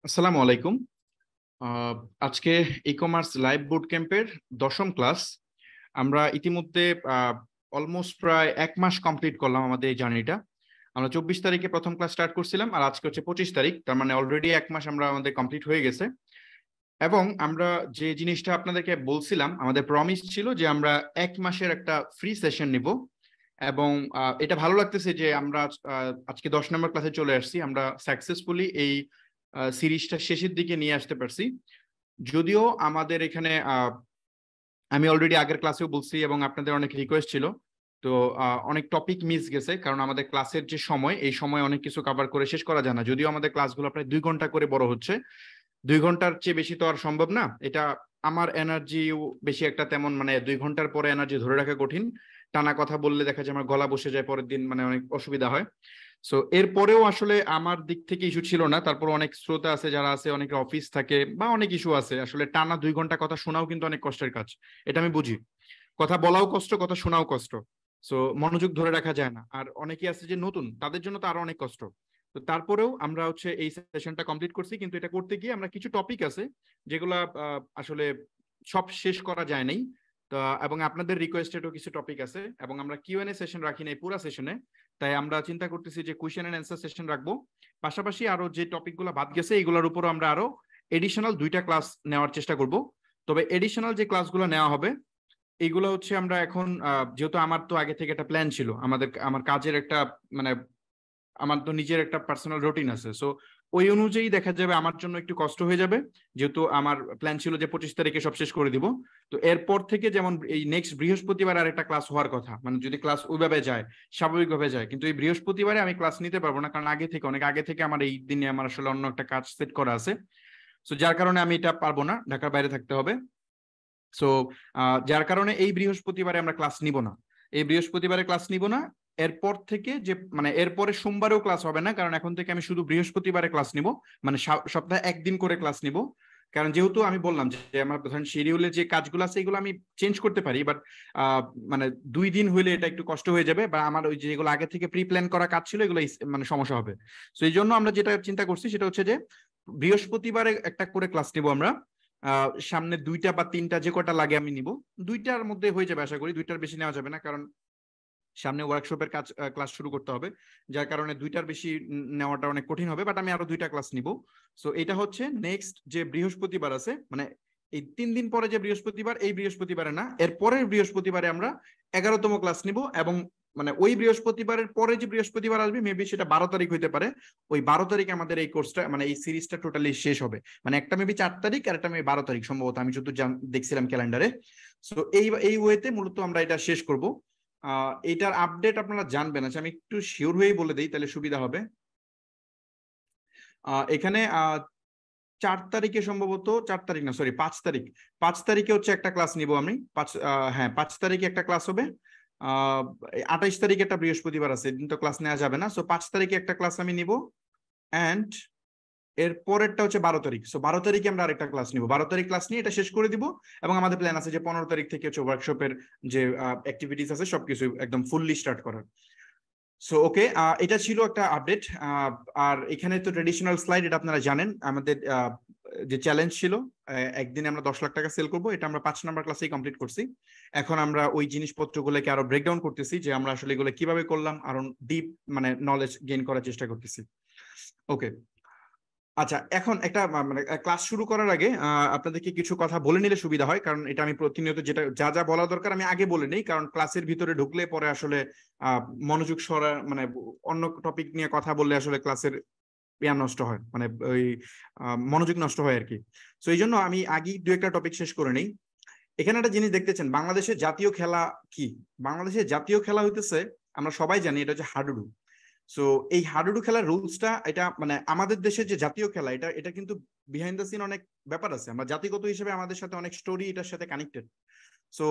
আসসালামু আলাইকুম। আজকে ই কমার্স লাইভ বুট ক্যাম্পের 10ম ক্লাস। আমরা ইতিমধ্যে অলমোস্ট প্রায় 1 মাস কমপ্লিট করলাম আমাদের এই জার্নিটা। আমরা 24 তারিখে প্রথম ক্লাস স্টার্ট করছিলাম, আর আজকে হচ্ছে 25 তারিখ, তার মানে অলরেডি 1 মাস আমরা আমাদের কমপ্লিট হয়ে গেছে। এবং আমরা যে জিনিসটা আপনাদেরকে বলছিলাম, আমাদের প্রমিস ছিল যে আমরা 1 মাসের একটা ফ্রি সেশন নিব। এবং এটা ভালো লাগতেছে যে আমরা আজকে 10 নম্বর ক্লাসে চলে আসছি। আমরা সাকসেসফুলি এই সিরিজটা শেষের দিকে নিয়ে আসতে পারছি। যদিও আমাদের এখানে আমি অলরেডি আগের ক্লাসেও বলছি এবং আপনাদের অনেক রিকোয়েস্ট ছিল, তো অনেক টপিক মিস গেছে, কারণ আমাদের ক্লাসের যে সময়, এই সময় অনেক কিছু কভার করে শেষ করা যায় না। যদিও আমাদের ক্লাসগুলো প্রায় 2 ঘন্টা করে বড় হচ্ছে, 2 ঘন্টার চেয়ে বেশি তো আর সম্ভব না। এটা আমার এনার্জিও বেশি একটা তেমন, মানে 2 ঘন্টার পরে এনার্জি ধরে রাখা কঠিন। টানা কথা বললে দেখা যায় আমার গলা বসে যায় পরের দিন, মানে অনেক অসুবিধা হয়। সো এরপরেও আসলে আমার দিক থেকে ইস্যু ছিল না। তারপর অনেক শ্রোতা আছে যারা আছে, অনেকে অফিস থাকে বা অনেক ইস্যু আছে, আসলে টানা 2 ঘন্টা কথা শোনাও কিন্তু অনেক কষ্টের কাজ। এটা আমি বুঝি, কথা বলাও কষ্ট, কথা শোনাও কষ্ট। সো মনোযোগ ধরে রাখা যায় না। আর অনেকে আছে যে নতুন, তাদের জন্য তো আরো অনেক কষ্ট। তো তারপরেও আমরা হচ্ছে এই সেশনটা কমপ্লিট করছি, কিন্তু এটা করতে গিয়ে আমরা কিছু টপিক আছে যেগুলা আসলে সব শেষ করা যায় নাই। তো এবং আপনাদের রিকোয়েস্টেডও কিছু টপিক আছে, এবং আমরা কিউএনএ সেশন রাখি নাই পুরো সেশনে। তাই আমরা চিন্তা করতেছি যে কোয়েশ্চেন এন্ড অ্যান্সার সেশন রাখবো। পাশাপাশি আরো যে টপিকগুলো বাদ গেছে এগুলোর উপরও আমরা আরো এডিশনাল 2টা ক্লাস নেওয়ার চেষ্টা করব। তবে এডিশনাল যে ক্লাসগুলো নেওয়া হবে এইগুলো হচ্ছে আমরা এখন যেহেতু আমার তো আগে থেকে একটা প্ল্যান ছিল, আমার কাজের একটা, মানে আমার তো নিজের একটা পার্সোনাল রুটিন আছে। সো ওই অনুযায়ী দেখা যাবে আমার জন্য একটু কষ্ট হয়ে যাবে, যেহেতু আমার প্ল্যান ছিল যে 25 তারিখে সব শেষ করে দিব। তো এরপর থেকে যেমন এই নেক্সট বৃহস্পতিবার আর একটা ক্লাস হওয়ার কথা, মানে যদি ক্লাস ওইভাবে যায়, স্বাভাবিকভাবে যায়, কিন্তু এই বৃহস্পতিবারে আমি ক্লাস নিতে পারবো না, কারণ অনেক আগে থেকে আমার এই দিনে আমার আসলে অন্য একটা কাজ সেট করা আছে। সো যার কারণে আমি এটা পারবো না, ঢাকার বাইরে থাকতে হবে। সো যার কারণে এই বৃহস্পতিবারে আমরা ক্লাস নিব না। এই বৃহস্পতিবারে ক্লাস নিব না। এরপর থেকে যে, মানে এরপরে সোমবারেও ক্লাস হবে না, কারণ এখন থেকে আমি শুধু বৃহস্পতিবারে ক্লাস নিব। মানে সপ্তাহে একদিন করে ক্লাস নিব। কারণ যেহেতু আমি বললাম যে আমার প্রধান শিডিউলে যে কাজগুলো আছে এগুলো আমি চেঞ্জ করতে পারি, বাট মানে 2 দিন হইলে এটা একটু কষ্ট হয়ে যাবে, বা আমার ওই যেগুলো আগে থেকে প্রি প্ল্যান করা কাজ ছিল এগুলো মানে সমস্যা হবে। তো এই জন্য আমরা যেটা চিন্তা করছি সেটা হচ্ছে যে বৃহস্পতিবারে একটা করে ক্লাস নিব আমরা। সামনে 2টা বা 3টা যে কটা লাগে আমি নিব। 2টার মধ্যে হয়ে যাবে আশা করি, 2টার বেশি নেওয়া যাবে না, কারণ সামনে ওয়ার্কশপের কাজ ক্লাস শুরু করতে হবে। যার কারণে 2টার বেশি নেওয়াটা অনেক কঠিন হবে, বাট আমি আরো 2টা ক্লাস নিব। সো এটা হচ্ছে নেক্সট যে বৃহস্পতিবার আছে, মানে এই 3 দিন পরে যে বৃহস্পতিবার, এই বৃহস্পতিবারে না, এর পরের বৃহস্পতিবারে আমরা 11তম ক্লাস নিব। এবং মানে ওই বৃহস্পতিবারের পরে যে বৃহস্পতিবার আসবে, মেবি সেটা 12 তারিখ হইতে পারে। ওই 12 তারিখে আমাদের এই কোর্সটা, মানে এই সিরিজটা টোটালি শেষ হবে। মানে একটা মেবি 4 তারিখ আর একটা মেবি 12 তারিখ সম্ভবত, আমি যত দেখছিলাম ক্যালেন্ডারে। সো এই ওয়েতে মূলত আমরা এটা শেষ করব। এটার আপডেট আপনারা জানবেন। আচ্ছা, আমি একটু শিওর হয়েই বলে দিই, তাহলে সুবিধা হবে। এখানে 4 তারিখে সম্ভবত, 4 তারিখ না, সরি 5 তারিখ। 5 তারিখে হচ্ছে একটা ক্লাস নিব আমি। হ্যাঁ, 5 তারিখে একটা ক্লাস হবে। 28 তারিখে একটা বৃহস্পতিবার আছে, এদিন তো ক্লাস নেওয়া যাবে না। সো 5 তারিখে একটা ক্লাস আমি নিব। অ্যান্ড এর পরেরটা হচ্ছে 12 তারিখ। সো 12 তারিখে আমরা আরেকটা ক্লাস নিব। 12 তারিখ ক্লাস নিয়ে এটা শেষ করে দিব। এবং আমাদের প্ল্যান আছে যে 15 তারিখ থেকে হচ্ছে ওয়ার্কশপের যে অ্যাক্টিভিটিস আছে সবকিছু একদম ফুললি স্টার্ট করার। সো ওকে, এটা ছিল একটা আপডেট। আর এখানে তো ট্রেডিশনাল স্লাইড, এটা আপনারা জানেন। আমাদের যে চ্যালেঞ্জ ছিল, একদিনে আমরা 10 লাখ টাকা সেল করব, এটা আমরা 5 নাম্বার ক্লাসেই কমপ্লিট করছি। এখন আমরা ওই জিনিসপত্রগুলোকে আরো ব্রেকডাউন করতেছি, যে আমরা আসলে এগুলো কিভাবে করলাম, আরো ডিপ মানে নলেজ গেইন করার চেষ্টা করতেছি। ওকে, আচ্ছা, এখন একটা মানে ক্লাস শুরু করার আগে আপনাদেরকে কিছু কথা বলে নিলে সুবিধা হয়, কারণ এটা আমি প্রতিনিয়ত যেটা যা যা বলা দরকার আমি আগে বলে নিই, কারণ ক্লাসের ভিতরে ঢুকলে পরে আসলে মনোযোগ সরা, মানে অন্য টপিক নিয়ে কথা বললে আসলে ক্লাসের ইয়া নষ্ট হয়, মানে ওই মনোযোগ নষ্ট হয় আর কি। তো এই জন্য আমি আগেই 2-একটা টপিক শেষ করে নেই। এখানে একটা জিনিস দেখতেছেন, বাংলাদেশের জাতীয় খেলা কি? বাংলাদেশের জাতীয় খেলা হইতেছে, আমরা সবাই জানি, এটা হচ্ছে হাডুডু। সো এই হাডুডু খেলার রুলসটা, এটা মানে আমাদের দেশের যে জাতীয় খেলা, এটা এটা কিন্তু বিহাইন্ড দ্য সিন অনেক ব্যাপার আছে। আমরা জাতিগত হিসেবে আমাদের সাথে অনেক স্টোরি এটার সাথে কানেক্টেড। সো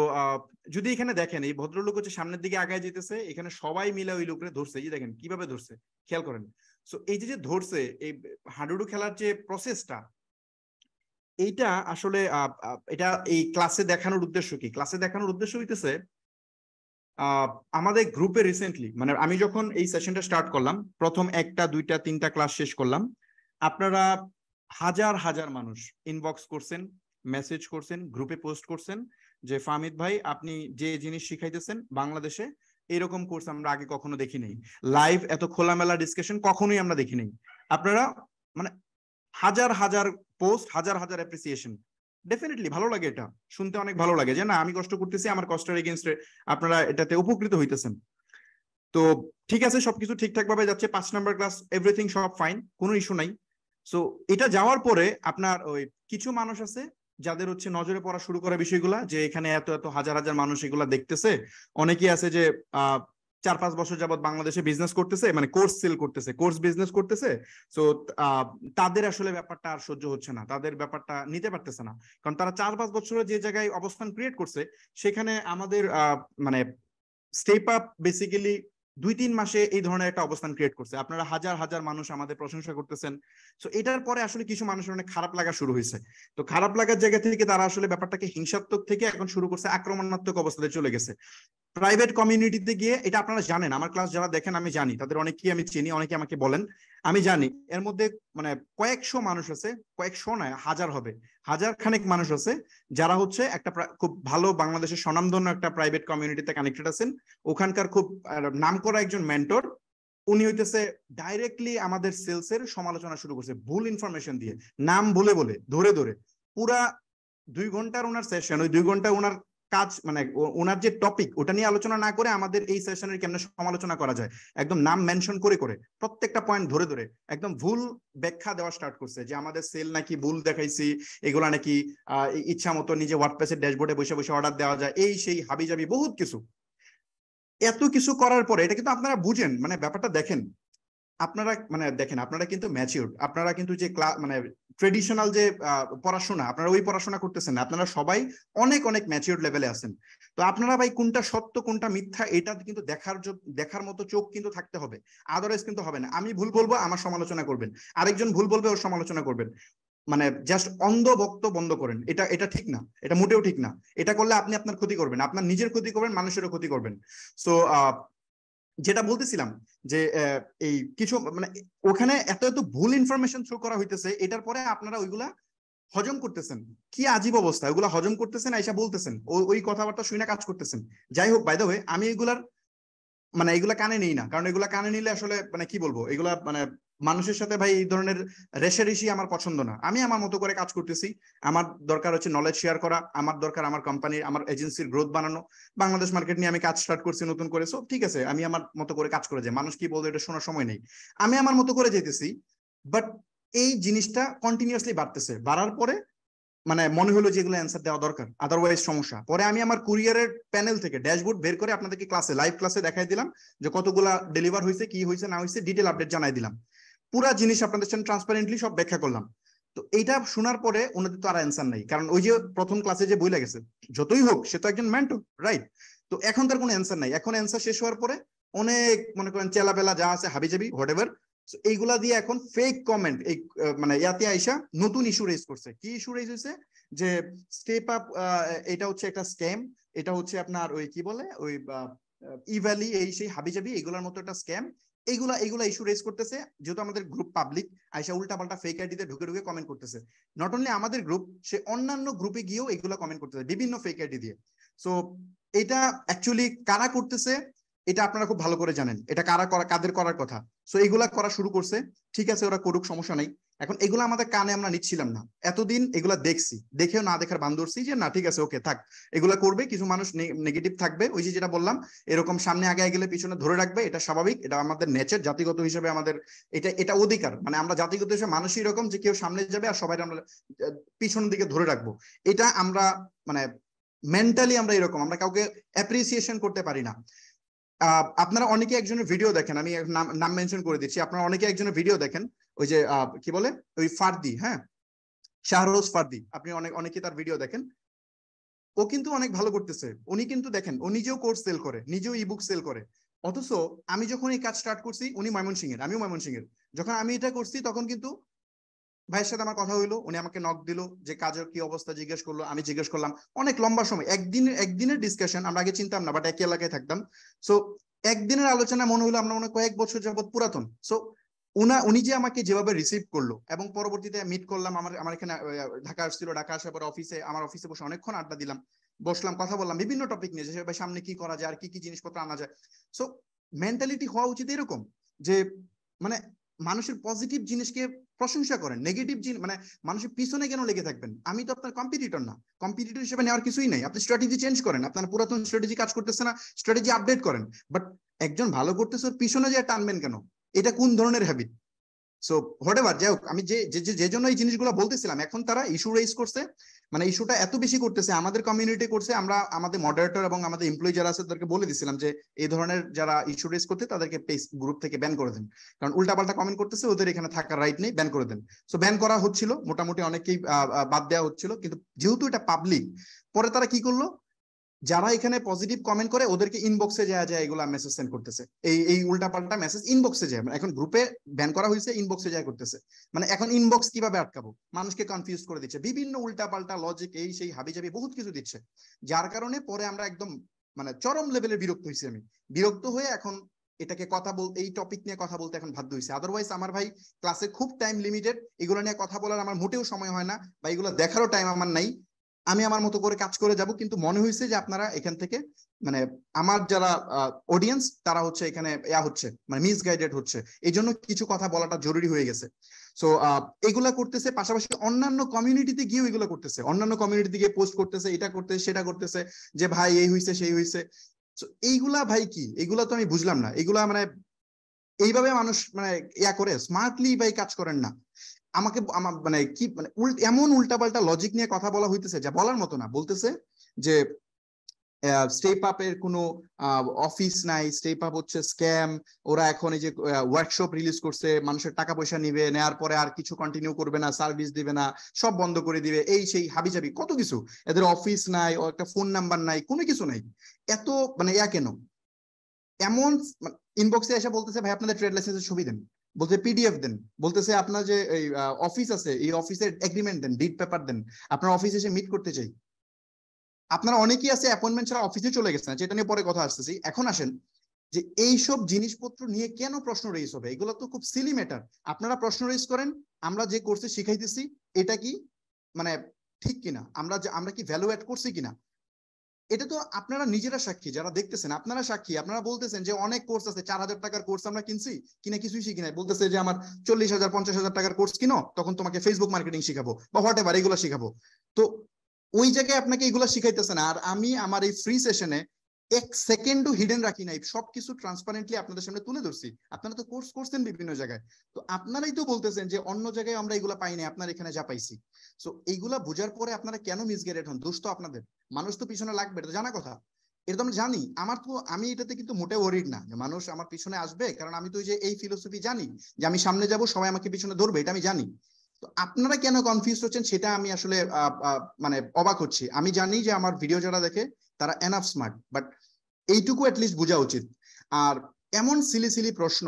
যদি এখানে দেখেন, এই ভদ্রলোক হচ্ছে সামনের দিকে আগায় যেতেছে, এখানে সবাই মিলে ওই লোকরে ধরছে, এই যে দেখেন কিভাবে ধরছে, খেয়াল করেন। সো এই যে যে ধরছে, এই হাডুডু খেলার যে প্রসেসটা, এইটা আসলে এটা এই ক্লাসে দেখানোর উদ্দেশ্য কি? ক্লাসে দেখানোর উদ্দেশ্য হইতেছে আমাদের গ্রুপে রিসেন্টলি, মানে আমি যখন এই সেশনটা স্টার্ট করলাম, প্রথম 1টা 2টা 3টা ক্লাস শেষ করলাম, আপনারা হাজার হাজার মানুষ ইনবক্স করছেন, মেসেজ করছেন, গ্রুপে পোস্ট করছেন যে ফাহমিদ ভাই আপনি যে জিনিস শিখাইতেছেন বাংলাদেশে এরকম কোর্স আমরা আগে কখনো দেখি নাই, লাইভ এত খোলামেলা ডিসকাশন কখনোই আমরা দেখি নাই। আপনারা মানে হাজার হাজার পোস্ট, হাজার হাজার অ্যাপ্রিসিয়েশন, ডেফিনেটলি ভালো লাগে, এটা শুনতে অনেক ভালো লাগে যে না আমি কষ্ট করতেছি, আমার কষ্টের এগেইনস্টে আপনারা এটাতে উপকৃত হইতেছেন। তো ঠিক আছে, সবকিছু ঠিকঠাক ভাবে যাচ্ছে, 5 নাম্বার ক্লাস, এভরিথিং সব ফাইন, কোনো ইস্যু নাই। সো এটা যাওয়ার পরে আপনার ওই কিছু মানুষ আছে যাদের হচ্ছে নজরে পড়া শুরু করে বিষয়গুলা, যে এখানে এত এত হাজার হাজার মানুষ এগুলা দেখতেছে। অনেকেই আছে যে 4-5 বছর যাবত বাংলাদেশে বিজনেস করতেছে, মানে কোর্স সেল করতেছে, কোর্স বিজনেস করতেছে। সো তাদের আসলে ব্যাপারটা আর সহ্য হচ্ছে না, তাদের ব্যাপারটা নিতে পারতেছে না, কারণ তারা 4-5 বছরে যে জায়গায় অবস্থান ক্রিয়েট করছে সেখানে আমাদের মানে স্টেপ আপ বেসিক্যালি 2-3 মাসে এই ধরনের একটা অবস্থান ক্রিয়েট করছে। আপনারা হাজার হাজার মানুষ আমাদের প্রশংসা করতেছেন। তো এটার পরে আসলে কিছু মানুষের অনেক খারাপ লাগা শুরু হয়েছে। তো খারাপ লাগার জায়গা থেকে তারা আসলে ব্যাপারটাকে হিংসাত্মক থেকে এখন শুরু করছে আক্রমণাত্মক অবস্থাতে চলে গেছে। প্রাইভেট কমিউনিটিতে গিয়ে, এটা আপনারা জানেন, আমার ক্লাস যারা দেখেন আমি জানি, তাদের অনেকেই আমি চিনি, অনেকে আমাকে বলেন, আমি জানি এর মধ্যে মানে কয়েকশো মানুষ আছে, কয়েকশো নয় হাজার হবে, হাজার খানেক মানুষ আছে যারা হচ্ছে একটা খুব ভালো বাংলাদেশের স্বনামধন্য একটা প্রাইভেট কমিউনিটিতে কানেক্টেড আছেন। ওখানকার খুব নামকরা একজন মেন্টর, উনি হইতেছে ডাইরেক্টলি আমাদের সেলসের সমালোচনা শুরু করছে ভুল ইনফরমেশন দিয়ে, নাম বলে বলে ধরে ধরে। পুরা 2 ঘন্টার ওনার সেশন, ওই 2 ঘন্টা ওনার কাজ মানে ওনার যে টপিক ওটা নিয়ে আলোচনা না করে আমাদের এই সেশনের কেমনে সমালোচনা করা যায়, একদম নাম মেনশন করে করে প্রত্যেকটা পয়েন্ট ধরে ধরে একদম ভুল ব্যাখ্যা দেওয়া স্টার্ট করছে, যে আমাদের সেল নাকি ভুল দেখাইছি, এগুলা নাকি ইচ্ছা মতো নিজে ওয়ার্ডপ্রেসের ড্যাশবোর্ডে বসে বসে অর্ডার দেওয়া যায়, এই সেই হাবিজাবি বহুত কিছু। এত কিছু করার পরে এটা কিন্তু আপনারা বুঝেন, মানে ব্যাপারটা দেখেন, আপনারা মানে দেখেন আপনারা কিন্তু ম্যাচিউরড, আপনারা কিন্তু যে মানে ট্রেডিশনাল যে পড়াশোনা, আপনারা ওই পড়াশোনা করতেছেন না, আপনারা সবাই অনেক অনেক ম্যাচিউরড লেভেলে আছেন। তো আপনারা ভাই কোনটা সত্য কোনটা মিথ্যা এটা কিন্তু দেখার মতো চোখ কিন্তু থাকতে হবে, আদারওয়াইজ কিন্তু হবে না। আমি ভুল বলবো, আমার সমালোচনা করবেন, আরেকজন ভুল বলবে, ওর সমালোচনা করবেন, মানে জাস্ট অন্ধ বক্ত বন্ধ করেন, এটা এটা ঠিক না, এটা মোটেও ঠিক না। এটা করলে আপনি আপনার ক্ষতি করবেন, আপনার নিজের ক্ষতি করবেন, মানুষেরও ক্ষতি করবেন। সো যেটা বলতেছিলাম যে এই কিছু মানে ওখানে এত এত ভুল ইনফরমেশন থ্রো করা হইতেছে, এটার পরে আপনারা ওইগুলা হজম করতেছেন, কি আজীব অবস্থা, ওইগুলা হজম করতেছেন, আইসা বলতেছেন, ওই কথাবার্তা শুনে কাজ করতেছেন। যাই হোক, বাই দ্য ওয়ে, আমি এগুলার মানে এগুলা কানে নিই না, কারণ এগুলা কানে নিলে আসলে মানে কি বলবো, এগুলা মানে মানুষের সাথে ভাই এই ধরনের রেশারেশি আমার পছন্দ না। আমি আমার মতো করে কাজ করতেছি, আমার দরকার হচ্ছে নলেজ শেয়ার করা, আমার দরকার আমার কোম্পানির আমার এজেন্সির গ্রোথ বানানো। বাংলাদেশ মার্কেট নিয়ে আমি কাজ স্টার্ট করছি নতুন করে, সো ঠিক আছে, আমি আমার মতো করে কাজ করে যাই, মানুষ কি বলবে এটা শোনার সময় নেই, আমি আমার মতো করে যেতেছি। বাট এই জিনিসটা কন্টিনিউয়াসলি বাড়তেছে, বাড়ার পরে মানে মনে হলো যে এগুলো অ্যান্সার দেওয়া দরকার, আদারওয়াইজ সমস্যা। পরে আমি আমার কুরিয়ারের প্যানেল থেকে ড্যাশবোর্ড বের করে আপনাদেরকে ক্লাসে লাইভ ক্লাসে দেখাই দিলাম যে কতগুলা ডেলিভার হয়েছে, কি হয়েছে না হয়েছে, ডিটেল আপডেট জানাই দিলাম, পুরা জিনিস আপনাদের সামনে ট্রান্সপারেন্টলি সব ব্যাখ্যা করলাম। তো এইটা শোনার পরে ওনাদের তো আর অ্যান্সার নাই, কারণ ওই যে প্রথম ক্লাসে যে বই লাগেছে, যতই হোক সে তো একজন মেন্টর, রাইট? তো এখন তার কোনো অ্যান্সার নাই, এখন অ্যান্সার শেষ হওয়ার পরে অনেক মনে করেন চেলাবেলা যা আছে হাবিজাবি হোয়াট এভার, এইগুলা দিয়ে এখন ফেক কমেন্ট এই মানে ইয়াতে আইসা নতুন ইস্যু রেজ করছে। কি ইস্যু রেজ হয়েছে? যে স্টেপ আপ এটা হচ্ছে একটা স্ক্যাম, এটা হচ্ছে আপনার ওই কি বলে ওই ইভ্যালি এই সেই হাবিজাবি এগুলার মতো একটা স্ক্যাম, এইগুলা এইগুলা ইস্যু রেজ করতেছে। যেহেতু আমাদের গ্রুপ পাবলিক, আইসা উল্টা পাল্টা ফেক আইডিতে ঢুকে ঢুকে কমেন্ট করতেছে। নট অনলি আমাদের গ্রুপ, সে অন্যান্য গ্রুপে গিয়েও এগুলা কমেন্ট করতেছে বিভিন্ন ফেক আইডি দিয়ে। সো এটা অ্যাকচুয়ালি কারা করতেছে এটা আপনারা খুব ভালো করে জানেন, এটা কারা করা কাদের করার কথা। সো এগুলা করা শুরু করছে, ঠিক আছে, ওরা করুক, সমস্যা নাই। এখন এগুলো আমাদের কানে আমরা নিচ্ছিলাম না, এতদিন এগুলা দেখছি, দেখেও না দেখার বান ধরছি যে না ঠিক আছে ওকে থাক, এগুলা করবে, কিছু মানুষ নেগেটিভ থাকবে, ওই যে যেটা বললাম, এরকম সামনে আগে গেলে পিছনে ধরে রাখবে, এটা স্বাভাবিক, এটা আমাদের নেচার, জাতিগত হিসেবে আমাদের এটা এটা অধিকার, মানে আমরা জাতিগত হিসেবে মানুষই এরকম যে কেউ সামনে যাবে আর সবাই আমরা পিছনের দিকে ধরে রাখবো। এটা আমরা মানে মেন্টালি আমরা এরকম, আমরা কাউকে অ্যাপ্রিসিয়েশন করতে পারি না। আপনারা অনেকে একজনের ভিডিও দেখেন, আমি নাম মেনশন করে দিচ্ছি, আপনারা অনেকে একজনের ভিডিও দেখেন, ওই যে কি বলে ওই ফারদি, হ্যাঁ, শাহরোজ ফারদি, আপনি অনেকে তার ভিডিও দেখেন, ও কিন্তু অনেক ভালো করতেছে, উনি কিন্তু দেখেন ও নিজেও কোর্স সেল করে, নিজেও ইবুক সেল করে। অথচ আমি যখন এই কাজ স্টার্ট করছি, উনি ময়মনসিংহের, আমিও ময়মনসিংহের, যখন আমি এটা করছি তখন কিন্তু ভাইয়ের সাথে আমার কথা হইলো, উনি আমাকে নক দিল, যে কাজের কি অবস্থা জিজ্ঞেস করলো, আমি জিজ্ঞেস করলাম, অনেক লম্বা সময়, একদিনের ডিসকাশন, আমরা আগে চিনতাম না, বাট একই এলাকায় থাকতাম। সো একদিনের আলোচনা মনে হলো আমরা মনে কয়েক বছর যাবত পুরাতন। সো উনি যে আমাকে যেভাবে রিসিভ করলো এবং পরবর্তীতে মিট করলাম, আমার এখানে ঢাকা আসছিল, ঢাকা আসার পর আমার অফিসে বসে অনেকক্ষণ আড্ডা দিলাম, বসলাম, কথা বললাম বিভিন্ন টপিক নিয়ে, যে ভাই সামনে কি করা যায় আর কি কি জিনিসপত্র আনা যায়। সো মেন্টালিটি হওয়া উচিত এরকম যে মানে মানুষের পজিটিভ জিনিসকে প্রশংসা করেন, নেগেটিভ জিনিস মানে মানুষের পিছনে কেন লেগে থাকবেন? আমি তো আপনার কম্পিটিটর না, কম্পিটিটর হিসেবে নেওয়ার কিছুই নাই। আপনি স্ট্র্যাটেজি চেঞ্জ করেন, আপনার পুরাতন স্ট্র্যাটেজি কাজ করতেছে না, স্ট্র্যাটেজি আপডেট করেন। বাট একজন ভালো করতেছে ওর পিছনে যে টানবেন কেন? এটা কোন ধরনের হ্যাবিট? সো হোয়াটএভার, যাই হোক, আমি যে জন্য এই জিনিসগুলো বলতেছিলাম, এখন তারা ইস্যু রেজ করছে, মানে ইস্যুটা এত বেশি করতেছে, আমাদের কমিউনিটি করছে, আমরা আমাদের মডারেটর এবং আমাদের এমপ্লয়ি যারা আছে তাদেরকে বলে দিছিলাম যে এই ধরনের যারা ইস্যু রেজ করতে তাদেরকে গ্রুপ থেকে ব্যান করে দেন, কারণ উল্টাপাল্টা কমেন্ট করতেছে, ওদের এখানে থাকার রাইট নেই, ব্যান করে দেন। সো ব্যান করা হচ্ছিল, মোটামুটি অনেকেই বাদ দেওয়া হচ্ছিল, কিন্তু যেহেতু এটা পাবলিক, পরে তারা কি করলো, যারা এখানে পজিটিভ কমেন্ট করে ওদেরকে ইনবক্সে যায় যায় এগুলা মেসেজ সেন্ড করতেছে, এই উল্টাপাল্টা মেসেজ ইনবক্সে যায়, এখন গ্রুপে ব্যান করা হয়েছে, ইনবক্সে যায় করতেছে। মানে এখন ইনবক্স কিভাবে আটকাবো, মানুষকে কনফিউজ করে দিচ্ছে, বিভিন্ন উল্টাপাল্টা লজিক এই সেই হাবিজাবি বহুত কিছু দিচ্ছে, যার কারণে পরে আমরা একদম মানে চরম লেভেলে বিরক্ত হয়েছি। আমি বিরক্ত হয়ে এখন এটাকে কথা বলতে, এই টপিক নিয়ে কথা বলতে এখন বাধ্য হয়েছে। আদারওয়াইজ আমার ভাই ক্লাসে খুব টাইম লিমিটেড, এগুলো নিয়ে কথা বলার আমার মোটেও সময় হয় না, বা এগুলো দেখারও টাইম আমার নাই। আমি আমার মতো করে কাজ করে যাব, কিন্তু মনে হয়েছে যে আপনারা এখান থেকে মানে আমার যারা অডিয়েন্স তারা হচ্ছে এখানে হচ্ছে মানে মিসগাইডেড হচ্ছে, এই জন্য কিছু কথা বলাটা জরুরি হয়ে গেছে। সো এগুলা করতেছে, পাশাপাশি অন্যান্য কমিউনিটিতে গিয়েও এগুলো করতেছে, অন্যান্য কমিউনিটিতে গিয়ে পোস্ট করতেছে, এটা করতেছে সেটা করতেছে, যে ভাই এই হইছে সেই হইছে। এইগুলা ভাই কি, এগুলা তো আমি বুঝলাম না, এগুলা মানে এইভাবে মানুষ মানে করে স্মার্টলি ভাই কাজ করেন না। আমাকে আমার মানে কি মানে এমন উল্টাপাল্টা লজিক নিয়ে কথা বলা হইতেছে যা বলার মতো না। বলতেছে যে স্টেপ আপের কোনো অফিস নাই, স্টেপ আপ হচ্ছে স্ক্যাম, ওরা এখন এই যে ওয়ার্কশপ রিলিজ করছে, মানুষের টাকা পয়সা নিবে, নেওয়ার পরে আর কিছু কন্টিনিউ করবে না, সার্ভিস দিবে না, সব বন্ধ করে দিবে, এই সেই হাবিজাবি কত কিছু, এদের অফিস নাই, ও একটা ফোন নাম্বার নাই, কোনো কিছু নাই। এত মানে কেন এমন ইনবক্সে এসে বলতেছে ভাই আপনাদের ট্রেড লাইসেন্সের ছবি দেন, বলতে পিডিএফ দেন, বলতেছে আপনার যে এই অফিস আছে এই অফিসের এগ্রিমেন্ট দেন, ডিড পেপার দেন, আপনার অফিসে এসে মিট করতে চাই। আপনারা অনেকেই আছে অ্যাপয়েন্টমেন্ট ছাড়া অফিসে চলে গেছেন, যেটা নিয়ে পরে কথা আসতেছি। এখন আসেন যে এইসব জিনিসপত্র নিয়ে কেন প্রশ্ন রেইজ হবে, এগুলো তো খুব সিলি ম্যাটার। আপনারা প্রশ্ন রেইজ করেন, আমরা যে কোর্সে শিখাইতেছি এটা কি মানে ঠিক কিনা, আমরা কি ভ্যালু অ্যাড করছি কিনা, এটা তো আপনারা নিজেরা সাক্ষী, যারা দেখতেছেন আপনারা সাক্ষী। আপনারা বলতেছেন যে অনেক কোর্স আছে, 4,000 টাকার কোর্স আমরা কিনছি, কিনে কিছুই শিখি নাই, বলতেছে যে আমার 40,000 50,000 টাকার কোর্স কিনো, তখন তোমাকে ফেসবুক মার্কেটিং শিখাবো বা হোয়াট এভার এগুলো শিখাবো। তো ওই জায়গায় আপনাকে এগুলো শিখাইতেছে না। আর আমি আমার এই ফ্রি সেশনে এক সেকেন্ডও হিডেন রাখি নাই, সবকিছু ট্রান্সপারেন্টলি আপনাদের সামনে তুলে ধরছি। আপনারা তো কোর্স করছেন বিভিন্ন জায়গায়, তো আপনারাই তো বলতেছেন যে অন্য জায়গায় আমরা এগুলো পাই নাই, আপনার এখানে যা পাইছি। সো এইগুলা বোঝার পরে আপনারা কেন মিসগাইডেড হন? দোষ তো আপনাদের, মানুষ তো পিছনে লাগবে, এটা তো জানা কথা, এটা তো আমি জানি। আমি এটাতে কিন্তু মোটেও ওয়ারিড না যে মানুষ আমার পিছনে আসবে, কারণ আমি তো ওই যে এই ফিলোসফি জানি যে আমি সামনে যাব, সবাই আমাকে পিছনে ধরবে, এটা আমি জানি। তো আপনারা কেন কনফিউজ হচ্ছেন সেটা আমি আসলে মানে অবাক হচ্ছি। আমি জানি যে আমার ভিডিও যারা দেখে তারা এনাফ স্মার্ট, বাট এইটুকু অ্যাটলিস্ট বোঝা উচিত। আর এমন সিলি সিলি প্রশ্ন,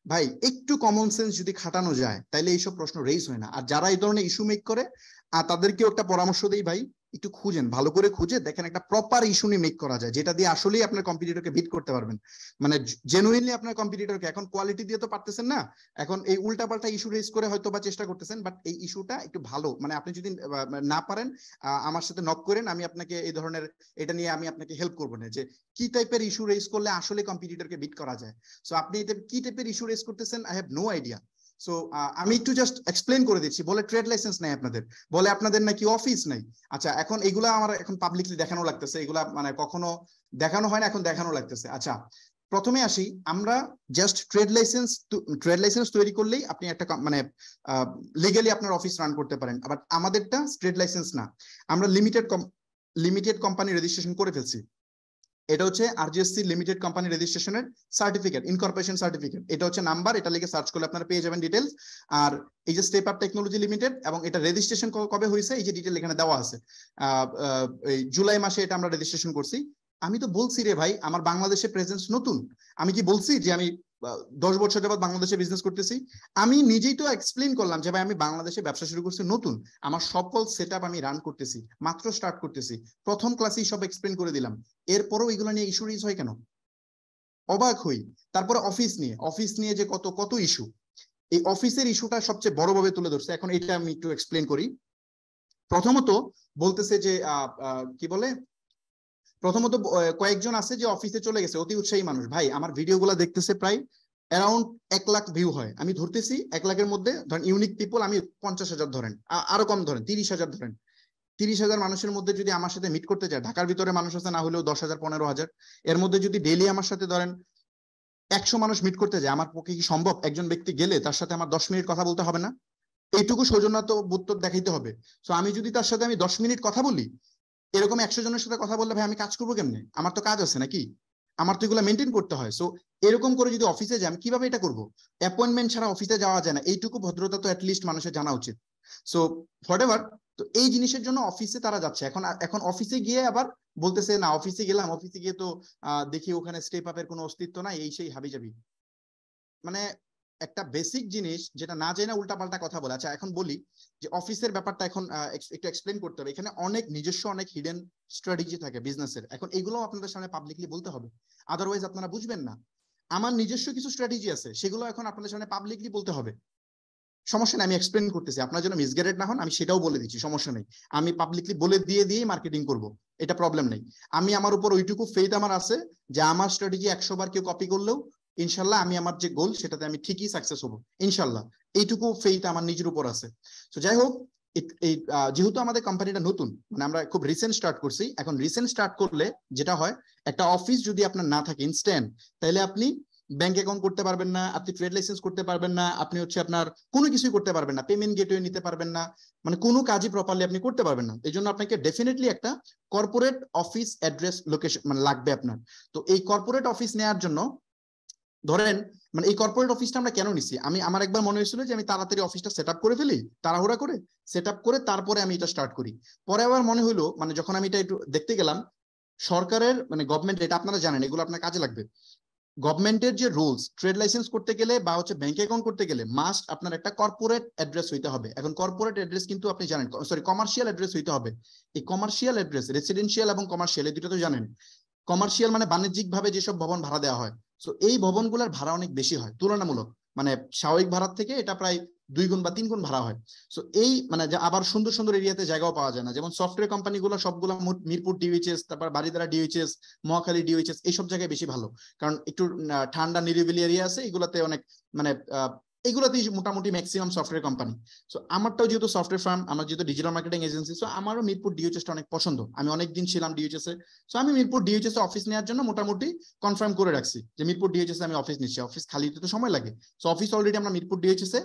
ভাই একটু কমন সেন্স যদি খাটানো যায় তাহলে এইসব প্রশ্ন রেইজ হয় না। আর যারা এই ধরনের ইস্যু মেক করে তাদেরকেও একটা পরামর্শ দেই, ভাই একটু খুঁজেন, ভালো করে খুঁজে দেখেন একটা প্রপার ইস্যু নিয়ে মেক করা যায়, যেটা দিয়ে আসলেই আপনার কম্পিটিটরকে বিট করতে পারবেন, মানে জেনুইনলি আপনার কম্পিটিটরকে। এখন কোয়ালিটি দিয়ে তো পারতেছেন না, এখন এই উল্টাপাল্টা ইস্যু রেজ করে হয়তো বা চেষ্টা করতেছেন, বাট এই ইস্যুটা একটু ভালো, মানে আপনি যদি না পারেন আমার সাথে নক করেন, আমি আপনাকে এই ধরনের এটা নিয়ে আমি আপনাকে হেল্প করবো না, যে কি টাইপের ইস্যু রেজ করলে আসলে কম্পিটিটরকে বিট করা যায়। সো আপনি এটা কি টাইপের ইস্যু রেজ করতেছেন, I have no idea. So আমি একটু জাস্ট এক্সপ্লেন করে দিচ্ছি। বলে ট্রেড লাইসেন্স নাই আপনাদের, বলে আপনাদের নাকি অফিস নাই। আচ্ছা, এখন এগুলা আমার এখন পাবলিকলি দেখানো লাগতেছে, এগুলা মানে কখনো দেখানো হয় না, এখন দেখানো লাগতেছে। আচ্ছা, প্রথমে আসি, আমরা জাস্ট ট্রেড লাইসেন্স তৈরি করলেই আপনি একটা মানে লিগালি আপনার অফিস রান করতে পারেন। আবার আমাদেরটা ট্রেড লাইসেন্স না, আমরা লিমিটেড কোম্পানি রেজিস্ট্রেশন করে ফেলছি। এটা হচ্ছে আরজিএসসি লিমিটেড কোম্পানি রেজিস্ট্রেশনের সার্টিফিকেট, ইনকর্পোরেশন সার্টিফিকেট। এটা হচ্ছে নাম্বার, এটা লিখে সার্চ করলে আপনারা পেয়ে যাবেন ডিটেলস। আর এই যে স্টেপ আপ টেকনোলজি লিমিটেড, এবং এটা রেজিস্ট্রেশন কবে হয়েছে এই যে ডিটেল এখানে দেওয়া আছে, এই জুলাই মাসে এটা আমরা রেজিস্ট্রেশন করছি। আমি তো বলছি রে ভাই আমার বাংলাদেশে প্রেজেন্স নতুন, আমি কি বলছি যে আমি 10 বছর যাবত বাংলাদেশে বিজনেস করতেছি? আমি নিজেই তো এক্সপ্লেন করলাম যে ভাই আমি বাংলাদেশে ব্যবসা শুরু করছি নতুন, আমার সকল সেট আপ আমি রান করতেছি, মাত্র স্টার্ট করতেছি, প্রথম ক্লাসেই সব এক্সপ্লেন করে দিলাম। এরপরও এগুলো নিয়ে ইস্যু রেজ হয় কেন? অবাক হই। তারপরে অফিস নিয়ে যে কত কত ইস্যু, এই অফিসের ইস্যুটা সবচেয়ে বড়ভাবে তুলে ধরছে। এখন এটা আমি একটু এক্সপ্লেন করি। প্রথমত বলতেছে যে কি বলে, প্রথমত কয়েকজন আছে যে অফিসে চলে গেছে, অতি উৎসাহী মানুষ। ভাই আমার ভিডিওগুলো দেখতেছে প্রায় অ্যারাউন্ড 1 লাখ ভিউ হয়, আমি ধরতেছি 1 লাখের মধ্যে ধরেন ইউনিক পিপল আমি 50,000 ধরেন, আরো কম ধরেন 30,000 ধরেন। 30,000 মানুষের মধ্যে যদি আমার সাথে মিট করতে যায়, ঢাকার ভিতরে মানুষ আছে না হলেও 10,000 15,000, এর মধ্যে যদি ডেইলি আমার সাথে ধরেন 100 মানুষ মিট করতে যায়, আমার পক্ষে কি সম্ভব একজন ব্যক্তি গেলে তার সাথে আমার 10 মিনিট কথা বলতে হবে না? এইটুকু সৌজন্যতা বোধ দেখাইতে হবে। তো আমি যদি তার সাথে আমি 10 মিনিট কথা বলি, এরকম 100 জনের সাথে কথা বললে ভাই আমি কাজ করবো কেমনে? আমার তো কাজ আছে নাকি, আমার তো এগুলো মেনটেন করতে হয়। সো এরকম করে যদি অফিসে যাই আমি কিভাবে এটা করবো? অ্যাপয়েন্টমেন্ট ছাড়া অফিসে যাওয়া যায় না, এইটুকু ভদ্রতা তো অ্যাটলিস্ট মানুষের জানা উচিত। সো হোয়াটএভার, তো এই জিনিসের জন্য অফিসে তারা যাচ্ছে। এখন এখন অফিসে গিয়ে আবার বলতেছে না অফিসে গেলাম, অফিসে গিয়ে তো দেখি ওখানে স্টেপ আপের কোনো অস্তিত্ব নাই, এই সেই হাবিজাবি। মানে একটা বেসিক জিনিস যেটা না জেনে উল্টাপাল্টা কথা বলে। আচ্ছা এখন বলি যে অফিসের ব্যাপারটা এখন একটু এক্সপ্লেন করতে হবে। এখানে অনেক নিজস্ব অনেক হিডেন স্ট্র্যাটেজি থাকে বিজনেসের, এখন এগুলো আপনাদের সামনে পাবলিকলি বলতে হবে, আদারওয়াইজ আপনারা বুঝবেন না। আমার নিজস্ব কিছু স্ট্র্যাটেজি আছে, সেগুলো এখন আপনাদের সামনে পাবলিকলি বলতে হবে। সমস্যা নেই, আমি এক্সপ্লেন করতেছি, আপনার জন্য মিসগাইডেড না হন, আমি সেটাও বলে দিচ্ছি, সমস্যা নেই। আমি পাবলিকলি বলে দিয়ে মার্কেটিং করব, এটা প্রবলেম নেই। আমি আমার উপর ওইটুকু ফেথ আমার আছে যে আমার স্ট্র্যাটেজি 100 বার কেউ কপি করলেও ইনশাল্লাহ আমি আমার যে গোল সেটাতে আমি ঠিকই সাকসেস হবো ইনশাল্লাহ। এইটুকু ফেথ আমার নিজের উপর আছে। তো যাই হোক, এই যেহেতু আমাদের কোম্পানিটা নতুন, মানে আমরা খুব রিসেন্ট স্টার্ট করছি, এখন রিসেন্ট স্টার্ট করলে যেটা হয়, একটা অফিস যদি আপনার না থাকে ইনস্ট্যান্ট, তাহলে আপনি ব্যাংক অ্যাকাউন্ট করতে পারবেন না, আপনি ট্রেড লাইসেন্স করতে পারবেন না, আপনি হচ্ছে আপনার কোনো কিছুই করতে পারবেন না, পেমেন্ট গেটওয়ে নিতে পারবেন না, মানে কোনো কাজই প্রপারলি আপনি করতে পারবেন না। এই জন্য আপনাকে ডেফিনেটলি একটা কর্পোরেট অফিস অ্যাড্রেস লোকেশন মানে লাগবে আপনার। তো এই কর্পোরেট অফিস নেওয়ার জন্য ধরেন, মানে এই কর্পোরেট অফিসটা আমরা কেন নিছি, আমার একবার মনে হয়েছিল যে আমি তাড়াতাড়ি অফিসটা সেট আপ করে ফেলি, তাড়াহুড়া করে সেট আপ করে তারপরে আমি এটা স্টার্ট করি। পরে আবার মনে হলো, মানে যখন আমি এটা একটু দেখতে গেলাম, সরকারের মানে গভর্নমেন্ট, এটা আপনারা জানেন, এগুলো আপনার কাজে লাগবে। গভর্নমেন্টের যে রুলস, ট্রেড লাইসেন্স করতে গেলে বা হচ্ছে ব্যাংক অ্যাকাউন্ট করতে গেলে মাস্ট আপনার একটা কর্পোরেট অ্যাড্রেস হইতে হবে। এখন কর্পোরেট অ্যাড্রেস কিন্তু আপনি জানেন, সরি কমার্শিয়াল অ্যাড্রেস হইতে হবে। এই কমার্শিয়াল অ্যাড্রেস, রেসিডেন্সিয়াল এবং কমার্শিয়াল এই দুটো তো জানেন। কমার্শিয়াল মানে বাণিজ্যিক ভাবে যেসব ভবন ভাড়া দেওয়া হয়, তো এই ভবনগুলোর ভাড়া অনেক বেশি হয় তুলনামূলক, মানে স্বাভাবিক ভাড়ার থেকে এটা প্রায় 2 গুণ বা 3 গুণ ভাড়া হয়। সো এই মানে আবার সুন্দর সুন্দর এরিয়াতে জায়গাও পাওয়া যায় না, যেমন সফটওয়্যার কোম্পানিগুলো সবগুলো মিরপুর ডিএইচএস, তারপর বারিধারা ডিএইচএস, মহাখালী ডিএইচএস, এইসব জায়গায় বেশি ভালো, কারণ একটু ঠান্ডা নিরিবিলি এরিয়া আছে, এগুলোতে অনেক মানে এগুলোতেই মোটামুটি ম্যাক্সিমাম সফটওয়্যার কোম্পানি। সো আমারটাও যেহেতু সফটওয়্যার ফার্ম, আমার যেহেতু ডিজিটাল মার্কেটিং এজেন্সি, সো আমারও মিরপুর ডিএইচএসটা অনেক পছন্দ, আমি অনেকদিন ছিলাম ডিএইচএস এ। সো আমি মিরপুর ডিএইচএস এ অফিস নেওয়ার জন্য মোটামুটি কনফার্ম করে রাখছি যে মিরপুর ডিএইচএস এ আমি অফিস নিচ্ছি। অফিস খালি হতে তো সময় লাগে, সো অফিস অলরেডি আমরা মিরপুর ডিএইচএস এ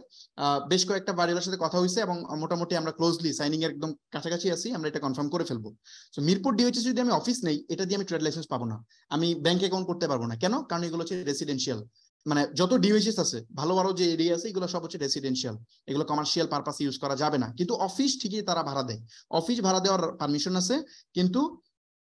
বেশ কয়েকটা বাড়িওয়ালার সাথে কথা হয়েছে এবং মোটামুটি আমরা ক্লোজলি সাইনিং এর একদম কাছাকাছি আছি, আমরা এটা কনফার্ম করে ফেলবো। সো মিরপুর ডিএইচএস যদি আমি অফিস নেই, এটা দিয়ে আমি ট্রেড লাইসেন্স পাবো না, আমি ব্যাংক অ্যাকাউন্ট করতে পারবো না। কেন? কারণ এগুলো হচ্ছে রেসিডেন্সিয়াল, মানে যত ডিওএইচএস আছে ভালো ভালো যে এরিয়া আছে এগুলো সব হচ্ছে রেসিডেন্সিয়াল, এগুলো কমার্শিয়াল পারপাস ইউজ করা যাবে না। কিন্তু অফিস ঠিকই তারা ভাড়া দেয়, অফিস ভাড়া দেওয়ার পারমিশন আছে, কিন্তু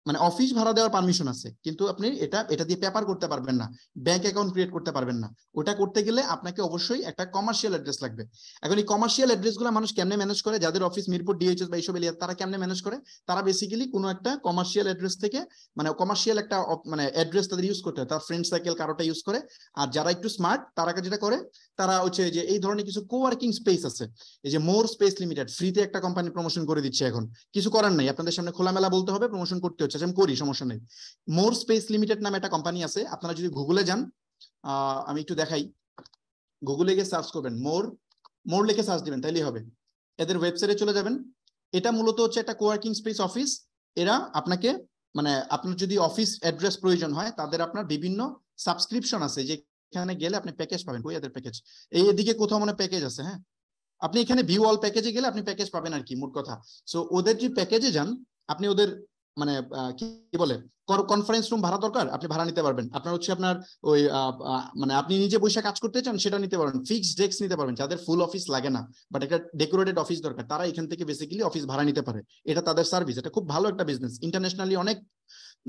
মানে অফিস ভাড়া দেওয়ার পারমিশন আছে, কিন্তু আপনি এটা দিয়ে পেপার করতে পারবেন না, ব্যাংক অ্যাকাউন্ট ক্রিয়েট করতে পারবেন না। ওটা করতে গেলে আপনাকে অবশ্যই একটা কমার্শিয়াল অ্যাড্রেস লাগবে। এখন এই কমার্শিয়াল অ্যাড্রেস গুলো মানুষ কেমনে ম্যানেজ করে, যাদের অফিস মিরপুর ডিএইচএস বা এইসব এরিয়া, তারা কেমনে ম্যানেজ করে, তারা বেসিক্যালি কোনো একটা কমার্শিয়াল অ্যাড্রেস থেকে, মানে কমার্শিয়াল একটা মানে অ্যাড্রেস তাদের ইউজ করতে হয়, তার ফ্রেন্ড সার্কেল কারোটা ইউজ করে। আর যারা একটু স্মার্ট তারা যেটা করে, তারা হচ্ছে যে এই ধরনের কিছু কোওয়ার্কিং স্পেস আছে, এই যে মোর স্পেস লিমিটেড, ফ্রিতে একটা কোম্পানি প্রমোশন করে দিচ্ছে এখন, কিছু করার নাই, আপনাদের সামনে খোলামেলা বলতে হবে, প্রমোশন করতে হচ্ছে, আমি করি, সমস্যা নেই। মোর স্পেস লিমিটেড নামে একটা কোম্পানি আছে, আপনারা যদি গুগলে যান, আমি একটু দেখাই, গুগলে গিয়ে সার্চ করবেন মোর লিখে সার্চ দিবেন তাইলেই হবে, এদের ওয়েবসাইটে চলে যাবেন। এটা মূলত হচ্ছে একটা কোওয়ার্কিং স্পেস অফিস। এরা আপনাকে মানে আপনার যদি অফিস অ্যাড্রেস প্রয়োজন হয়, তাদের আপনার বিভিন্ন সাবস্ক্রিপশন আছে, যেখানে গেলে আপনি প্যাকেজ পাবেন। কই এদের প্যাকেজ? এই এদিকে কোথাও মনে প্যাকেজ আছে, হ্যাঁ, আপনি এখানে ভিউ অল প্যাকেজে গেলে আপনি প্যাকেজ পাবেন আর কি, মোট কথা। সো ওদের যে প্যাকেজে যান, আপনি ওদের মানে কি বলে কনফারেন্স রুম ভাড়া দরকার, আপনি ভাড়া নিতে পারবেন। আপনার হচ্ছে আপনার ওই মানে আপনি নিজে বসে কাজ করতে চান, সেটা নিতে পারবেন। ফিক্সড ডেস্ক নিতে পারবেন, যাদের ফুল অফিস লাগে না বাট একটা ডেকোরেটেড অফিস দরকার, তারা এখান থেকে বেসিক্যালি অফিস ভাড়া নিতে পারে। এটা তাদের সার্ভিস, এটা খুব ভালো একটা বিজনেস, ইন্টারন্যাশনালি অনেক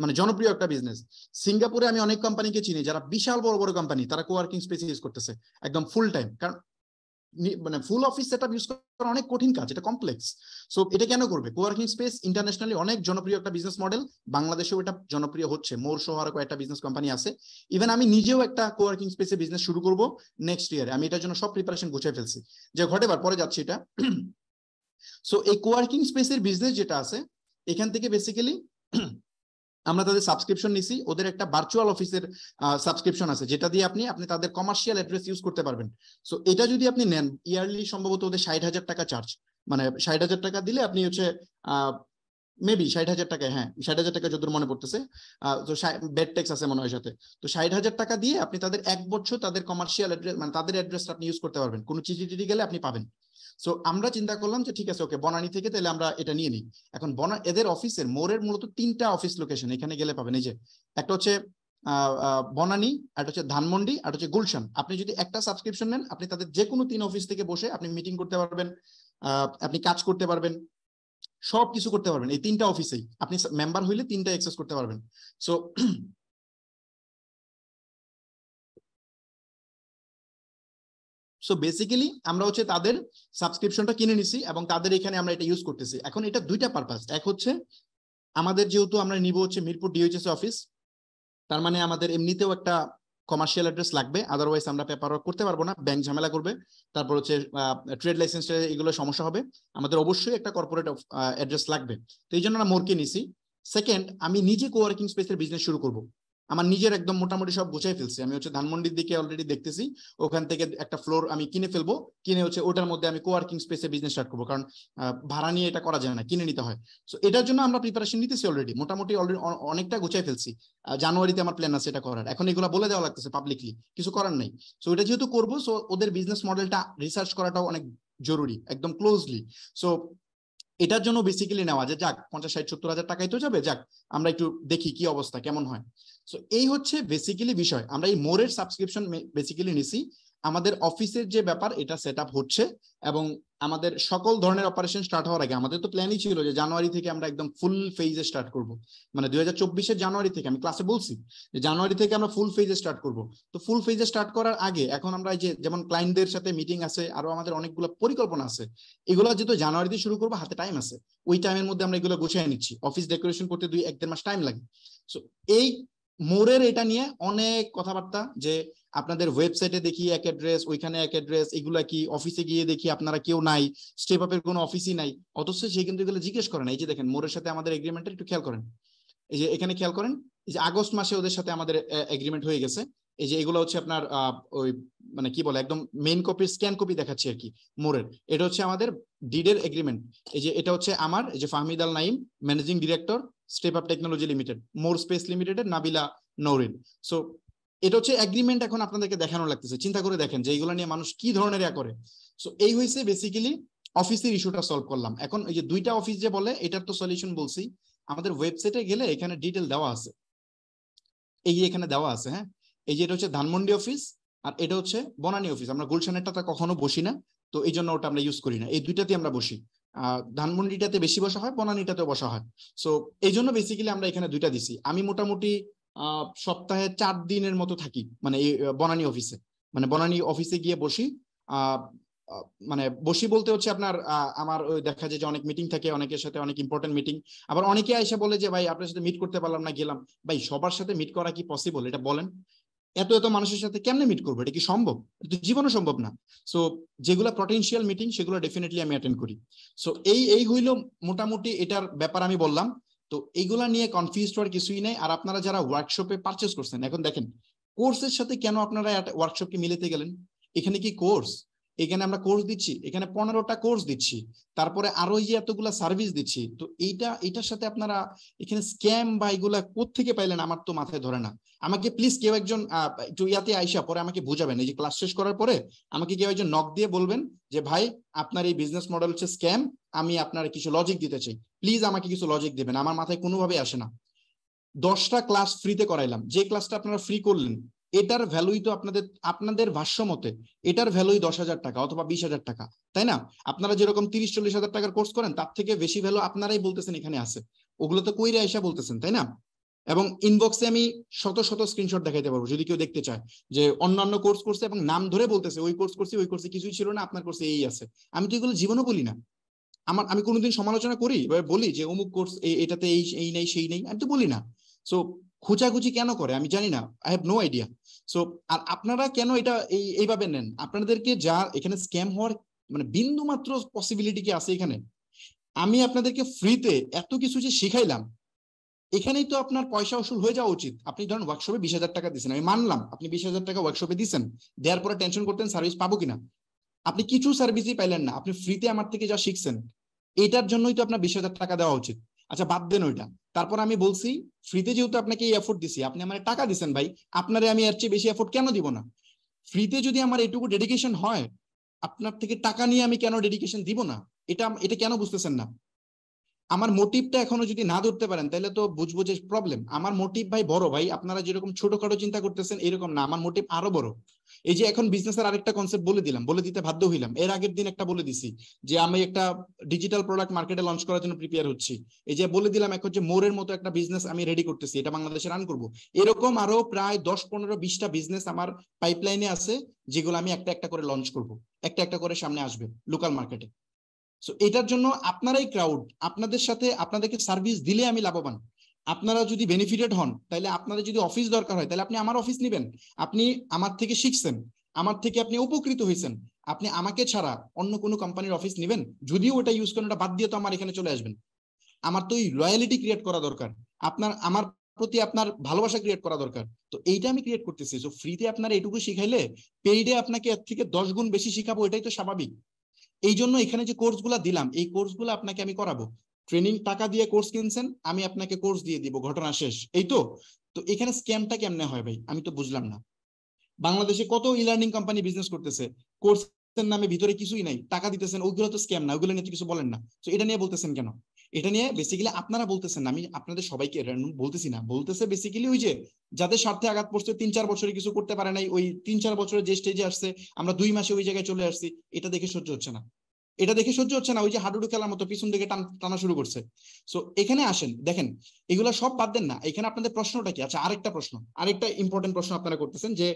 মানে জনপ্রিয় একটা বিজনেস। সিঙ্গাপুরে আমি অনেক কোম্পানিকে চিনি যারা বিশাল বড় বড় কোম্পানি, তারা কোওয়ার্কিং স্পেস ইউজ করতেছে একদম ফুল টাইম। কারণ মানে ফুল অফিস সেটআপ ইউজ করা অনেক কঠিন কাজ, এটা কমপ্লেক্স। সো এটা কেন করবে? কোয়ার্কিং স্পেস ইন্টারন্যাশনালি অনেক জনপ্রিয় একটা বিজনেস মডেল, বাংলাদেশেও এটা জনপ্রিয় হচ্ছে, মোর সহ আরো কয়েকটা বিজনেস কোম্পানি আছে। ইভেন আমি নিজেও একটা কোয়ার্কিং স্পেসে বিজনেস শুরু করব নেক্সট ইয়ারে, আমি এটার জন্য সব প্রিপারেশন গুছিয়ে ফেলছি, যে ঘটেবার পরে যাচ্ছে এটা। সো এই কোয়ার্কিং স্পেসের বিজনেস যেটা আছে, এখান থেকে বেসিক্যালি আমরা তাদের সাবস্ক্রিপশন নিছি, ওদের একটা ভার্চুয়াল অফিসের সাবস্ক্রিপশন আছে, যেটা দিয়ে আপনি তাদের কমার্শিয়াল অ্যাড্রেস ইউজ করতে পারবেন। সো এটা যদি আপনি নেন, ইয়ারলি সম্ভবত ওদের 60,000 টাকা চার্জ, মানে 60,000 টাকা দিলে আপনি হচ্ছে মেবি 60,000 টাকায়, হ্যাঁ 60,000 টাকা যতদূর মনে পড়তেছে, তো বেড ট্যাক্স আছে মনে হয় সাথে। তো 60,000 টাকা দিয়ে আপনি তাদের 1 বছর তাদের কমার্শিয়াল অ্যাড্রেস, মানে তাদের অ্যাড্রেসটা আপনি ইউজ করতে পারবেন, কোনো চিঠি টিঠি গেলে আপনি পাবেন। সো আমরা চিন্তা করলাম যে ঠিক আছে, ওকে বনানী থেকে তাহলে আমরা এটা নিয়ে নিই। এখন এদের অফিসের মোরের মূলত 3টা অফিস লোকেশন, এখানে গেলে পাবেন। এই যে একটা হচ্ছে বনানী, একটা হচ্ছে ধানমন্ডি, আর হচ্ছে গুলশান। আপনি যদি একটা সাবস্ক্রিপশন নেন, আপনি তাদের যে কোনো 3 অফিস থেকে বসে আপনি মিটিং করতে পারবেন, আপনি কাজ করতে পারবেন, সব কিছু করতে পারবেন এই 3টা অফিসেই। আপনি মেম্বার হইলে 3টা অ্যাক্সেস করতে পারবেন। সো সো বেসিক্যালি আমরা হচ্ছে তাদের সাবস্ক্রিপশনটা কিনে নিছি এবং তাদের এখানে আমরা এটা ইউজ করতেছি। এখন এটা 2টা পারপাস, এক হচ্ছে আমাদের যেহেতু আমরা নিব হচ্ছে মিরপুর ডিওএইচএস অফিস, তার মানে আমাদের এমনিতেও একটা কমার্শিয়াল অ্যাড্রেস লাগবে, আদারওয়াইজ আমরা পেপার ওয়ার্ক করতে পারবো না, ব্যাংক ঝামেলা করবে, তারপর হচ্ছে ট্রেড লাইসেন্স এগুলো সমস্যা হবে, আমাদের অবশ্যই একটা কর্পোরেট অ্যাড্রেস লাগবে। তো এই জন্য আমরা মোরকে নিছি। সেকেন্ড, আমি নিজে কোয়ার্কিং স্পেসের বিজনেস শুরু করব, আমার নিজের একদম মোটামুটি সব গুছাই ফেলছি। আমি হচ্ছে ধানমন্ডির দিকে অলরেডি দেখতেছি, ওখান থেকে একটা ফ্লোর আমি কিনে ফেলবো, কিনে হচ্ছে ওটার মধ্যে আমি কোয়ার্কিং স্পেসে বিজনেস স্টার্ট করবো, কারণ ভাড়া নিয়ে এটা করা যায় না, কিনে নিতে হয়। সো এটার জন্য আমরা প্রিপারেশন নিতেছি অলরেডি, মোটামুটি অলরেডি অনেকটা গুছাই ফেলছি। জানুয়ারিতে আমার প্ল্যান আছে এটা করার, এখন এগুলো বলে দেওয়া লাগতেছে পাবলিকলি, কিছু করার নেই। সো এটা যেহেতু করবো, সো ওদের বিজনেস মডেলটা রিসার্চ করাটাও অনেক জরুরি, একদম ক্লোজলি। সো এটার জন্য বেসিক্যালি নেওয়া, যে যাক 50, 60, 70 হাজার টাকাই তো যাবে, যাক আমরা একটু দেখি কি অবস্থা কেমন হয়। সো এই হচ্ছে বেসিক্যালি বিষয়। আমরা এই মোরের সাবস্ক্রিপশন বেসিক্যালি নিছি, আমাদের অফিসের যে ব্যাপার এটা সেট আপ হচ্ছে, এবং আমাদের সকল ধরনের অপারেশন স্টার্ট হওয়ার আগে আমাদের তো প্ল্যানই ছিল যে জানুয়ারি থেকে আমরা একদম ফুল ফেজে স্টার্ট করব, মানে 2024-এর জানুয়ারি থেকে, আমি ক্লাসে বলছি যে জানুয়ারি থেকে আমরা ফুল ফেজে স্টার্ট করব। তো ফুল ফেজে স্টার্ট করার আগে এখন আমরা যে যেমন ক্লায়েন্টদের সাথে মিটিং আছে, আরো আমাদের অনেকগুলো পরিকল্পনা আছে, এগুলো যেহেতু জানুয়ারিতে শুরু করবো, হাতে টাইম আছে, ওই টাইমের মধ্যে আমরা এগুলো গুছিয়ে নিচ্ছি। অফিস ডেকোরেশন করতে 2-1-1.5 মাস টাইম লাগে। সো এই মোরের এটা নিয়ে অনেক কথাবার্তা, যে আপনাদের ওয়েবসাইটে দেখি এক অ্যাড্রেস, ওইখানে এক অ্যাড্রেস, এগুলা কি, অফিসে গিয়ে দেখি আপনারা কেউ নাই, স্টেপ আপের কোনো অফিসই নাই, অথচ সে কিন্তু এগুলো জিজ্ঞেস করেন। এই যে দেখেন মোরের সাথে আমাদের এগ্রিমেন্টটা একটু খেয়াল করেন, এই যে এখানে খেয়াল করেন, এই যে আগস্ট মাসে ওদের সাথে আমাদের এগ্রিমেন্ট হয়ে গেছে। এই যে এগুলো হচ্ছে আপনার ওই মানে কি বলে, একদম মেইন কপি স্ক্যান কপি দেখাচ্ছি আর কি মোরের। এটা হচ্ছে আমাদের ডিডের এগ্রিমেন্ট। এই যে এটা হচ্ছে আমার, এই যে Fahmid Al Naim, managing director, step up technology limited, more space লিমিটেডের নাবিলা নওরিন। সো এটা হচ্ছে এগ্রিমেন্ট, এখন আপনাদেরকে দেখানো লাগতেছে, চিন্তা করে দেখেন যে এইগুলো নিয়ে মানুষ কি ধরনের করে। সো এই হয়েছে বেসিক্যালি অফিসের ইস্যুটা সলভ করলাম। এখন এই যে 2টা অফিস যে বলে, এটার তো সলিউশন বলছি, আমাদের ওয়েবসাইটে গেলে এখানে ডিটেল দেওয়া আছে, এই যে এখানে দেওয়া আছে, হ্যাঁ এই যে এটা হচ্ছে ধানমন্ডি অফিস, আর এটা হচ্ছে বনানী অফিস। আমরা গুলশানেরটা কখনো বসি না, তো এই জন্য ওটা আমরা ইউজ করি না, এই 2টাতে আমরা বসি। ধানমন্ডিটাতে বেশি বসা হয়, বনানীটাতেও বসা হয়। সো এই জন্য বেসিক্যালি আমরা এখানে 2টা দিছি। আমি মোটামুটি সপ্তাহে 4 দিনের মতো থাকি, মানে এই বনানী অফিসে, মানে বনানী অফিসে গিয়ে বসি। মানে বসি বলতে হচ্ছে আপনার আমার ওই দেখা যায় যে অনেক মিটিং থাকে, অনেকের সাথে অনেক ইম্পর্টেন্ট মিটিং, আবার অনেকে এসে বলে যে ভাই আপনার সাথে মিট করতে পারলাম না, গেলাম। ভাই সবার সাথে মিট করা কি পসিবল, এটা বলেন? এত এত মানুষের সাথে কেমনে মিট করবো, এটা কি সম্ভব? এটা জীবনও সম্ভব না। সো যেগুলো পটেনশিয়াল মিটিং সেগুলো ডেফিনেটলি আমি অ্যাটেন্ড করি। সো এই হইল মোটামুটি এটার ব্যাপার আমি বললাম। তো এইগুলা নিয়ে কনফিউজ হওয়ার কিছুই নেই। আর আপনারা যারা ওয়ার্কশপে পারচেস করছেন, এখন দেখেন কোর্সের সাথে কেন আপনারা ওয়ার্কশপকে মিলাতে গেলেন? এখানে কি কোর্স? এখানে আমরা কোর্স দিচ্ছি, এখানে 15টা কোর্স দিচ্ছি, তারপরে আরো এই যে এতগুলা সার্ভিস দিচ্ছি। তো এইটার সাথে আপনারা এখানে স্ক্যাম বা এগুলা কোত্থেকে পাইলেন আমার তো মাথায় ধরে না। আমাকে প্লিজ কেউ একজন একটু ইয়াতে আইসা পরে আমাকে বুঝাবেন, এই যে ক্লাস শেষ করার পরে আমাকে কেউ একজন নক দিয়ে বলবেন যে ভাই আপনার এই বিজনেস মডেল হচ্ছে স্ক্যাম, আমি আপনার কিছু লজিক দিতে চাই, প্লিজ আমাকে কিছু লজিক দেবেন, আমার মাথায় কোনোভাবে আসে না। 10টা ক্লাস ফ্রিতে করাইলাম, যে ক্লাসটা আপনারা ফ্রি করলেন এটার ভ্যালুই তো আপনাদের ভাষ্য মতে এটার ভ্যালুই 10,000 টাকা অথবা 20,000 টাকা, তাই না? আপনারা যেরকম 30-40 হাজার টাকার কোর্স করেন, তার থেকে বেশি ভ্যালু আপনারাই বলতেছেন এখানে আছে, ওগুলো তো কইরা এসে বলতেছেন, তাই না? এবং ইনবক্সে আমি শত শত স্ক্রিনশট দেখাইতে পারবো যদি কেউ দেখতে চায়, যে অন্যান্য কোর্স করছে এবং নাম ধরে বলতেছে ওই কোর্স করছি, ওই কোর্সে কিছুই ছিল না, আপনার কোর্সে এই আছে। আমি তো এগুলো জীবনও বলি না। আমি কোনোদিন সমালোচনা করি বা বলি যে অমুক কোর্স এটাতে এই নেই সেই নেই? আমি তো বলি না। সো খোঁচাখুচি কেন করে আমি জানি না, I have no idea. So আর আপনারা কেন এটা এইভাবে নেন? আপনাদেরকে যা এখানে স্ক্যাম হওয়ার মানে বিন্দু মাত্র পসিবিলিটি কি আছে এখানে? আমি আপনাদেরকে ফ্রিতে এত কিছু যে শিখাইলাম, এখানেই তো আপনার পয়সা উসুল হয়ে যাওয়া উচিত। আপনি ধরেন ওয়ার্কশপে 20,000 টাকা দিচ্ছেন, আমি মানলাম আপনি 20,000 টাকা ওয়ার্কশপে দিচ্ছেন, দেওয়ার পরে টেনশন করতেন সার্ভিস পাবো কিনা। আপনি কিছু সার্ভিসই পাইলেন না, আপনি ফ্রিতে আমার থেকে যা শিখছেন এটার জন্যই তো আপনার 20,000 টাকা দেওয়া উচিত। আচ্ছা বাদ দেন ওইটা, তারপর আমি বলছি ফ্রিতে যেহেতু আপনাকে এই এফোর্ট দিছি, আপনি আমার টাকা দিচ্ছেন ভাই, আপনারে আমি এর চেয়ে বেশি এফোর্ট কেন দিব না? ফ্রিতে যদি আমার এটুকু ডেডিকেশন হয়, আপনার থেকে টাকা নিয়ে আমি কেন ডেডিকেশন দিব না? এটা কেন বুঝতেছেন না? আমার মোটিভটা এখনো যদি না ধরতে পারেন তাহলে তো বুঝবো যে প্রবলেম। আমার মোটিভ ভাই বড় ভাই, আপনারা যেরকম ছোটখাটো চিন্তা করতেছেন এরকম না, আমার মোটিভ আরো বড়। এই যে এখন বিজনেসের আরেকটা কনসেপ্ট বলে দিতে বাধ্য হইলাম। এর আগের দিন একটা বলে দিছি যে আমি একটা ডিজিটাল প্রোডাক্ট মার্কেটে লঞ্চ করার জন্য প্রিপেয়ার হচ্ছি। এই যে বলে দিলাম এখন যে মোরের মতো একটা বিজনেস আমি রেডি করতেছি, এটা বাংলাদেশে রান করব। এরকম আরো প্রায় 10-15-20টা বিজনেস আমার পাইপলাইনে আছে, যেগুলো আমি একটা একটা করে লঞ্চ করব, একটা একটা করে সামনে আসবে লোকাল মার্কেটে। সো এটার জন্য আপনারাই ক্রাউড, আপনাদের সাথে আপনাদেরকে সার্ভিস দিলে আমি লাভবান। আপনারা যদি বেনিফিটেড হন, তাহলে আপনাদের যদি অফিস দরকার হয় তাহলে আপনি আমার অফিস নেবেন। আপনি আমার থেকে শিখছেন, আমার থেকে আপনি উপকৃত হয়েছেন, আপনি আমাকে ছাড়া অন্য কোনো কোম্পানির অফিস নেবেন? যদিও ওটা ইউজ করেন, ওটা বাদ দিয়ে তো আমার এখানে চলে আসবেন। আমার তো ওই লয়ালিটি ক্রিয়েট করা দরকার, আমার প্রতি আপনার ভালোবাসা ক্রিয়েট করা দরকার। তো এইটা আমি ক্রিয়েট করতেছি। সো ফ্রিতে আপনারা এটুকু শিখাইলে পেইডে আপনাকে এর থেকে 10 গুণ বেশি শিখাবো, এটাই তো স্বাভাবিক। এই জন্য এখানে যে কোর্সগুলো দিলাম, এই কোর্সগুলো আপনাকে আমি করাবো। ট্রেনিং টাকা দিয়ে কোর্স কিনছেন, আমি আপনাকে কোর্স দিয়ে দিব, ঘটনা শেষ। এই তো। তো এখানে স্ক্যামটা কেমনে হয় ভাই, আমি তো বুঝলাম না। বাংলাদেশে কত ই লার্নিং কোম্পানি বিজনেস করতেছে, কোর্সের নামে ভিতরে কিছুই নাই, টাকা দিতেছেন, ওইগুলো তো স্ক্যাম না? ওইগুলো নিয়ে কিছু বলেন না। তো এটা নিয়ে বলতেছেন কেন? এটা নিয়ে বেসিক্যালি আপনারা বলতেছেন না, আমি আপনাদের সবাইকে বলতেছি না, বলতেছে বেসিক্যালি ওই যে যাদের স্বার্থে আঘাত পড়ছে, 3-4 বছরে কিছু করতে পারে নাই, ওই 3-4 বছরে যে স্টেজে আসছে, আমরা 2 মাসে ওই জায়গায় চলে আসছি, এটা দেখে সহ্য হচ্ছে না। ওই যে হাডুডু খেলার মতো পিছন দিকে টানা শুরু করছে। সো এখানে আসেন, দেখেন এগুলা সব বাদ দেন না, এখানে আপনাদের প্রশ্নটা কি? আচ্ছা আরেকটা ইম্পর্টেন্ট প্রশ্ন আপনারা করতেছেন যে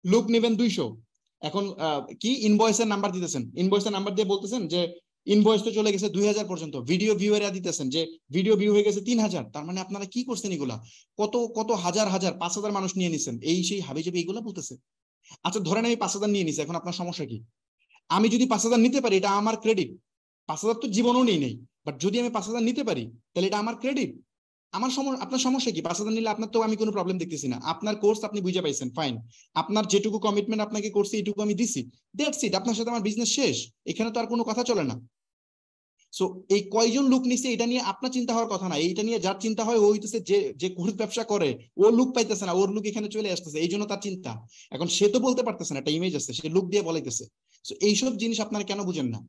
লুক নেবেন 200, এখন কি ইনভয়েসের নাম্বার দিতেছেন, ইনভয়েসের নাম্বার দিয়ে বলতেছেন যে ইনভয়েস তো চলে গেছে 2,000 পর্যন্ত, ভিডিও ভিউ এরা দিতেছেন যে ভিডিও ভিউ হয়ে গেছে 3,000। তার মানে আপনারা কি করছেন? এগুলা কত কত হাজার হাজার 5,000 মানুষ নিয়ে নিছেন, এই সেই হাবিজাবি এগুলা বলতেছে। আচ্ছা ধরেন আমি 5,000 নিয়ে নিছি, এখন আপনার সমস্যা কি? আমি যদি 5,000 নিতে পারি, এটা আমার ক্রেডিট। 5,000 তো জীবনও নেই, বাট যদি আমি 5,000 নিতে পারি তাহলে এটা আমার ক্রেডিট। আপনার সমস্যা কি? 5,000 নিলে আপনার তো আমি কোনো প্রবলেম দেখতেছি না। আপনার কোর্স আপনি বুঝে পাইছেন, ফাইন। আপনার যেটুকু কমিটমেন্ট আপনাকে করছি এইটুকু আমি দিছি, দ্যাটস ইট। আপনার সাথে আমার বিজনেস শেষ, এখানে তো আর কোনো কথা চলে না। সো এই কয়জন লোক নিচ্ছে এটা নিয়ে আপনার চিন্তা হওয়ার কথা না। এইটা নিয়ে যার চিন্তা হয় ও হইতেছে যে কোর্স ব্যবসা করে, ও লুক পাইতেছে না, ওর লুক এখানে চলে আসতেছে, এই জন্য তার চিন্তা। এখন সে তো বলতে পারতেছে না, একটা ইমেজ আছে, সে লুক দিয়ে বলাইতেছে। সো এইসব জিনিস আপনারা কেন বুঝেন না?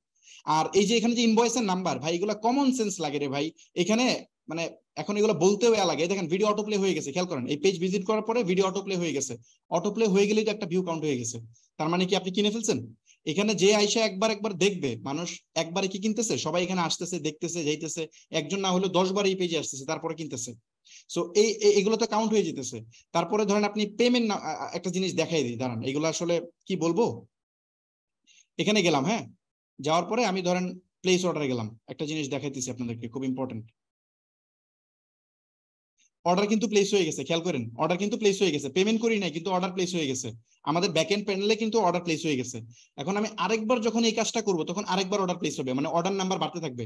আর এই যে এখানে যে ইনভয়েসের নাম্বার, ভাই এগুলো কমন সেন্স লাগে রে ভাই। এখানে মানে এখন এগুলো বলতেও লাগে। দেখেন ভিডিও অটোপ্লে হয়ে গেছে, খেয়াল করেন, এই পেজ ভিজিট করার পরে ভিডিও অটোপ্লে হয়ে গেছে। অটোপ্লে হয়ে গেলেই তো একটা ভিউ কাউন্ট হয়ে গেছে। তার মানে কি আপনি কিনে ফেলছেন? এখানে যে আইসা একবার দেখবে মানুষ, একবারে কি কিনতেছে? সবাই এখানে আসতেছে, দেখতেছে, যাইতেছে, একজন না হলে 10 বার এই পেজে আসতেছে, তারপরে কিনতেছে। সো এগুলো তো কাউন্ট হয়ে যেতেছে। তারপরে ধরেন আপনি পেমেন্ট, একটা জিনিস দেখাই দিই, দাঁড়ান, এগুলো আসলে কি বলবো। এখানে গেলাম, হ্যাঁ, যাওয়ার পরে আমি ধরেন প্লেস অর্ডারে গেলাম, একটা জিনিস দেখাইতেছি আপনাদেরকে, খুব ইম্পর্টেন্ট। অর্ডার কিন্তু প্লেস হয়ে গেছে, খেয়াল করেন, অর্ডার কিন্তু প্লেস হয়ে গেছে, পেমেন্ট করি নাই কিন্তু অর্ডার প্লেস হয়ে গেছে। আমাদের ব্যাকএন্ড প্যানেলে কিন্তু অর্ডার প্লেস হয়ে গেছে। এখন আমি আরেকবার যখন এই কাজটা করব, তখন আরেকবার অর্ডার প্লেস হবে, মানে অর্ডার নাম্বার বাড়তে থাকবে।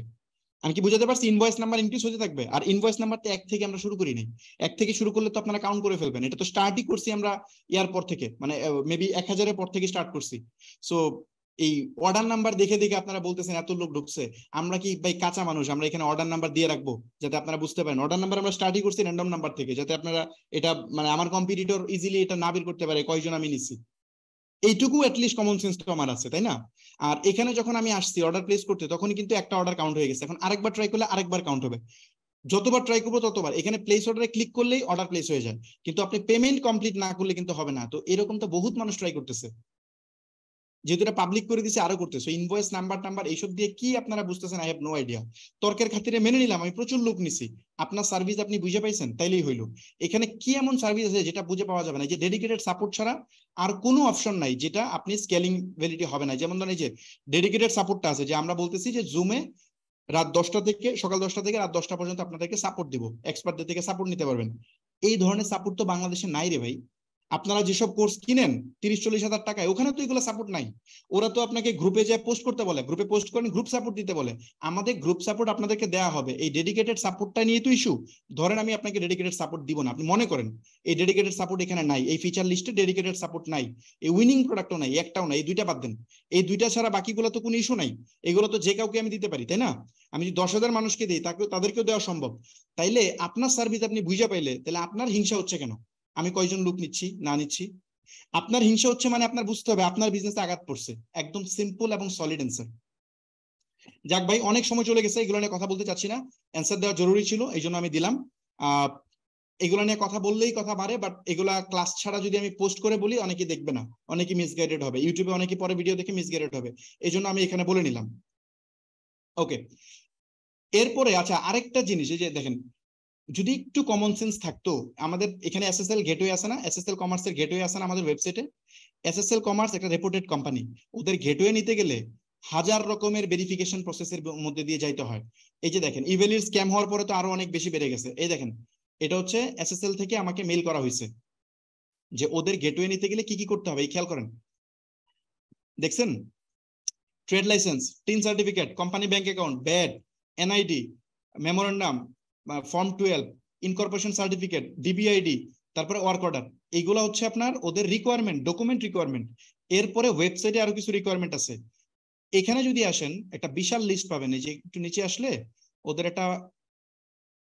আমি কি বুঝাতে পারছি? ইনভয়েস নাম্বার ইনক্রিজ হতে থাকবে। আর ইনভয়েস নাম্বারটা 1 থেকে আমরা শুরু করি নাই। 1 থেকে শুরু করলে তো আপনারা কাউন্ট করে ফেলবেন। এটা তো স্টার্টই করছি আমরা ইয়ার পর থেকে, মানে মেবি 1,000-এর পর থেকে স্টার্ট করছি। সো এই অর্ডার নাম্বার দেখে দেখে আপনারা বলতেছেন এত লোক ঢুকছে, আমরা কি ভাই কাঁচা মানুষ? আমরা এখানে অর্ডার নাম্বার দিয়ে রাখবো যাতে আপনারা বুঝতে পারেন। অর্ডার নাম্বার আমরা স্টার্টই করছি র্যান্ডম নাম্বার থেকে, যাতে আপনারা এটা মানে আমার কম্পিটিটর ইজিলি এটা না বের করতে পারে কয়জন আমি নিচ্ছি। এইটুকু অ্যাটলিস্ট কমন সেন্স তো আমার আছে, তাই না? আর এখানে যখন আমি আসছি অর্ডার প্লেস করতে, তখন কিন্তু একটা অর্ডার কাউন্ট হয়ে গেছে। এখন আরেকবার ট্রাই করলে আরেকবার কাউন্ট হবে। যতবার ট্রাই করবো ততবার এখানে প্লেস অর্ডারে ক্লিক করলেই অর্ডার প্লেস হয়ে যায়, কিন্তু আপনি পেমেন্ট কমপ্লিট না করলে কিন্তু হবে না। তো এরকম তো বহুত মানুষ ট্রাই করতেছে। যেহেতু এটা পাবলিক করে দিছে আরো করতেছে, ইনভয়েস নাম্বার এইসব দিয়ে কি আপনারা বুঝতেছেন, আই হ্যাভ নো আইডিয়া। তর্কের খাতিরে মেনে নিলাম, আমি প্রচুর লোক নিছি, আপনার সার্ভিস আপনি বুঝে পাইছেন, তাইলেই হইলো। এখানে কি এমন সার্ভিস আছে যেটা বুঝে পাওয়া যাবে না? যে ডেডিকেটেড সাপোর্ট ছাড়া আর কোনো অপশন নাই যেটা আপনি স্কেলিং ভ্যালিডি হবে না। যেমন ধরেন এই যে ডেডিকেটেড সাপোর্টটা আছে, যে আমরা বলতেছি যে জুমে রাত 10টা থেকে সকাল 10টা থেকে রাত 10টা পর্যন্ত আপনাদেরকে সাপোর্ট দিব, এক্সপার্টদের থেকে সাপোর্ট নিতে পারবেন। এই ধরনের সাপোর্ট তো বাংলাদেশে নাই রে ভাই। আপনারা যেসব কোর্স কিনেন 30-40 হাজার টাকায়, ওখানে তো এগুলো সাপোর্ট নাই। ওরা তো আপনাকে গ্রুপে যায় পোস্ট করতে বলে, গ্রুপে পোস্ট করেন, গ্রুপ সাপোর্ট দিতে বলে। আমাদের গ্রুপ সাপোর্ট আপনাদেরকে দেওয়া হবে, এই ডেডিকেটেড সাপোর্টটা নিয়ে তো ইস্যু। ধরেন আমি আপনাকে ডেডিকেটেড সাপোর্ট দিব না, আপনি মনে করেন এই ডেডিকেটেড সাপোর্ট এখানে নাই, এই ফিচার লিস্টে ডেডিকেটেড সাপোর্ট নাই, এই উইনিং প্রোডাক্টও নাই, একটাও নাই, এই দুইটা বাদ দেন। এই দুইটা ছাড়া বাকিগুলো তো কোনো ইস্যু নাই, এগুলো তো যে কাউকে আমি দিতে পারি, তাই না? আমি যদি 10,000 মানুষকে দিই, তাদেরকেও দেওয়া সম্ভব। তাইলে আপনার সার্ভিস আপনি বুঝে পাইলে, তাহলে আপনার হিংসা হচ্ছে কেন আমি কয়জন লোক নিচ্ছি না নিচ্ছি? আপনার হিংসা হচ্ছে মানে আপনার বুঝতে হবে আপনার বিজনেসে আঘাত পড়ছে। একদম সিম্পল এবং সলিড অ্যান্সার। যাক ভাই, অনেক সময় চলে গেছে, এগুলো নিয়ে কথা বলতে চাচ্ছি না, অ্যান্সার দেওয়া জরুরি ছিল, এই জন্য আমি দিলাম। এগুলো নিয়ে কথা বললেই কথা বাড়ে, বাট এগুলা ক্লাস ছাড়া যদি আমি পোস্ট করে বলি অনেকে দেখবে না, অনেকে মিসগাইডেড হবে, ইউটিউবে অনেকে পরে ভিডিও দেখে মিসগাইডেড হবে, এই জন্য আমি এখানে বলে নিলাম। ওকে, এরপরে আচ্ছা আরেকটা জিনিস, এই যে দেখেন, যদি একটু কমন সেন্স থাকতো, আমাদের এখানে এসএসএল গেটওয়ে আছে না, এসএসএল কমার্সের গেটওয়ে আছে না আমাদের ওয়েবসাইটে? এসএসএল কমার্স একটা রেপুটেড কোম্পানি, ওদের গেটওয়ে নিতে গেলে হাজার রকমের ভেরিফিকেশন প্রসেসের মধ্যে দিয়ে যাইতে হয়। এই যে দেখেন, ইভেলির স্ক্যাম হওয়ার পরে তো আরো অনেক বেশি বেড়ে গেছে। এই দেখেন, এটা হচ্ছে এসএসএল থেকে আমাকে মেইল করা হয়েছে যে ওদের গেটওয়ে নিতে গেলে কি কি করতে হবে, এই খেয়াল করেন। দেখছেন, trade licence, TIN certificate, company bank account, ব্যাড, NID, memorandum, form 12, incorporation certificate, DBID, তারপরে ওয়ার্ক অর্ডার, এইগুলো হচ্ছে আপনার ওদের রিকোয়ারমেন্ট, ডকুমেন্ট রিকোয়ারমেন্ট। এরপরে ওয়েবসাইটে আরো কিছু রিকোয়ারমেন্ট আছে। এখানে যদি আসেন একটা বিশাল লিস্ট পাবেন, এই যে একটু নিচে আসলে ওদের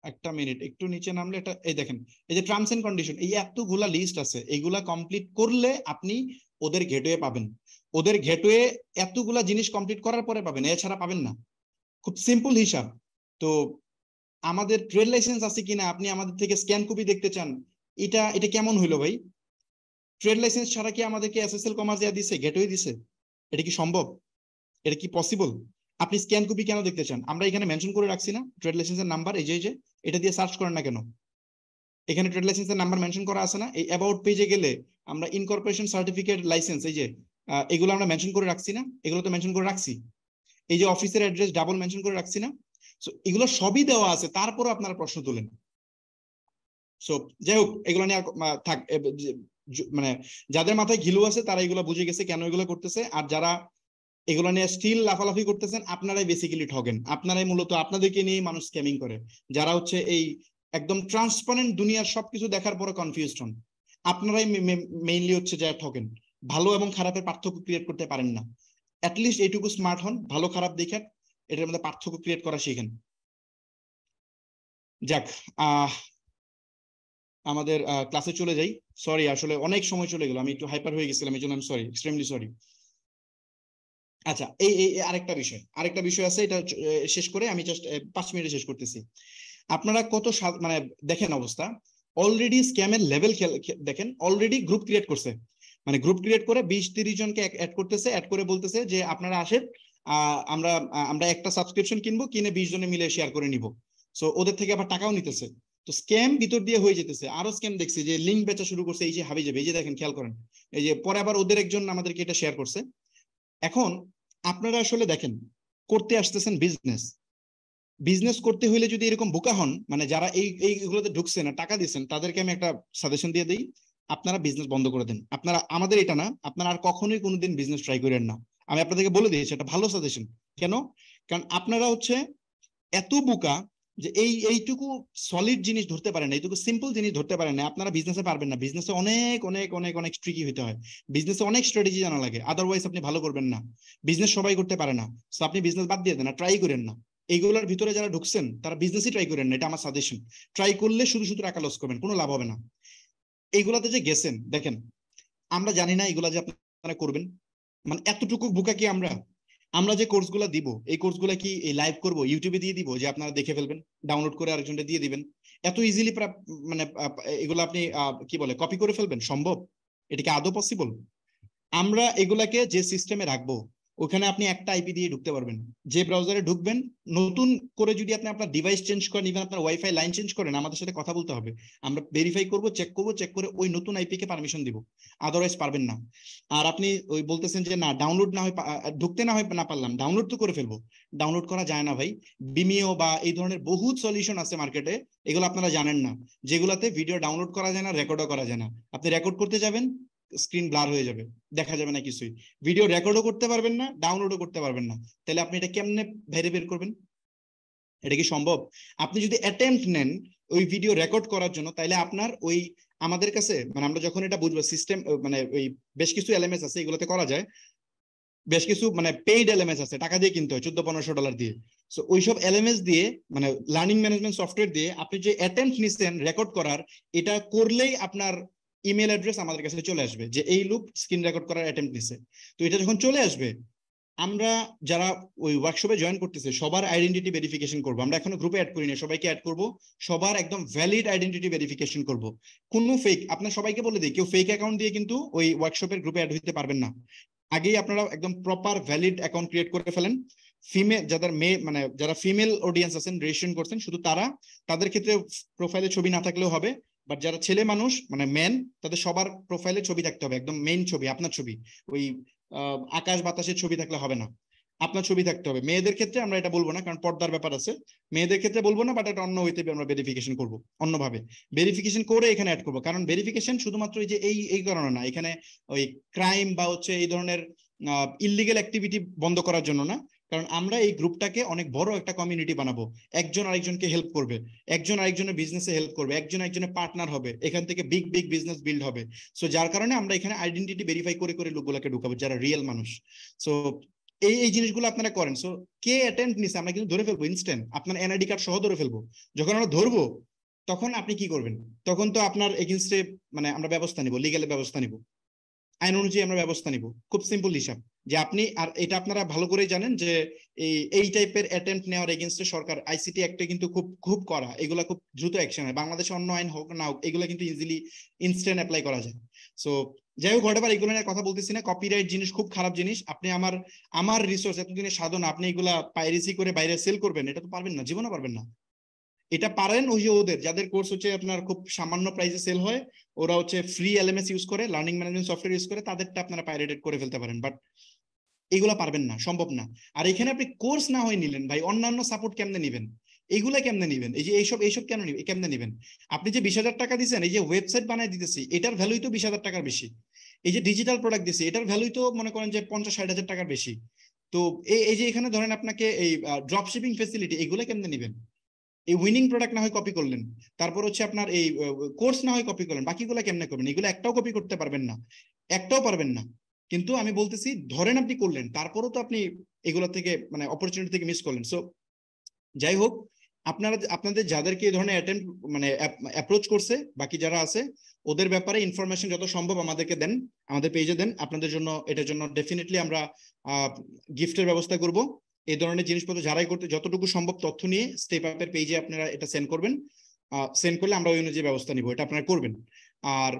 একটা মিনিট একটু নিচে নামলে এটা, এই দেখেন, এই যে টার্মস এন্ড কন্ডিশন, এই এতগুলা লিস্ট আছে, এইগুলা কমপ্লিট করলে আপনি ওদের গেটওয়ে পাবেন। ওদের গেটওয়ে এতগুলা জিনিস কমপ্লিট করার পরে পাবেন, এছাড়া পাবেন না। খুব সিম্পল হিসাব। তো আমাদের ট্রেড লাইসেন্স আছে কিনা, আপনি আমাদের থেকে স্ক্যান কপি দেখতে চান, এটা কেমন হইলো ভাই? ট্রেড লাইসেন্স ছাড়া কি আমাদেরকে এসএসএল কমার্স দেয়া দিছে, গেটওয়ে দিছে? এটা কি সম্ভব? এটা কি পসিবল? আপনি স্ক্যান কপি কেন দেখতে চান? আমরা এখানে মেনশন করে রাখছি না ট্রেড লাইসেন্সের নাম্বার, এই যে এটা দিয়ে সার্চ করেন না কেন? এখানে ট্রেড লাইসেন্সের নাম্বার মেনশন করা আছে না? এই অ্যাবাউট পেজে গেলে আমরা ইনকর্পোরেশন সার্টিফিকেট, লাইসেন্স, এই যে এগুলো আমরা মেনশন করে রাখছি না? এগুলো তো মেনশন করে রাখছি। এই যে অফিসের অ্যাড্রেস ডাবল মেনশন করে রাখছি না? সো এগুলো সবই দেওয়া আছে, তারপরও আপনারা প্রশ্ন তুলেন। সো যাই হোক, এগুলো নিয়ে থাক, মানে যাদের মাথায় ঘিলু আছে তারা এগুলো বুঝে গেছে কেন এগুলো করতেছে, আর যারা এগুলো নিয়ে স্টিল লাফালাফি করতেছেন আপনারাই বেসিক্যালি ঠগেন, আপনারাই মূলত আপনাদেরকে নিয়ে মানুষ স্ক্যামিং করে, যারা হচ্ছে এই একদম ট্রান্সপারেন্ট দুনিয়ার সবকিছু দেখার পরে কনফিউজড হন। আপনারাই মেইনলি হচ্ছে যারা ঠকেন, ভালো এবং খারাপের পার্থক্য ক্রিয়েট করতে পারেন না। অ্যাটলিস্ট এইটুকু স্মার্ট হন, ভালো খারাপ দেখেন, এটার মধ্যে পার্থক্য ক্রিয়েট করা শিখেন। যাক, আমাদের ক্লাসে চলে যাই। সরি, আসলে অনেক সময় চলে গেল, আমি একটু হাইপার হয়ে গেছিলাম, এই জন্য আমি সরি, এক্সট্রিমলি সরি। আচ্ছা, এই আরেকটা বিষয় আছে, এটা শেষ করে আমি জাস্ট 5 মিনিটে শেষ করতেছি। আপনারা কত মানে দেখেন অবস্থা, অলরেডি স্ক্যামের লেভেল দেখেন, অলরেডি গ্রুপ ক্রিয়েট করছে, মানে গ্রুপ ক্রিয়েট করে 20-30 জনকে অ্যাড করতেছে, অ্যাড করে বলতেছে যে আপনারা আসেন, আমরা একটা সাবস্ক্রিপশন কিনবো, কিনে 20 জনে মিলে শেয়ার করে নিব। সো ওদের থেকে আবার টাকাও নিতেছে। তো স্ক্যাম ভিতর দিয়ে হয়ে যেতেছে। আরো স্ক্যাম দেখছি যে লিঙ্ক বেচা শুরু করছে, এই যে হাবিজাবি, এই যে দেখেন, খেয়াল করেন, এই যে পরে আবার ওদের একজন আমাদেরকে এটা শেয়ার করছে। এখন আপনারা আসলে দেখেন, করতে আসতেছেন বিজনেস করতে হইলে যদি এরকম বোকা হন, মানে যারা এইগুলোতে ঢুকছে না, টাকা দিচ্ছেন, তাদেরকে আমি একটা সাজেশন দিয়ে দিই, আপনারা বিজনেস বন্ধ করে দেন। আপনারা, আমাদের এটা না, আপনারা আর কখনোই কোনোদিন বিজনেস ট্রাই করেন না। আমি আপনাদেরকে বলে দিয়েছি, এটা ভালো সাজেশন। কেন? কারণ আপনারা হচ্ছে এত বোকা যে এইটুকু সলিড জিনিস ধরতে পারেন না, এইটুকু সিম্পল জিনিস ধরতে পারেন না, আপনারা বিজনেসে পারবেন না। বিজনেসে অনেক অনেক অনেক অনেক ট্রিকি হতে হয়, বিজনেসে অনেক স্ট্র্যাটেজি জানা লাগে, আদারওয়াইজ আপনি ভালো করবেন না। বিজনেস সবাই করতে পারে না, সো আপনি বিজনেস বাদ দিয়ে দেন, ট্রাই করেন না। এইগুলোর ভিতরে যারা ঢুকছেন তারা বিজনেসই ট্রাই করেন না, এটা আমার সাজেশন। ট্রাই করলে শুধু শুধু টাকা লস করবেন, কোনো লাভ হবে না। এইগুলাতে যে গেছেন, দেখেন, আমরা জানি না এগুলা যে আপনারা করবেন, মানে এতটুকু বোকা কি আমরা যে কোর্সগুলো দিব, এই কোর্সগুলো কি এই লাইভ করব, ইউটিউবে দিয়ে দিব যে আপনারা দেখে ফেলবেন, ডাউনলোড করে আরেকজনকে দিয়ে দিবেন, এত ইজিলি মানে এগুলো আপনি কি বলে কপি করে ফেলবেন? সম্ভব? এটা কি আদৌ পসিবল? আমরা এগুলাকে যে সিস্টেমে রাখবো ওখানে আপনি একটা আইপি দিয়ে ঢুকতে পারবেন, যে ব্রাউজারে ঢুকবেন নতুন করে যদি আপনি আপনার ডিভাইস চেঞ্জ করেন, ইভেন আপনার ওয়াইফাই লাইন চেঞ্জ করেন, আমাদের সাথে কথা বলতে হবে, আমরা ভেরিফাই করবো, চেক করে ওই নতুন আইপি কে পারমিশন দিব, আদারওয়াইজ পারবেন না। আর আপনি ওই বলতেছেন যে না ডাউনলোড না হয় ঢুকতে না হয় না পারলাম, ডাউনলোড তো করে ফেলবো, ডাউনলোড করা যায় না ভাই। বিমিও বা এই ধরনের বহুত সলিউশন আছে মার্কেটে, এগুলো আপনারা জানেন না, যেগুলাতে ভিডিও ডাউনলোড করা যায় না, রেকর্ডও করা যায় না। আপনি রেকর্ড করতে যাবেন, স্ক্রিন ব্লার হয়ে যাবে, দেখা যাবে না কিছুই, ভিডিও রেকর্ডও করতে পারবেন না, ডাউনলোডও করতে পারবেন না। তাহলে আপনি এটা কেমনে বাইরে বের করবেন? এটা কি সম্ভব? আপনি যদি অ্যাটেম্পট নেন ওই ভিডিও রেকর্ড করার জন্য, তাইলে আপনার ওই আমাদের কাছে মানে আমরা যখন এটা বুঝবো সিস্টেম মানে ওই বেশ কিছু এলএমএস আছে এগুলোতে করা যায়, বেশ কিছু মানে পেইড এলএমএস আছে, টাকা দিয়ে কিনতে হয় $1400-1500 দিয়ে। সো ওইসব এলএমএস দিয়ে মানে লার্নিং ম্যানেজমেন্ট সফটওয়্যার দিয়ে আপনি যে অ্যাটেম্পট নিচ্ছেন রেকর্ড করার, এটা করলেই আপনার ইমেল অ্যাড্রেস আমাদের কাছে চলে আসবে যে এই লোক স্ক্রিন রেকর্ড করার অ্যাটেম্পট নিছে। তো এটা যখন চলে আসবে, আমরা যারা ওই ওয়ার্কশপে জয়েন করতেছে সবার আইডেন্টিটি ভেরিফিকেশন করবো। আমরা এখনো গ্রুপে অ্যাড করি না, সবাইকে অ্যাড করব, সবার একদম ভ্যালিড আইডেন্টিটি ভেরিফিকেশন করব। কোনো ফেক, আপনার সবাইকে বলে দিই, কেউ ফেক অ্যাকাউন্ট দিয়ে কিন্তু ওই ওয়ার্কশপের গ্রুপে অ্যাড হইতে পারবেন না। আগেই আপনারা একদম প্রপার ভ্যালিড অ্যাকাউন্ট ক্রিয়েট করে ফেলেন। ফিমেল যাদের মেয়ে মানে যারা ফিমেল অডিয়েন্স আছেন রেজিস্ট্রেশন করছেন শুধু তারা, তাদের ক্ষেত্রে প্রোফাইলে ছবি না থাকলেও হবে। বাট যারা ছেলে মানুষ মানে মেন, তাদের সবার প্রোফাইলে ছবি থাকতে হবে, একদম মেইন ছবি, আপনার ছবি, ওই আকাশ বাতাসের ছবি থাকলে হবে না, আপনার ছবি থাকতে হবে। মেয়েদের ক্ষেত্রে আমরা এটা বলবো না, কারণ পর্দার ব্যাপার আছে, মেয়েদের ক্ষেত্রে বলবো না, বাট এটা অন্য হইতে আমরা ভেরিফিকেশন করবো, অন্যভাবে ভেরিফিকেশন করে এখানে অ্যাড করবো। কারণ ভেরিফিকেশন শুধুমাত্র এই যে এই কারণে না, এখানে ওই ক্রাইম বা হচ্ছে এই ধরনের ইললিগাল অ্যাক্টিভিটি বন্ধ করার জন্য না, কারণ আমরা এই গ্রুপটাকে অনেক বড় একটা কমিউনিটি বানাবো, একজন আরেকজনকে হেল্প করবে, একজন আরেকজনের বিজনেসে হেল্প করবে, একজন একজনের পার্টনার হবে, এখান থেকে বিগ বিগ বিজনেস বিল্ড হবে। সো যার কারণে আমরা এখানে আইডেন্টিটি ভেরিফাই করে করে লোকগুলোকে ঢুকাবো যারা রিয়েল মানুষ। সো এই জিনিসগুলো আপনারা করেন। সো কে অ্যাটেম্প নিছে আমরা কিন্তু ধরে ফেলবো ইনস্ট্যান্ট, আপনার এনআইডি কার্ড সহ ধরে ফেলবো। যখন আমরা ধরবো তখন আপনি কি করবেন? তখন তো আপনার এগেইনস্টে মানে আমরা ব্যবস্থা নিব, লিগ্যাল ব্যবস্থা নিব, আইন অনুযায়ী আমরা ব্যবস্থা নিব। খুব সিম্পল হিসাব যে আপনি, আর এটা আপনারা ভালো করেই জানেন যে এই টাইপের অ্যাটেম্পট নেওয়ার এগেইনস্টে সরকার আইসিটি অ্যাক্টে কিন্তু খুব খুব করা, এগুলা খুব দ্রুত অ্যাকশন হয়। বাংলাদেশে অন্য আইন হোক না হোক এগুলো কিন্তু ইজিলি ইনস্ট্যান্ট অ্যাপ্লাই করা যায়। সো যাই হোক, হোয়াটএভার, এগুলো নিয়ে কথা বলতেছি না, কপিরাইট জিনিস খুব খারাপ জিনিস। আপনি আমার রিসোর্স এতদিনের সাধনা আপনি এগুলা পাইরেসি করে বাইরে সেল করবেন, এটা তো পারবেন না, জীবনে পারবেন না। এটা পারেন ওই যে ওদের যাদের কোর্স হচ্ছে আপনার খুব সামান্য প্রাইসে সেল হয়, ওরা হচ্ছে ফ্রি এলএমএস ইউজ করে, লার্নিং ম্যানেজমেন্ট সফটওয়্যার ইউজ করে, তাদেরটা আপনারা পাইরেটেড করে ফেলতে পারেন, বাট এগুলা পারবেন না, সম্ভব না। আর এখানে আপনি কোর্স না হয়ে নিলেন ভাই, অন্যান্য সাপোর্ট কেমনে নিবেন, এইগুলা কেমনে নিবেন, এই যে এইসব কেমনে নিবেন? আপনি যে 20,000 টাকা দিচ্ছেন, এই যে ওয়েবসাইট বানাই দিতেছি, এটার ভ্যালুই তো 20,000 টাকার বেশি। এই যে ডিজিটাল প্রোডাক্ট দিচ্ছি, এটার ভ্যালুই তো মনে করেন যে 50-60 হাজার টাকার বেশি। তো এই যে এখানে ধরেন আপনাকে এই ড্রপ শিপিং ফেসিলিটি, এগুলো কেমনে নিবেন? এই উইনিং প্রোডাক্ট না হয় কপি করলেন, তারপর হচ্ছে আপনার এই কোর্স না হয় কপি করলেন, বাকিগুলো কেমনে করবেন? এগুলো একটাও কপি করতে পারবেন না, একটাও পারবেন না। কিন্তু আমি বলতেছি ধরেন আপনি করলেন, তারপরও তো আপনি এগুলো থেকে মানে অপরচুনিটি থেকে মিস করলেন। সো যাই হোক, আপনাদের যাদেরকে এই ধরনের অ্যাটেম্প মানে অ্যাপ্রোচ করছে, বাকি যারা আছে ওদের ব্যাপারে ইনফরমেশন যত সম্ভব আমাদেরকে দেন, আমাদের পেজে দেন। আপনাদের জন্য এটার জন্য ডেফিনেটলি আমরা গিফটের ব্যবস্থা করব। এই ধরনের জিনিসপত্র যারাই করতে যতটুকু সম্ভব তথ্য নিয়ে স্টেপ আপের পেজে আপনারা এটা সেন্ড করবেন, সেন্ড করলে আমরা ওই অনুযায়ী ব্যবস্থা নিব, এটা আপনারা করবেন। আর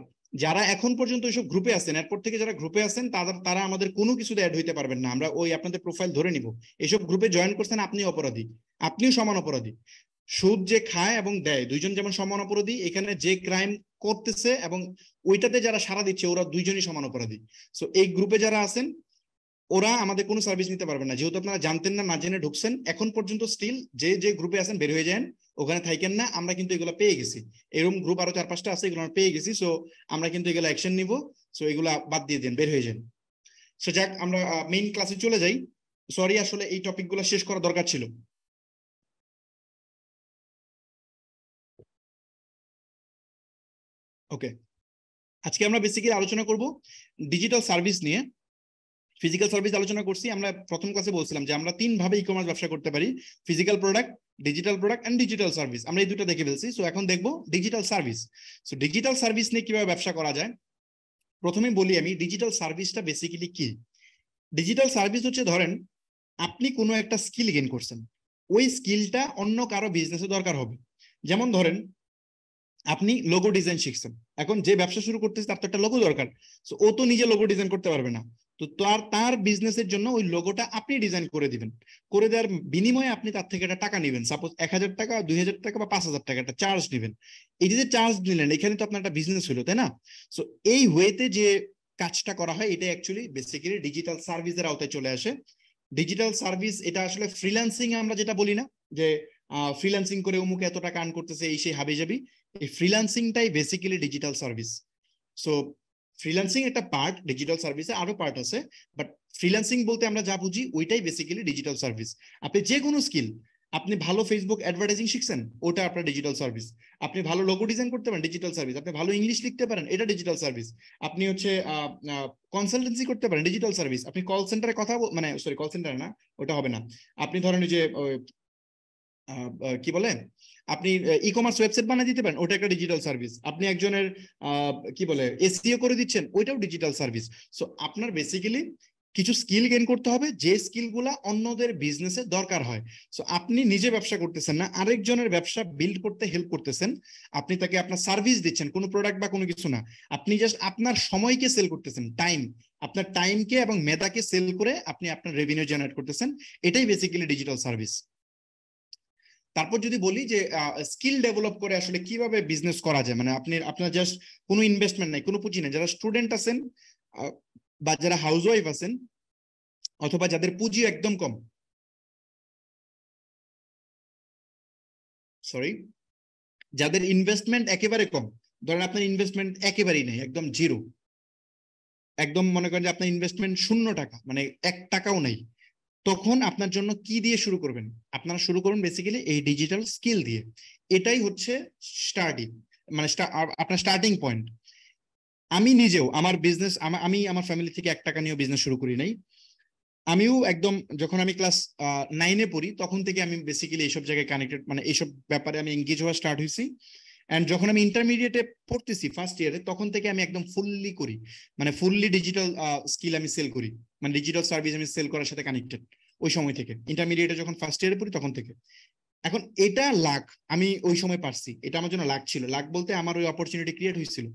যারা এখন পর্যন্ত এইসব গ্রুপে আছেন, এরপর থেকে যারা গ্রুপে আছেন তারা আমাদের কোনো কিছুতে অ্যাড হইতে পারবেন না, আমরা ওই আপনাদের প্রোফাইল ধরে নিব। এইসব গ্রুপে জয়েন করছেন, আপনিও অপরাধী, আপনিও সমান অপরাধী। সুদ যে খায় এবং দেয় দুইজন যেমন সমান অপরাধী, এখানে যে ক্রাইম করতেছে এবং ওইটাতে যারা সাড়া দিচ্ছে ওরা দুইজনই সমান অপরাধী। সো এই গ্রুপে যারা আছেন ওরা আমাদের কোনো সার্ভিস নিতে পারবে না, যেহেতু আপনারা জানতেন না, না জেনে ঢুকছেন এখন পর্যন্ত। স্টিল যে গ্রুপে আছেন বের হয়ে যান, ওখানে থাকেন না। আমরা কিন্তু এগুলো পেয়ে গেছি, এরকম গ্রুপ আরো 4-5টা আছে, এগুলো পেয়ে গেছি। সো আমরা কিন্তু এগুলো অ্যাকশন নিব। সো এগুলা বাদ দিয়ে দেন, বের হয়ে যান। সো যাক, আমরা মেইন ক্লাসে চলে যাই। সরি, আসলে এই টপিকগুলো শেষ করা দরকার ছিল। ওকে, আজকে আমরা বেসিক্যালি আলোচনা করব ডিজিটাল সার্ভিস নিয়ে। ফিজিক্যাল সার্ভিস আলোচনা করছি, আমরা প্রথম ক্লাসে বলছিলাম যে আমরা 3 ভাবে ই কমার্স ব্যবসা করতে পারি, physical product, digital product and digital service. আমরা এই দুটো দেখে ফেলছি। সো এখন দেখবো digital service. So digital service নিয়ে কিভাবে ব্যবসা করা যায়। প্রথমে বলি আমি ডিজিটাল সার্ভিসটা বেসিক্যালি কি। ডিজিটাল সার্ভিস হচ্ছে, ধরেন আপনি কোনো একটা স্কিল গেইন করছেন, ওই স্কিলটা অন্য কারো বিজনেসে দরকার হবে। যেমন ধরেন আপনি লোগো ডিজাইন শিখছেন, এখন যে ব্যবসা শুরু করতেছে তার তো একটা লোগো দরকার, তো ও তো নিজে লোগো ডিজাইন করতে পারবে না, তো তার বিজনেসের জন্য ওই লোগোটা আপনি ডিজাইন করে দিবেন, করে দেওয়ার বিনিময়ে আপনি তার থেকে একটা টাকা নেবেন, সাপোজ 1000 টাকা, 2000 টাকা বা 5000 টাকা একটা চার্জ নেবেন। এই যে চার্জ নিলেন, এখানে তো আপনার একটা বিজনেস হলো, তাই না? সো এই ওয়েতে যে কাজটা করা হয় এটা অ্যাকচুয়ালি বেসিক্যালি ডিজিটাল সার্ভিসের আওতায় চলে আসে। ডিজিটাল সার্ভিস এটা আসলে ফ্রিল্যান্সিং আমরা যেটা বলি না, যে ফ্রিল্যান্সিং করে অমুক এত টাকা আর্ন করতেছে এই সেই হাবি যাবি, এই ফ্রিল্যান্সিংটাই basically digital service. So freelancing একটা পার্ট, ডিজিটাল সার্ভিসে আরো পার্ট আছে, বাট ফ্রিল্যান্সিং বলতে আমরা যা বুঝি ওইটাই বেসিক্যালি ডিজিটাল সার্ভিস। আপনি যে কোনো স্কিল, আপনি ভালো ফেসবুক অ্যাডভার্টাইজিং শিখছেন, ওটা আপনার ডিজিটাল সার্ভিস। আপনি ভালো লোগো ডিজাইন করতে পারেন, ডিজিটাল সার্ভিস। আপনি ভালো ইংলিশ লিখতে পারেন, এটা ডিজিটাল সার্ভিস। আপনি হচ্ছে কনসালটেন্সি করতে পারেন, ডিজিটাল সার্ভিস। আপনি কল সেন্টারে কথা মানে সরি কল সেন্টার না, ওটা হবে না। আপনি ধরেন যে কি বলে, আপনি ই কমার্স ওয়েবসাইট বানিয়ে দিতে পারেন, ওটা একটা ডিজিটাল সার্ভিস। আপনি একজনের কি বলে এসইও করে দিচ্ছেন, ওইটাও ডিজিটাল সার্ভিস। সো আপনার বেসিক্যালি কিছু স্কিল গেইন করতে হবে, যে স্কিলগুলা অন্যদের বিজনেসে দরকার হয়। সো আপনি নিজে ব্যবসা করতেছেন না, আরেকজনের ব্যবসা বিল্ড করতে হেল্প করতেছেন। আপনি তাকে আপনার সার্ভিস দিচ্ছেন, কোনো প্রোডাক্ট বা কোনো কিছু না, আপনি জাস্ট আপনার সময়কে সেল করতেছেন, টাইম, আপনার টাইমকে এবং মেধাকে সেল করে আপনি আপনার রেভিনিউ জেনারেট করতেছেন। এটাই বেসিক্যালি ডিজিটাল সার্ভিস। তারপর যদি বলি যে স্কিল ডেভেলপ করে আসলে কিভাবে বিজনেস করা যায়, মানে আপনার জাস্ট কোনো ইনভেস্টমেন্ট নাই, কোনো পুঁজি নেই, যারা স্টুডেন্ট আছেন বা যারা হাউস ওয়াইফ আছেন, অথবা যাদের পুঁজি একদম কম, সরি যাদের ইনভেস্টমেন্ট একেবারে কম, ধরেন আপনার ইনভেস্টমেন্ট একেবারেই নেই, একদম জিরো, একদম মনে করেন যে আপনার ইনভেস্টমেন্ট 0 টাকা, মানে 1 টাকাও নেই, তখন আপনার জন্য কি দিয়ে শুরু করবেন? আপনারা শুরু করুন বেসিক্যালি এই ডিজিটাল স্কিল দিয়ে। এটাই হচ্ছে স্টার্টিং, মানে আপনার স্টার্টিং পয়েন্ট। আমি নিজেও আমার বিজনেস, আমি আমার ফ্যামিলি থেকে 1 টাকা নিয়েও বিজনেস শুরু করি নাই। আমিও একদম যখন আমি ক্লাস 9-এ পড়ি তখন থেকে আমি বেসিক্যালি এইসব জায়গায় কানেক্টেড, মানে এইসব ব্যাপারে আমি এঙ্গেজ হওয়া স্টার্ট হয়েছি। এন্ড যখন আমি ইন্টারমিডিয়েটে পড়তেছি ফার্স্ট ইয়ারে, তখন থেকে আমি একদম ফুললি করি, মানে ফুললি ডিজিটাল স্কিল আমি সেল করি, মানে ডিজিটাল সার্ভিস আমি সেল করার সাথে কানেক্টেড ওই সময় থেকে। ইন্টারমিডিয়েটে যখন ফার্স্ট ইয়ারে পড়ি তখন থেকে। এখন এটা লাক, আমি ওই সময় পারছি, এটা আমার জন্য লাক ছিল। লাক বলতে আমার ওই অপরচুনিটি ক্রিয়েট হয়েছিল,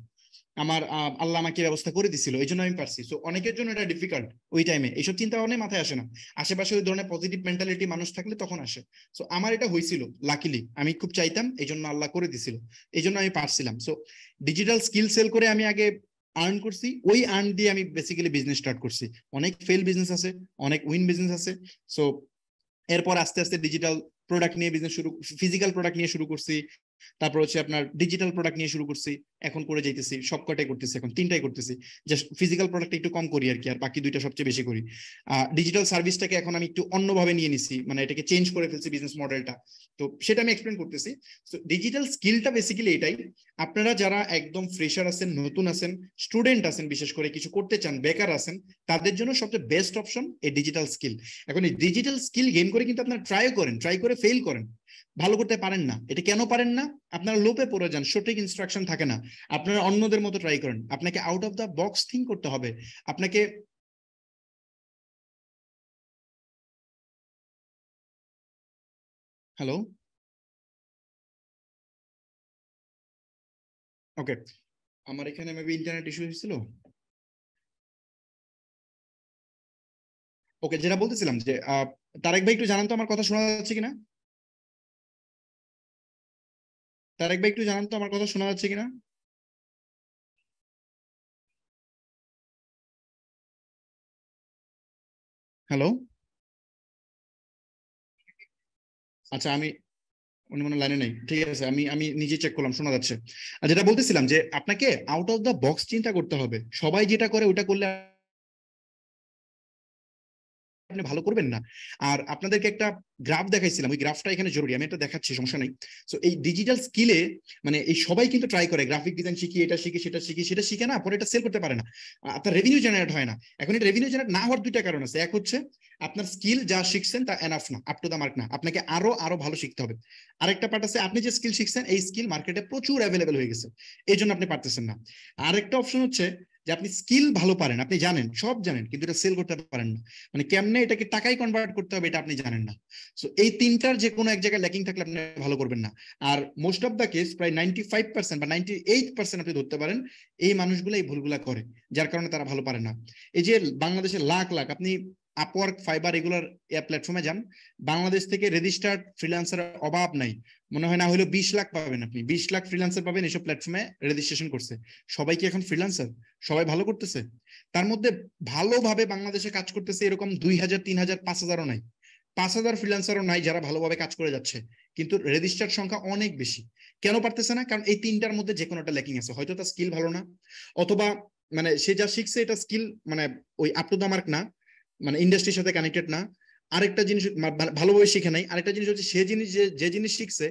আমার আল্লাহ আমাকে ব্যবস্থা করে দিছিল, এই জন্য আমি পারছি। সো অনেকের জন্য এটা ডিফিকাল্ট, ওই টাইমে এইসব চিন্তা ভাবনা মাথায় আসে না, আশেপাশে ওই ধরনের পজিটিভ মেন্টালিটি মানুষ থাকলে তখন আসে। সো আমার এটা হয়েছিল লাকিলি, আমি খুব চাইতাম, এই জন্য আল্লাহ করে দিছিল, এই জন্য আমি পারছিলাম। সো ডিজিটাল স্কিল সেল করে আমি আগে আর্ন করছি, ওই আর্ন দিয়ে আমি বেসিক্যালি বিজনেস স্টার্ট করছি। অনেক ফেল বিজনেস আছে, অনেক উইন বিজনেস আছে। সো এরপর আস্তে আস্তে ডিজিটাল প্রোডাক্ট নিয়ে বিজনেস শুরু, ফিজিক্যাল প্রোডাক্ট নিয়ে শুরু করছি, তারপর হচ্ছে আপনার ডিজিটাল প্রোডাক্ট নিয়ে শুরু করছি, এখন করে যাইতেছি, সবকটাই করতেছি, এখন 3টাই করতেছি। জাস্ট ফিজিক্যাল প্রোডাক্ট একটু কম করি আর কি, আর বাকি 2টা সবচেয়ে বেশি করি। ডিজিটাল সার্ভিসটাকে এখন আমি একটু অন্যভাবে নিয়ে নিছি, মানে এটাকে চেঞ্জ করে ফেলছি বিজনেস মডেলটা, তো সেটা আমি এক্সপ্লেন করতেছি। তো ডিজিটাল স্কিলটা বেসিক্যালি এটাই। আপনারা যারা একদম ফ্রেশার আছেন, নতুন আছেন, স্টুডেন্ট আছেন, বিশেষ করে কিছু করতে চান, বেকার আছেন, তাদের জন্য সবচেয়ে বেস্ট অপশন এই ডিজিটাল স্কিল। এখন এই ডিজিটাল স্কিল গেইন করে কিন্তু আপনারা ট্রাই করেন, ট্রাই করে ফেল করেন, ভালো করতে পারেন না। এটা কেন পারেন না? আপনারা লোপে পড়ে যান, সঠিক ইনস্ট্রাকশন থাকে না। আপনারা অন্যদের মতো ট্রাই করেন, আপনাকে out of the box think করতে হবে। আপনাকে হ্যালো, ওকে, আমার এখানে মেবি ইন্টারনেট ইস্যু হয়েছিল। ওকে, যেটা বলতেছিলাম যে তারেক ভাই একটু জানান তো আমার কথা শোনা যাচ্ছে কিনা? তারেক ভাই একটু জানান তো আমার কথা শোনা যাচ্ছে কিনা? হ্যালো, আচ্ছা, উনি মনে লাইনে নেই, ঠিক আছে, আমি আমি নিজে চেক করলাম, শোনা যাচ্ছে। আর যেটা বলতেছিলাম যে আপনাকে আউট অফ দ্য বক্স চিন্তা করতে হবে। সবাই যেটা করে ওটা করলে আপনি ভালো করবেন না। আর আপনাদেরকে একটা গ্রাফ দেখাইছিলাম, ওই গ্রাফটা এখানে জরুরি, আমি এটা দেখাচ্ছি, সমস্যা নেই। সো এই ডিজিটাল স্কিলে মানে এই সবাই কিন্তু ট্রাই করে, গ্রাফিক ডিজাইন শিখি, এটা শিখি, সেটা শিখি, সেটা শিখে না, পরে এটা সেল করতে পারে না, আপনার রেভিনিউ জেনারেট হয় না। এখন এটা রেভিনিউ জেনারেট না হওয়ার 2টা কারণ আছে। এক হচ্ছে আপনার স্কিল যা শিখছেন তা এনাফ না, আপ টু দা মার্ক না, আপনাকে আরো আরো ভালো শিখতে হবে। আরেকটা পার্ট আছে, আপনি যে স্কিল শিখছেন এই স্কিল মার্কেটে প্রচুর অ্যাভেলেবেল হয়ে গেছে, এই জন্য আপনি পারতেছেন না। আরেকটা অপশন হচ্ছে যে আপনি স্কিল ভালো পারেন, আপনি জানেন, সব জানেন, কিন্তু এটা সেল করতে পারেন না। মানে কেমনে এটাকে টাকায় কনভার্ট করতে হবে এটা আপনি জানেন না। সো এই তিনটার যে কোনো এক জায়গায় ল্যাকিং থাকলে আপনি ভালো করবেন না। আর মোস্ট অফ দ্য কেস প্রায় 95% বা 98% আপনি ধরতে পারেন এই মানুষগুলো এই ভুলগুলা করে, যার কারণে তারা ভালো পারে না। এই যে বাংলাদেশের লাখ লাখ, আপনি আপওয়ার্ক, ফাইবার এগুলোর প্ল্যাটফর্মে যান, বাংলাদেশ থেকে রেজিস্টার্ড ফ্রিল্যান্সারের অভাব নাই। মনে হয় না হলেও 20 লাখ পাবেন, আপনি 20 লাখ ফ্রিল্যান্সার পাবেন এসব প্ল্যাটফর্মে রেজিস্ট্রেশন করছে। সবাই কি এখন ফ্রিল্যান্সার? সবাই ভালো করতেছে? তার মধ্যে ভালোভাবে বাংলাদেশে কাজ করতেছে এরকম 2000, 3000, 5000ও নাই, 5000 ফ্রিল্যান্সারও নাই যারা ভালোভাবে কাজ করে যাচ্ছে, কিন্তু রেজিস্টার্ড সংখ্যা অনেক বেশি। কেন পারতেছে না? কারণ এই তিনটার মধ্যে যে কোনোটা ল্যাকিং আছে। হয়তো তার স্কিল ভালো না, অথবা মানে সে যা শিখছে এটা স্কিল মানে ওই আপ টু দা মার্ক না, মানে ইন্ডাস্ট্রির সাথে কানেক্টেড না। আরেকটা জিনিস ভালোভাবে শিখে নাই। আরেকটা জিনিস হচ্ছে সে জিনিস যে জিনিস শিখছে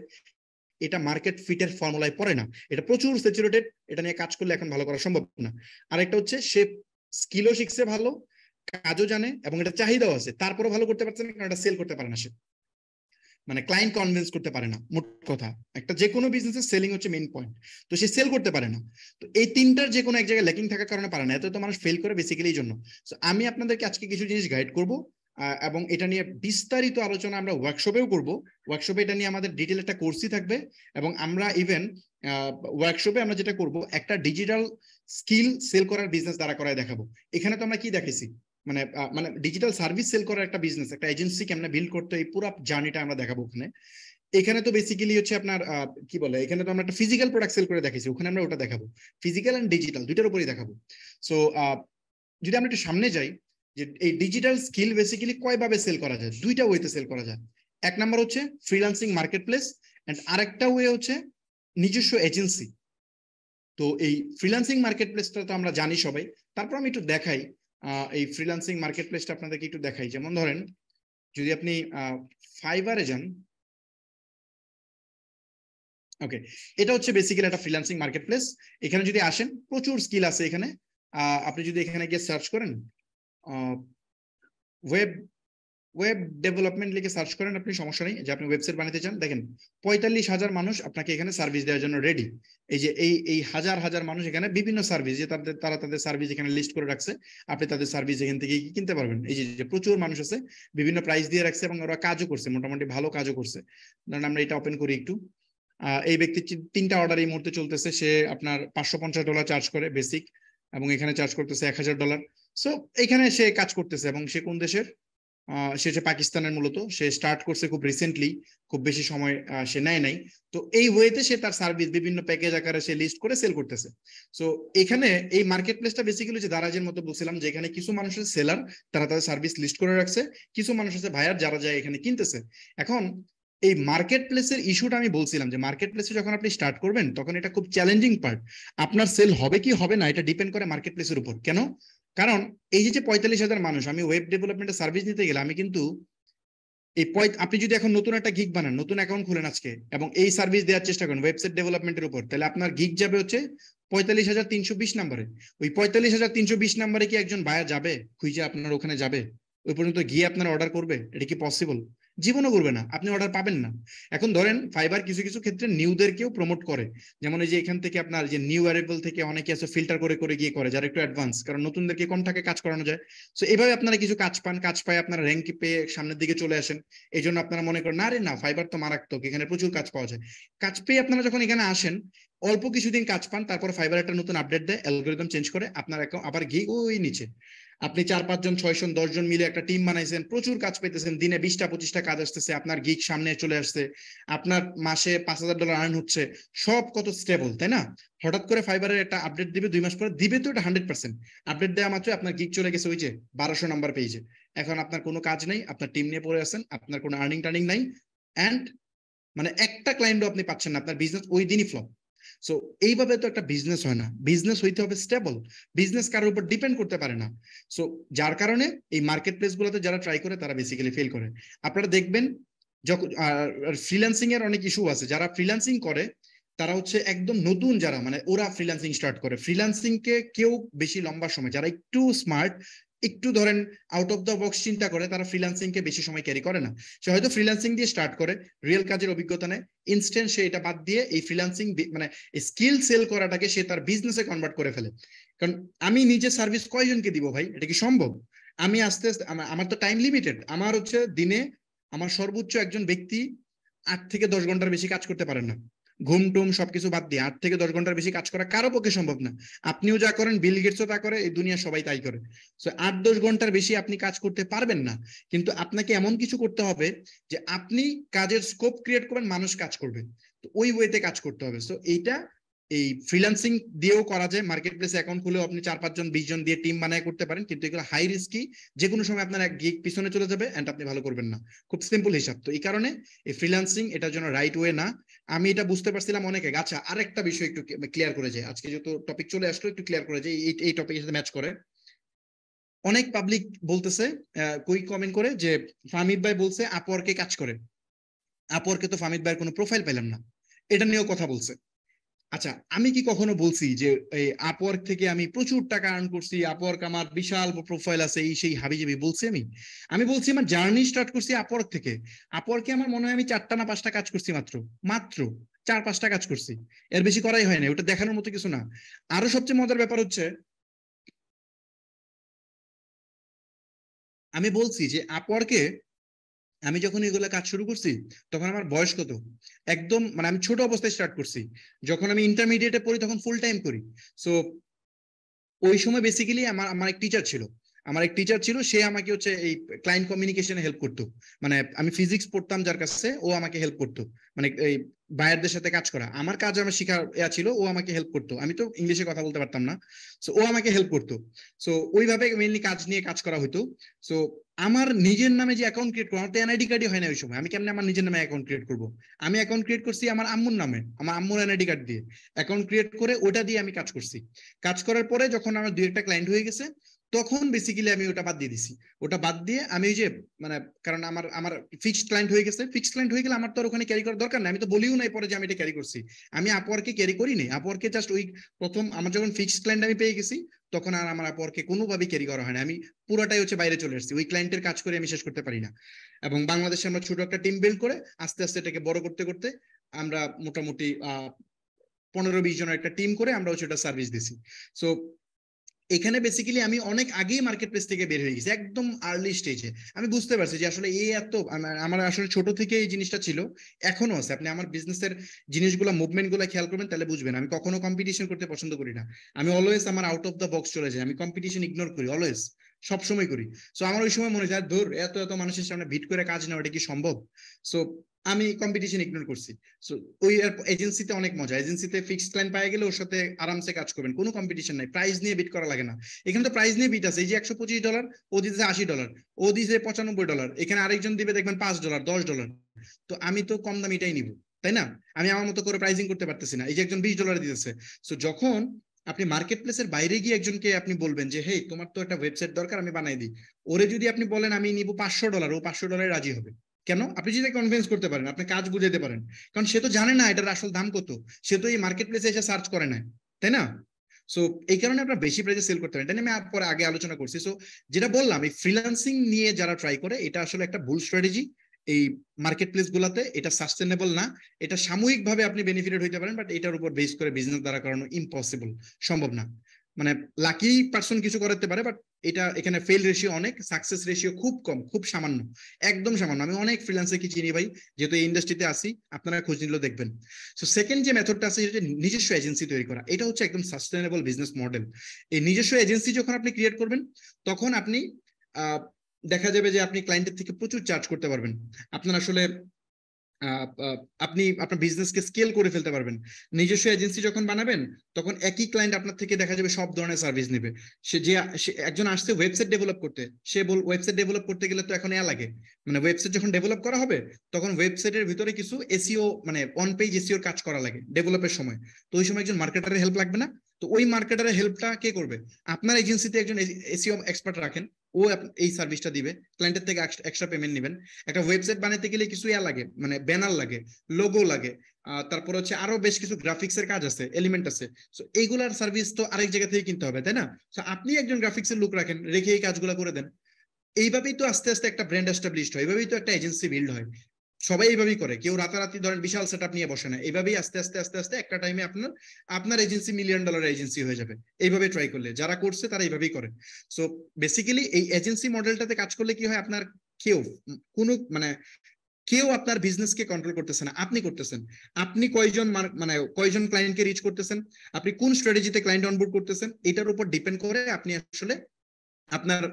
এটা মার্কেট ফিটের ফর্মুলায় পড়ে না, এটা প্রচুর স্যাচুরেটেড, এটা নিয়ে কাজ করলে এখন ভালো করা সম্ভব না। আরেকটা হচ্ছে সে স্কিলও শিখছে ভালো, কাজও জানে, এবং এটা চাহিদাও আছে, তারপরে ভালো করতে পারছে না কারণ এটা সেল করতে পারে না। সে মানে ক্লায়েন্ট কনভিন্স করতে পারে না। মোট কথা একটা যে কোনো বিজনেসে সেলিং হচ্ছে মেইন পয়েন্ট, তো সে সেল করতে পারে না। তো এই তিনটার যে কোনো এক জায়গায় ল্যাকিং থাকার কারণে পারে না, এত তো মানুষ ফেল করে বেসিক্যালি এই জন্য। আমি আপনাদেরকে আজকে কিছু জিনিস গাইড করব, এবং এটা নিয়ে বিস্তারিত আলোচনা আমরা ওয়ার্কশপেও করব। ওয়ার্কশপে এটা নিয়ে আমাদের ডিটেল একটা কোর্সই থাকবে, এবং আমরা ইভেন ওয়ার্কশপে আমরা যেটা করব একটা ডিজিটাল স্কিল সেল করার বিজনেস দাঁড়া করায় দেখাবো। এখানে তো আমরা কি দেখেছি, মানে মানে ডিজিটাল সার্ভিস সেল করার একটা বিজনেস, একটা এজেন্সি কেমনে বিল্ড করতে, এই পুরো জার্নিটা আমরা দেখাবো ওখানে। এখানে তো বেসিক্যালি হচ্ছে আপনার কি বলে, এখানে তো আমরা একটা ফিজিক্যাল প্রোডাক্ট সেল করে দেখাইছি, ওখানে আমরা ওটা দেখাবো, ফিজিক্যাল এন্ড ডিজিটাল দুইটার উপরই দেখাবো। সো যদি আমরা একটু সামনে যাই, যে এই ডিজিটাল স্কিল বেসিক্যালি কয়ভাবে সেল করা যায়, দুইটা ওয়েতে সেল করা যায়। এক নাম্বার হচ্ছে ফ্রিল্যান্সিং মার্কেটপ্লেস, এন্ড আরেকটা ওয়ে হচ্ছে নিজস্ব এজেন্সি। তো এই ফ্রিল্যান্সিং মার্কেটপ্লেসটা তো আমরা জানি সবাই, তারপর আমি একটু দেখাই এই ফ্রিল্যান্সিং মার্কেটপ্লেসটা আপনাদেরকে একটু দেখাই। যেমন ধরেন যদি আপনি ফাইবারে যান, ওকে, এটা হচ্ছে বেসিক্যালি একটা ফ্রিল্যান্সিং মার্কেটপ্লেস। এখানে যদি আসেন প্রচুর স্কিল আছে এখানে। আপনি যদি এখানে গিয়ে সার্চ করেন ওয়েব ডেভেলপমেন্ট লিখে সার্চ করেন, আপনি সমস্যা নেই, যে আপনি ওয়েবসাইট বানাতে চান, দেখেন 45,000 মানুষ আপনাকে এখানে সার্ভিস দেওয়ার জন্য রেডি। এই যে এই হাজার হাজার মানুষ এখানে বিভিন্ন সার্ভিস, যে তারা তাদের সার্ভিস এখানে লিস্ট করে রাখছে, আপনি তাদের সার্ভিস এখান থেকে কিনতে পারবেন। এই যে প্রচুর মানুষ আছে, বিভিন্ন প্রাইস দিয়ে রাখছে, এবং ওরা কাজও করছে, মোটামুটি ভালো কাজও করছে। ধরেন আমরা এটা ওপেন করি একটু। এই ব্যক্তি 3টা অর্ডার এই মুহূর্তে চলতেছে, সে আপনার $550 চার্জ করে বেসিক, এবং এখানে চার্জ করতেছে $1000। সো এখানে সে কাজ করতেছে, এবং সে কোন দেশের, সে যে পাকিস্তানের, মূলত সে স্টার্ট করছে খুব রিসেন্টলি, খুব বেশি সময় সে নেয় নাই। তো এই ওয়েতে সে তার সার্ভিস বিভিন্ন প্যাকেজ আকারে সে লিস্ট করে সেল করতেছে। সো এখানে এই মার্কেট প্লেসটা বেসিক্যালি যে দারাজের মতো বলছিলাম, যে এখানে কিছু মানুষের সেলার, তারা তাদের সার্ভিস লিস্ট করে রাখছে, কিছু মানুষ আছে ভাইয়ার যারা যায় এখানে কিনতেছে। এখন এই মার্কেট প্লেসের ইস্যুটা আমি বলছিলাম, যে মার্কেট প্লেসে যখন আপনি স্টার্ট করবেন তখন এটা খুব চ্যালেঞ্জিং পার্ট। আপনার সেল হবে কি হবে না এটা ডিপেন্ড করে মার্কেট প্লেসের উপর। কেন? কারণ এই যে 45,000 মানুষ, আমি ওয়েব ডেভেলপমেন্টের সার্ভিস নিতে গেলে আমি কিন্তু এই আপনি যদি এখন নতুন একটা গিগ বানান, নতুন অ্যাকাউন্ট খুলেন আজকে, এবং এই সার্ভিস দেওয়ার চেষ্টা করেন ওয়েবসাইট ডেভেলপমেন্টের উপর, তাহলে আপনার গিগ যাবে হচ্ছে 45,320 নম্বরে। ওই 45,320 নম্বরে কি একজন বায়ার যাবে খুঁজে আপনার ওখানে যাবে? ওই পর্যন্ত গিয়ে আপনার অর্ডার করবে? এটা কি পসিবল? জীবনও করবে না, আপনি অর্ডার পাবেন না। এখন ধরেন ফাইবার কিছু কিছু ক্ষেত্রে নিউদেরকেও প্রমোট করে, যেমন এই যে এখান থেকে আপনার যে নিউ অ্যারেবল থেকে অনেকে আছে ফিল্টার করে করে গিয়ে করে, যারা একটু অ্যাডভান্স, কারণ নতুনদেরকে কম টাকায় কাজ করানো যায়। সো এইভাবে আপনারা কিছু কাজ পান, কাজ পায় আপনারা র্যাঙ্ক পেয়ে সামনের দিকে চলে আসেন। এই জন্য আপনারা মনে করেন না রে না, ফাইবার তো মারাত্মক, এখানে প্রচুর কাজ পাওয়া যায়। কাজ পেয়ে আপনারা যখন এখানে আসেন, অল্প কিছুদিন কাজ পান, তারপর ফাইবার একটা নতুন আপডেট দেয়, অ্যালগরিদম চেঞ্জ করে, আপনার অ্যাকাউন্ট আবার গিয়ে ওই নিচে আপনি 4-5 জন 6 জন 10 জন মিলে একটা টিম বানাইছেন, প্রচুর কাজ পেতেছেন, দিনে 20টা-25টা কাজ আসতেছে, আপনার গিগ সামনে চলে আসছে, আপনার মাসে $5,000 আর্ন হচ্ছে, সব কত স্টেবল, তাই না? হঠাৎ করে ফাইবারের একটা আপডেট দিবে 2 মাস পরে, দিবে তো এটা 100%। আপডেট দেওয়া মাত্র আপনার গিগ চলে গেছে ওই যে 1200 নাম্বার পেয়েছে। এখন আপনার কোনো কাজ নেই, আপনার টিম নিয়ে পড়ে আছেন, আপনার কোনো আর্নিং টার্নিং নাই, এন্ড মানে একটা ক্লায়েন্টও আপনি পাচ্ছেন না, আপনার বিজনেস ওই দিনই ফ্লপ। সো এইভাবে তো একটা বিজনেস হয় না, বিজনেস হইতে হবে স্টেবল, বিজনেস কারোর উপর ডিপেন্ড করতে পারে না। সো যার কারণে এই মার্কেট প্লেস গুলোতে যারা ট্রাই করে তারা বেসিক্যালি ফেল করে। আপনারা দেখবেন যখন ফ্রিল্যান্সিং এর অনেক ইস্যু আছে, যারা ফ্রিল্যান্সিং করে তারা হচ্ছে একদম নতুন, যারা মানে ওরা ফ্রিল্যান্সিং স্টার্ট করে, ফ্রিল্যান্সিং কে কেউ বেশি লম্বা সময়, যারা একটু স্মার্ট একটু ধরেন আউট অফ দ্য বক্স চিন্তা করে, তারা ফ্রিল্যান্সিং কে বেশি সময় ক্যারি করে না। সে হয়তো ফ্রিল্যান্সিং দিয়ে স্টার্ট করে, রিয়েল কাজের অভিজ্ঞতা নেয়, ইনস্ট্যান্ট সে এটা বাদ দিয়ে এই ফ্রিল্যান্সিং মানে স্কিল সেল করাটাকে সে তার বিজনেসে কনভার্ট করে ফেলে। কারণ আমি নিজে সার্ভিস কয়জনকে দিব ভাই, এটা কি সম্ভব? আমি আস্তে আস্তে আমার তো টাইম লিমিটেড, আমার হচ্ছে দিনে আমার সর্বোচ্চ একজন ব্যক্তি 8 থেকে 10 ঘন্টার বেশি কাজ করতে পারেন না, ঘুম টুম সবকিছু বাদ দিয়ে 8 থেকে 10 ঘন্টার বেশি কাজ করা কারো পক্ষে সম্ভব না। আপনিও যা করেন, বিল গেটসও তা করে, এই দুনিয়া সবাই তাই করে। সো 8-10 ঘন্টার বেশি আপনি কাজ করতে পারবেন না, কিন্তু আপনাকে এমন কিছু করতে হবে যে আপনি কাজের স্কোপ ক্রিয়েট করবেন, মানুষ কাজ করবে, তো ওই ওয়েতে কাজ করতে হবে। সো এইটা এই ফ্রিল্যান্সিং দিয়েও করা যায়, মার্কেট প্লেসে অ্যাকাউন্ট খুলেও আপনি 4-5 জন 20 জন দিয়ে টিম বানায় করতে পারেন, কিন্তু এগুলো হাই রিস্কি, যে কোনো সময় আপনার এক গিগ পিছনে চলে যাবে এন্ড আপনি ভালো করবেন না। খুব সিম্পল হিসাব। তো এই কারণে এই ফ্রিল্যান্সিং এটার জন্য রাইট ওয়ে না, আমি এটা বুঝতে পারছিলাম অনেক আগে। আচ্ছা, আরেকটা বিষয় একটু ক্লিয়ার করে যায়, আজকে যেহেতু টপিক চলে আসলো একটু ক্লিয়ার করে যায়, এই টপিকের সাথে ম্যাচ করে। অনেক পাবলিক বলতেছে, কই কমেন্ট করে যে ফাহমিদ ভাই বলছে আপওয়ার্কে কাজ করে, আপওয়ার্কে তো ফাহমিদ ভাইয়ের কোনো প্রোফাইল পেলাম না, এটা নিয়েও কথা বলছে। আচ্ছা, আমি কি কখনো বলছি যে এই আপওয়ার্ক থেকে আমি প্রচুর টাকা আর্ন করছি, আপওয়ার্ক আমার বিশাল প্রোফাইল আছে, এই সেই হাবিজাবি বলছি? আমি বলছি আমার জার্নি স্টার্ট করছি আপওয়ার্ক থেকে। আপওয়ার্কে আমার মনে হয় আমি 4টা না 5টা কাজ করছি, মাত্র 4-5টা কাজ করছি, এর বেশি করাই হয় না, ওটা দেখানোর মতো কিছু না। আরো সবচেয়ে মজার ব্যাপার হচ্ছে, আমি বলছি যে আপওয়ার্কে আমি যখন এগুলো কাজ শুরু করছি তখন আমার বয়স কত, একদম মানে আমি ছোট অবস্থায় স্টার্ট করছি, যখন আমি ইন্টারমিডিয়েটে পড়ি তখন ফুল টাইম করি। সো ওই সময় বেসিক্যালি আমার এক টিচার ছিল, সে আমাকে হচ্ছে এই ক্লায়েন্ট কমিউনিকেশনে হেল্প করতো। মানে আমি ফিজিক্স পড়তাম যার কাছে, ও আমাকে হেল্প করতো, মানে এই বায়ারদের সাথে কাজ করা, আমার কাজ আমার শেখা ছিল, ও আমাকে হেল্প করতো, আমি তো ইংলিশে কথা বলতে পারতাম না, সো ও আমাকে হেল্প করতো। সো ওইভাবে মেইনলি কাজ নিয়ে কাজ করা হতো। সো আমার নিজের নামে যে অ্যাকাউন্ট ক্রিয়েট করবো, আমার তো এনআইডি কার্ডই হয় না ওই সময়, আমি কেমনে আমার নিজের নামে অ্যাকাউন্ট ক্রিয়েট করবো? আমি অ্যাকাউন্ট ক্রিয়েট করছি আমার আম্মুর নামে, আমার আম্মুর এনআইডি কার্ড দিয়ে অ্যাকাউন্ট ক্রিয়েট করে ওটা দিয়ে আমি কাজ করছি। কাজ করার পরে যখন আমার 2-1টা ক্লায়েন্ট হয়ে গেছে, তখন বেসিক্যালি আমি ওটা বাদ দিয়ে দিছি। ওটা বাদ দিয়ে আমি ওই যে মানে, কারণ আমার ফিক্সড ক্লায়েন্ট হয়ে গেছে, ফিক্সড ক্লায়েন্ট হয়ে গেলে আমার তো আর ওখানে ক্যারি করার দরকার নেই, আমি তো বলিও নাই পরে যে আমি এটা ক্যারি করছি। আমি আপওয়ার্কে ক্যারি করি নি, আপওয়ার্কে জাস্ট ওই প্রথম আমার যখন ফিক্সড ক্লায়েন্ট আমি পেয়ে গেছি, তখন আর আমার আপওয়ার্কে কোনোভাবেই ক্যারি করা হয় না, আমি পুরোটাই হচ্ছে বাইরে চলে আসছি, ওই ক্লায়েন্টের কাজ করে আমি শেষ করতে পারি না। এবং বাংলাদেশে আমরা ছোট একটা টিম বিল্ড করে আস্তে আস্তে এটাকে বড় করতে করতে আমরা মোটামুটি 15-20 জনের একটা টিম করে আমরা হচ্ছে এটা সার্ভিস দিছি। সো এখানে বেসিক্যালি আমি অনেক আগেই মার্কেট প্লেস থেকে বের হয়ে গেছি, একদম আর্লি স্টেজে আমি বুঝতে পারছি যে আসলে এই এত আমার আসলে ছোট থেকে এই জিনিসটা ছিল, এখনো আছে। আপনি আমার বিজনেসের জিনিসগুলো মুভমেন্ট গুলো খেয়াল করবেন, তাহলে বুঝবেন আমি কখনো কম্পিটিশন করতে পছন্দ করি না। আমি অলওয়েজ আমার আউট অফ দ্য বক্স চলে যাই, আমি কম্পিটিশন ইগনোর করি, অলওয়েজ সবসময় করি। সো আমার ওই সময় মনে হয় ধর এত এত মানুষের সামনে ভিট করে কাজ নেওয়া, এটা কি সম্ভব? সো আমি কম্পিটিশন ইগনোর করছি। সো ওই এজেন্সিতে অনেক মজা, এজেন্সিতে ফিক্সড ক্লায়েন্ট পাই গেলে ওর সাথে আরামসে কাজ করবেন, কোনো কম্পিটিশন নাই, প্রাইস নিয়ে বিট করা লাগে না। এখানে তো প্রাইস নিয়ে বিট আছে, এই যে $125 ও দিচ্ছে $80, ও দিচ্ছে $95, এখানে আরেকজন দিবে দেখবেন $5, $10। তো আমি তো কম দাম এটাই নিব, তাই না? আমি আমার মতো করে প্রাইসিং করতে পারতেছি না, এই যে একজন $20 দিতেছে। সো যখন আপনি মার্কেট প্লেসের বাইরে গিয়ে একজনকে আপনি বলবেন যে হেই তোমার তো একটা ওয়েবসাইট দরকার, আমি বানাই দিই, ওরে যদি আপনি বলেন আমি নিব $500, ও $500 রাজি হবে। কেন? আপনি যদি কনভিন্স করতে পারেন, আপনি কাজ বুঝাতে পারেন, কারণ সে তো জানে না এটার আসল দাম কত, সে তো এই মার্কেট প্লেসে এসে সার্চ করে না, তাই না? সো এই কারণে আপনার বেশি প্রাইসে সেল করতে পারেন, এটা নিয়ে আমি পরে আগে আলোচনা করছি। সো যেটা বললাম, এই ফ্রিল্যান্সিং নিয়ে যারা ট্রাই করে, এটা আসলে একটা ভুল স্ট্র্যাটেজি। এই মার্কেট প্লেস গুলাতে এটা সাস্টেনেবল না, এটা সাময়িকভাবে আপনি বেনিফিটেড হইতে পারেন, বাট এটার উপর বেস করে বিজনেস দ্বারা করানো ইম্পসিবল, সম্ভব না। মানে লাকি পার্সন কিছু করতে পারে, বাট এটা এখানে ফেল রেশিও অনেক, সাকসেস রেশিও খুব কম, খুব সামান্য, একদম সামান্য। আমি অনেক ফ্রিল্যান্সার কি চিনি ভাই, যেহেতু এই ইন্ডাস্ট্রিতে আসি, আপনারা খোঁজ নিলেও দেখবেন। সো সেকেন্ড যে মেথডটা আছে, যেটা নিজস্ব এজেন্সি তৈরি করা, এটা হচ্ছে একদম সাস্টেনেবল বিজনেস মডেল। এই নিজস্ব এজেন্সি যখন আপনি ক্রিয়েট করবেন, তখন আপনি দেখা যাবে যে আপনি ক্লায়েন্টের থেকে প্রচুর চার্জ করতে পারবেন, আপনার আসলে আপনি আপনার বিজনেসকে স্কেল করে ফেলতে পারবেন। নিজস্ব এজেন্সি যখন বানাবেন, তখন একই ক্লায়েন্ট আপনার থেকে দেখা যাবে সব ধরনের সার্ভিস নেবে। সে একজন আসছে ওয়েবসাইট ডেভেলপ করতে, ওয়েবসাইট ডেভেলপ করতে গেলে তো এখন লাগে, মানে ওয়েবসাইট যখন ডেভেলপ করা হবে, তখন ওয়েবসাইটের ভিতরে কিছু এসইও মানে অন পেজ এসইওর কাজ করা লাগে ডেভেলপের সময়। তো ওই সময় একজন মার্কেটারের হেল্প লাগবে না? তো ওই মার্কেটারের হেল্পটা কে করবে? আপনার এজেন্সিতে একজন এসইও এক্সপার্ট রাখেন, ও এই সার্ভিসটা দিবে, ক্লায়েন্টের থেকে এক্সট্রা পেমেন্ট নেবেন। একটা ওয়েবসাইট বানাতে গেলে কিছু লাগে, মানে ব্যানার লাগে, লোগো লাগে, তারপর হচ্ছে আরো বেশ কিছু গ্রাফিক্সের কাজ আছে, এলিমেন্ট আছে। সো এইগুলার সার্ভিস তো আরেক জায়গা থেকে কিনতে হবে, তাই না? সো আপনি একজন গ্রাফিক্সের লোক রাখেন, রেখে এই কাজগুলো করে দেন। এইভাবেই তো আস্তে আস্তে একটা ব্র্যান্ড এস্টাবলিশড হয়, এইভাবেই তো একটা এজেন্সি বিল্ড হয়। সবাই এইভাবেই করে, কেউ রাতারাতি ধরেন বিশাল সেটআপ নিয়ে বসে না। এইভাবেই আস্তে আস্তে আস্তে আস্তে একটা টাইমে আপনার এজেন্সি $1 মিলিয়ন এজেন্সি হয়ে যাবে, এইভাবে ট্রাই করলে। যারা করছে তারা এইভাবেই করে। সো বেসিক্যালি এই এজেন্সি মডেলটাতে কাজ করলে কি হয়, আপনার কেউ আপনার বিজনেসকে কন্ট্রোল করতেছে না, আপনি করতেছেন। আপনি কয়জন ক্লায়েন্টকে রিচ করতেছেন, আপনি কোন স্ট্র্যাটেজিতে ক্লায়েন্ট অনবোর্ড করতেছেন, এটার উপর ডিপেন্ড করে আপনি আসলে আপনার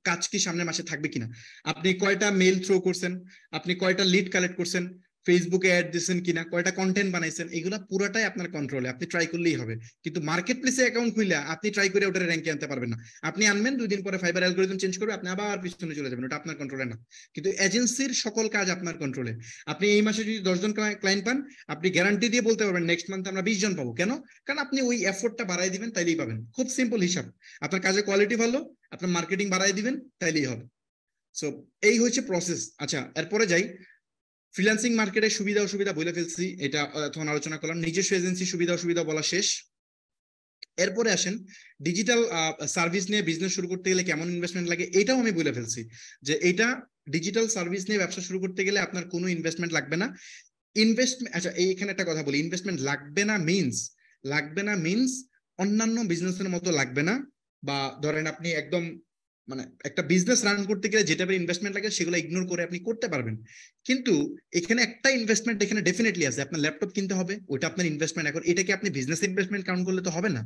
কাজ কি সামনের মাসে থাকবে কিনা। আপনি কয়টা মেইল থ্রো করছেন, আপনি কয়টা লিড কালেক্ট করছেন, ফেসবুকে অ্যাড দিচ্ছেন কিনা, কয়টা কন্টেন্ট বানাইছেন, এগুলো পুরোটাই আপনার কন্ট্রোলে, আপনি ট্রাই করলেই হবে। কিন্তু মার্কেট প্লেসে অ্যাকাউন্ট খুলে আপনি ট্রাই করে ওটার র্যাঙ্কে আনতে পারবেন না। আপনি আনবেন, 2 দিন পরে ফাইবার অ্যালগরিদম চেঞ্জ করবে, আপনি আবার পিছনে চলে যাবেন, ওটা আপনার কন্ট্রোলে না। কিন্তু এজেন্সির সকল কাজ আপনার কন্ট্রোলে। আপনি এই মাসে যদি 10 জন ক্লায়েন্ট পান, আপনি গ্যারান্টি দিয়ে বলতে পারবেন নেক্সট মান্থে আমরা 20 জন পাবো। কেন? কারণ আপনি ওই এফোর্টটা বাড়াই দিবেন, তাইলেই পাবেন। খুব সিম্পল হিসাব। আপনার কাজের কোয়ালিটি ভালো, আপনার মার্কেটিং বাড়াই দিবেন, তাইলেই হবে। সো এই হচ্ছে প্রসেস। আচ্ছা, এরপরে যাই। ফ্রিল্যান্সিং মার্কেটের সুবিধা অসুবিধা বলে ফেলছি, এটা তখন আলোচনা করলাম। নিজস্ব এজেন্সি সুবিধা অসুবিধা বলা শেষ। এরপরে আসেন ডিজিটাল সার্ভিস নিয়ে বিজনেস শুরু করতে গেলে কেমন ইনভেস্টমেন্ট লাগে, এটাও আমি বলে ফেলছি যে এটা ডিজিটাল সার্ভিস নিয়ে ব্যবসা শুরু করতে গেলে আপনার কোনো ইনভেস্টমেন্ট লাগবে না। আচ্ছা, এইখানে একটা কথা বলি, ইনভেস্টমেন্ট লাগবে না মিন্স অন্যান্য বিজনেসের মতো লাগবে না। বা ধরেন আপনি একদম একটা বিজনেস রান করতে গেলে যেটা ইনভেস্টমেন্ট লাগে সেগুলো ইগনোর করে আপনি করতে পারবেন। কিন্তু এখানে একটা ইনভেস্টমেন্ট এখানে ডেফিনেটলি আছে, আপনার ল্যাপটপ কিনতে হবে, ওটা আপনার ইনভেস্টমেন্ট। এখন এটাকে আপনি বিজনেস ইনভেস্টমেন্ট কাউন্ট করলে তো হবে না,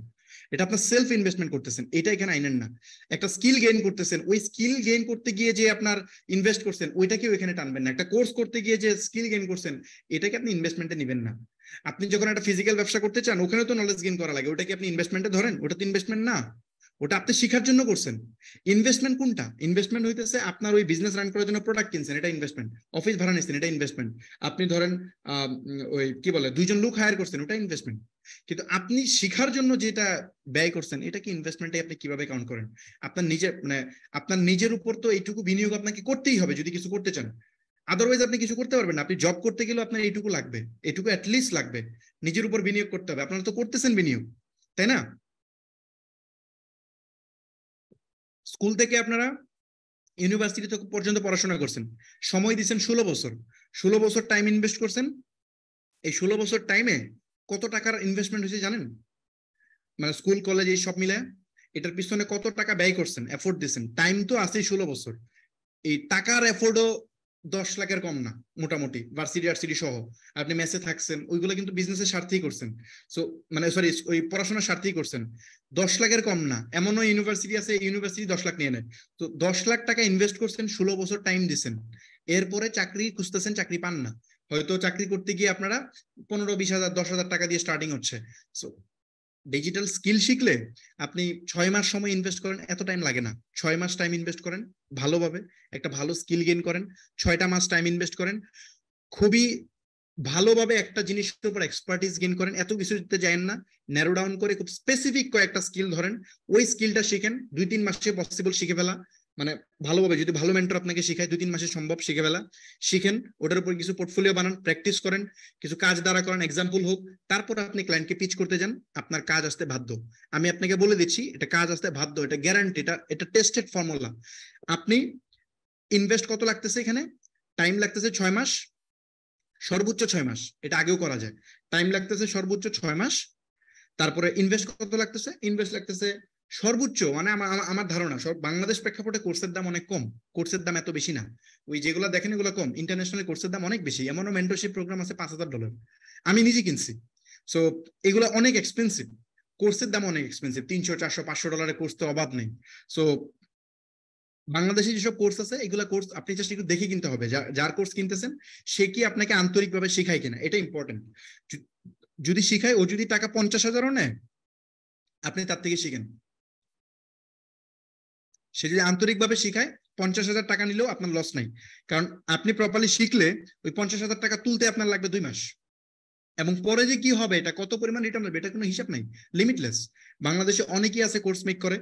এটা আপনার সেলফ ইনভেস্টমেন্ট করতেছেন, এটা এখানে আইনেন না। একটা স্কিল গেইন করতেছেন, ওই স্কিল গেইন করতে গিয়ে যে আপনার ইনভেস্ট করছেন ওইটাকেও এখানে টানবেন না। একটা কোর্স করতে গিয়ে যে স্কিল গেইন করছেন এটাকে আপনি ইনভেস্টমেন্টে নেবেন না। আপনি যখন একটা ফিজিক্যাল ব্যবসা করতে চান, ওখানে তো নলেজ গেইন করা লাগে, ওটাকে আপনি ইনভেস্টমেন্টে ধরেন, ওটা তো ইনভেস্টমেন্ট না, ওটা আপনি শিখার জন্য করছেন। ইনভেস্টমেন্ট কোনটা? ইনভেস্টমেন্ট হইতেছে আপনার ওই বিজনেস রান করার জন্য প্রোডাক্ট কিনছেন, এটা ইনভেস্টমেন্ট। অফিস ভাড়া নিচ্ছেন, এটা ইনভেস্টমেন্ট। আপনি ধরেন ওই কি বলে 2 জন লোক হায়ার করছেন, ওটা ইনভেস্টমেন্ট। কিন্তু আপনি শিখার জন্য যেটা ব্যয় করছেন এটা কি ইনভেস্টমেন্টে আপনি কিভাবে কাউন্ট করেন? আপনার নিজের উপর তো এইটুকু বিনিয়োগ আপনাকে করতেই হবে যদি কিছু করতে চান। আদারওয়াইজ আপনি কিছু করতে পারবেন না। আপনি জব করতে গেলেও আপনার এইটুকু লাগবে, এইটুকু অ্যাটলিস্ট লাগবে। নিজের উপর বিনিয়োগ করতে হবে, আপনারা তো করতেছেন বিনিয়োগ, তাই না? স্কুল থেকে আপনারা ইউনিভার্সিটি পর্যন্ত পড়াশোনা করছেন, সময় দিচ্ছেন 16 বছর টাইম ইনভেস্ট করছেন। এই 16 বছর টাইমে কত টাকার ইনভেস্টমেন্ট হয়েছে জানেন? স্কুল কলেজ এই সব মিলে এটার পিছনে কত টাকা ব্যয় করছেন, এফোর্ট দিচ্ছেন। টাইম তো আছে 16 বছর, এই টাকার এফোর্টও 10 লাখের কম না মোটামুটি, ভার্সিটি সহ। আপনি মেসে থাকছেন, ওইগুলো কিন্তু বিজনেসের স্বার্থেই করছেন। সো সরি, ওই পড়াশোনার স্বার্থেই করছেন। 10 লাখের কম না। এমনও ইউনিভার্সিটি আছে, ইউনিভার্সিটি 10 লাখ নিয়ে নেয়। তো 10 লাখ টাকা ইনভেস্ট করছেন, 16 বছর টাইম দিচ্ছেন। এরপরে চাকরি খুঁজতেছেন, চাকরি পান না। হয়তো চাকরি করতে গিয়ে আপনারা 15-20 হাজার 10,000 টাকা দিয়ে স্টার্টিং হচ্ছে। সো ডিজিটাল স্কিল শিখলে আপনি 6 মাস সময় ইনভেস্ট করেন, এত টাইম লাগে না। 6 মাস টাইম ইনভেস্ট করেন ভালোভাবে, একটা ভালো স্কিল গেইন করেন। 6টা মাস টাইম ইনভেস্ট করেন, খুবই ভালোভাবে একটা জিনিসের উপর এক্সপার্টিস গেইন করেন। এত কিছু দিতে যায়েন না, ন্যারো ডাউন করে খুব স্পেসিফিক কয়েকটা স্কিল ধরেন, ওই স্কিলটা শিখেন। 2-3 মাসে পসিবল শিখে ফেলা, ভালোভাবে যদি ভালো মেন্টর আপনাকে শিখায় 2-3 মাসে সম্ভব শিখে ফেলা। শিখেন, ওটার উপর কিছু পোর্টফোলিও বানান, প্র্যাকটিস করেন, কিছু কাজ দ্বারা করেন, এক্সাম্পল হোক। তারপর আপনি ক্লায়েন্টকে পিচ করতে যান, আপনার কাজ আসতে বাধ্য। আমি আপনাকে বলে দিচ্ছি, এটা কাজ আসতে বাধ্য, এটা গ্যারান্টি, এটা টেস্টেড ফর্মুলা। আপনি ইনভেস্ট কত লাগতেছে এখানে? টাইম লাগতেছে 6 মাস, সর্বোচ্চ 6 মাস, এটা আগেও করা যায়। টাইম লাগতেছে সর্বোচ্চ 6 মাস। তারপরে ইনভেস্ট কত লাগতেছে? ইনভেস্ট লাগতেছে সর্বোচ্চ, আমার ধারণা সব বাংলাদেশ প্রেক্ষাপটে কোর্সের দাম অনেক কম, কোর্সের দাম এত বেশি না। ওই যেগুলো দেখেন এগুলো কম, ইন্টারন্যাশনাল কোর্সের দাম অনেক বেশি। এমনও মেন্টরশিপ প্রোগ্রাম আছে $5,000, আমি নিজে কিনছি। সো এগুলো অনেক এক্সপেন্সিভ, কোর্সের দাম অনেক এক্সপেন্সিভ। $300, $400, $500 কোর্স তো অভাব নেই। সো বাংলাদেশে যেসব কোর্স আছে এগুলা কোর্স আপনি জাস্ট একটু দেখে কিনতে হবে, যার কোর্স কিনতেছেন সে কি আপনাকে আন্তরিকভাবে শেখায় কিনা, এটা ইম্পর্টেন্ট। যদি শিখায়, ও যদি টাকা 50,000ও নেয়, আপনি তার থেকে শিখেন। সে যদি আন্তরিকভাবে শিখায়, 50,000 টাকা নিলেও আপনার লস নাই। কারণ আপনি প্রপারলি শিখলে ওই 50,000 টাকা তুলতে আপনার লাগবে 2 মাস। এবং পরে যে কি হবে, এটা কত পরিমাণ রিটার্ন হবে, এটা কোনো হিসাব নাই, লিমিটলেস। বাংলাদেশে অনেকেই আছে কোর্স মেক করে,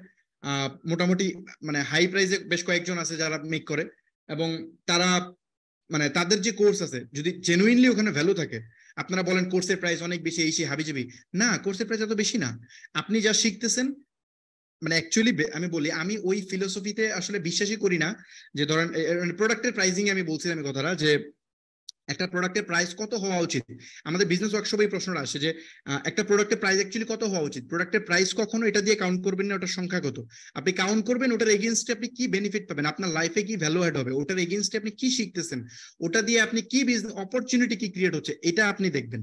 মোটামুটি মানে হাই প্রাইসে বেশ কয়েকজন আছে যারা মেক করে, এবং তারা মানে তাদের যে কোর্স আছে যদি জেনুইনলি ওখানে ভ্যালু থাকে, আপনারা বলেন কোর্সের প্রাইস অনেক বেশি, এই সেই হাবিজাবি, না, কোর্সের প্রাইস এত বেশি না। আপনি যা শিখতেছেন মানে অ্যাকচুয়ালি আমি বলি, আমি ওই ফিলোসফিতে আসলে বিশ্বাসই করি না যে ধরেন প্রোডাক্টের প্রাইসিং আমি বলছিলাম এই কথাটা, যে একটা প্রোডাক্টের প্রাইস কত হওয়া উচিত। আমাদের বিজনেস ওয়ার্কশপে এই প্রশ্নটা আসে যে একটা প্রোডাক্টের প্রাইস অ্যাকচুয়ালি কত হওয়া উচিত। প্রোডাক্টের প্রাইস কখনো এটা দিয়ে কাউন্ট করবেন না ওটার সংখ্যা কত, আপনি কাউন্ট করবেন ওটার এগেইনস্টে আপনি কি বেনিফিট পাবেন, আপনার লাইফে কি ভ্যালু অ্যাড হবে, ওটার এগেইনস্টে আপনি কি শিখতেছেন, ওটা দিয়ে আপনি কি বিজনেস অপরচুনিটি কি ক্রিয়েট হচ্ছে, এটা আপনি দেখবেন।